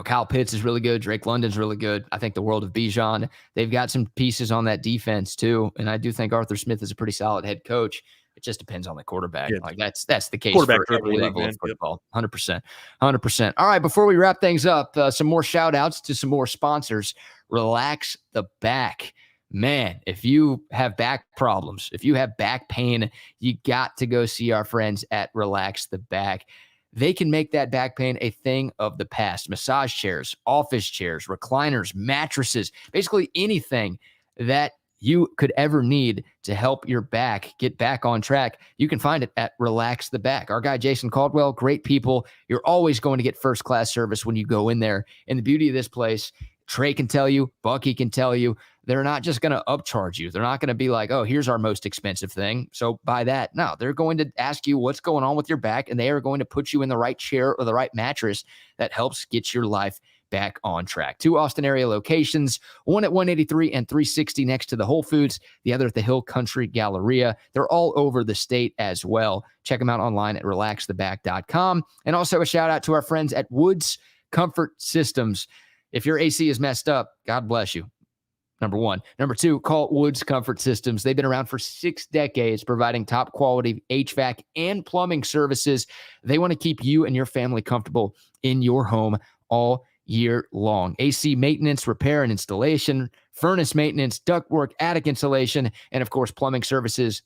Kyle Pitts is really good. Drake London's really good. I think the world of Bijan, they've got some pieces on that defense too. And I do think Arthur Smith is a pretty solid head coach. It just depends on the quarterback. Yeah. Like that's the case for every level of football. 100%. All right. Before we wrap things up, some more shout outs to some more sponsors. Relax the Back. Man, if you have back problems, if you have back pain, you got to go see our friends at Relax the Back. They can make that back pain a thing of the past. Massage chairs, office chairs, recliners, mattresses, basically anything that you could ever need to help your back get back on track. You can find it at Relax the Back. Our guy, Jason Caldwell, great people. You're always going to get first-class service when you go in there. And the beauty of this place, Trey can tell you, Bucky can tell you, they're not just going to upcharge you. They're not going to be like, oh, here's our most expensive thing, so buy that. No, they're going to ask you what's going on with your back, and they are going to put you in the right chair or the right mattress that helps get your life back on track. 2 Austin area locations, one at 183 and 360 next to the Whole Foods, the other at the Hill Country Galleria. They're all over the state as well. Check them out online at relaxtheback.com. And also a shout out to our friends at Woods Comfort Systems. If your AC is messed up, God bless you. Number 1. Number 2, call Woods Comfort Systems. They've been around for 6 decades, providing top quality HVAC and plumbing services. They want to keep you and your family comfortable in your home all year long. AC maintenance, repair and installation, furnace maintenance, ductwork, attic insulation, and of course, plumbing services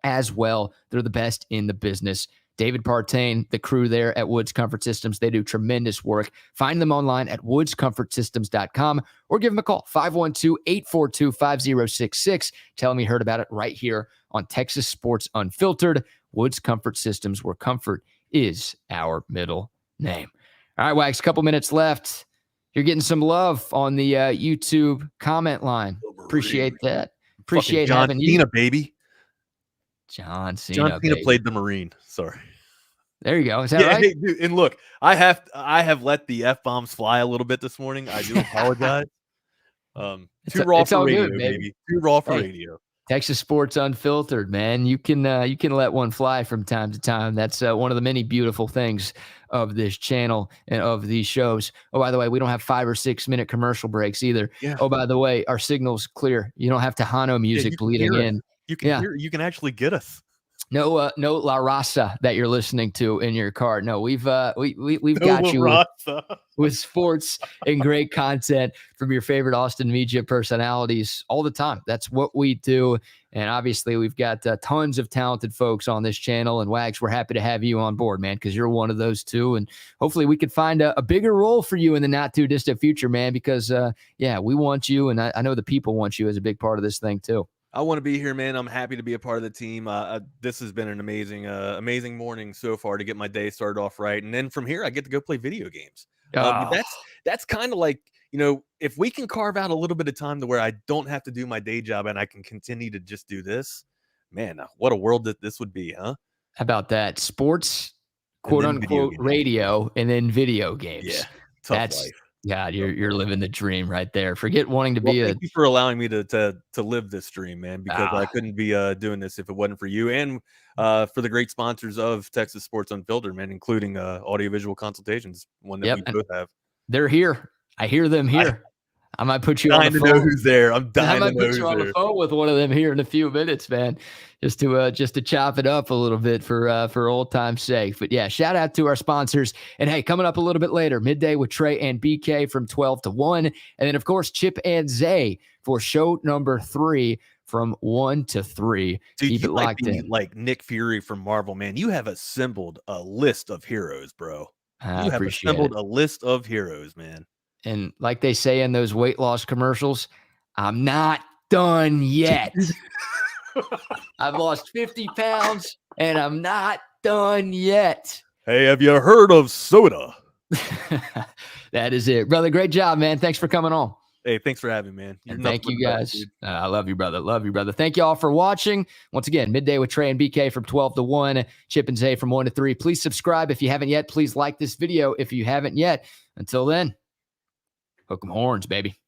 as well. They're the best in the business. David Partain, the crew there at Woods Comfort Systems, they do tremendous work. Find them online at woodscomfortsystems.com or give them a call, 512-842-5066. Tell them you heard about it right here on Texas Sports Unfiltered. Woods Comfort Systems, where comfort is our middle name. All right, Wags, a couple minutes left. You're getting some love on the YouTube comment line. Appreciate that. Appreciate John having Cena, you. baby. John Cena John Cena played the Marine. Sorry. There you go. Is that right? Hey, dude, and look, I have let the F-bombs fly a little bit this morning. I do apologize. Too raw for radio, good, baby. Too raw for radio. Texas Sports Unfiltered, man. You can let one fly from time to time. That's one of the many beautiful things of this channel and of these shows. Oh, by the way, we don't have 5 or 6 minute commercial breaks either. Yeah. Oh, by the way, our signal's clear. You don't have Tejano music bleeding in. You can hear, you can actually get us. No La Raza that you're listening to in your car. No, we've got you with sports and great content from your favorite Austin media personalities all the time. That's what we do. And obviously we've got tons of talented folks on this channel, and Wags, we're happy to have you on board, man, because you're one of those too. And hopefully we could find a bigger role for you in the not too distant future, man, because we want you. And I know the people want you as a big part of this thing too. I want to be here, man. I'm happy to be a part of the team. This has been an amazing morning so far to get my day started off right. And then from here, I get to go play video games. That's kind of like, if we can carve out a little bit of time to where I don't have to do my day job and I can continue to just do this, man, what a world that this would be, huh? How about that? Sports, quote unquote, radio, and then video games. Yeah, tough life. God, you're living the dream right there. Forget wanting to be thank you for allowing me to live this dream, man, because I couldn't be doing this if it wasn't for you and for the great sponsors of Texas Sports Unfiltered, man, including audiovisual consultations, one that we both have. They're here. I hear them here. I might put you on the phone. To know who's there. I'm dying to know who's there. I might put you on the phone with one of them here in a few minutes, man, just to chop it up a little bit for old time's sake. But yeah, shout out to our sponsors. And hey, coming up a little bit later, midday with Trey and BK from 12 to 1. And then, of course, Chip and Zay for show number 3 from 1 to 3. Dude, keep it locked in. Like Nick Fury from Marvel, man. You have assembled a list of heroes, bro. You have assembled a list of heroes, man. And like they say in those weight loss commercials, I'm not done yet. I've lost 50 pounds and I'm not done yet. Hey, have you heard of soda? That is it. Brother, great job, man. Thanks for coming on. Hey, thanks for having me, man. And thank you guys. I love you, brother. Love you, brother. Thank you all for watching. Once again, Midday with Trey and BK from 12 to 1, Chip and Zay from 1 to 3. Please subscribe if you haven't yet. Please like this video if you haven't yet. Until then, hook 'em horns, baby.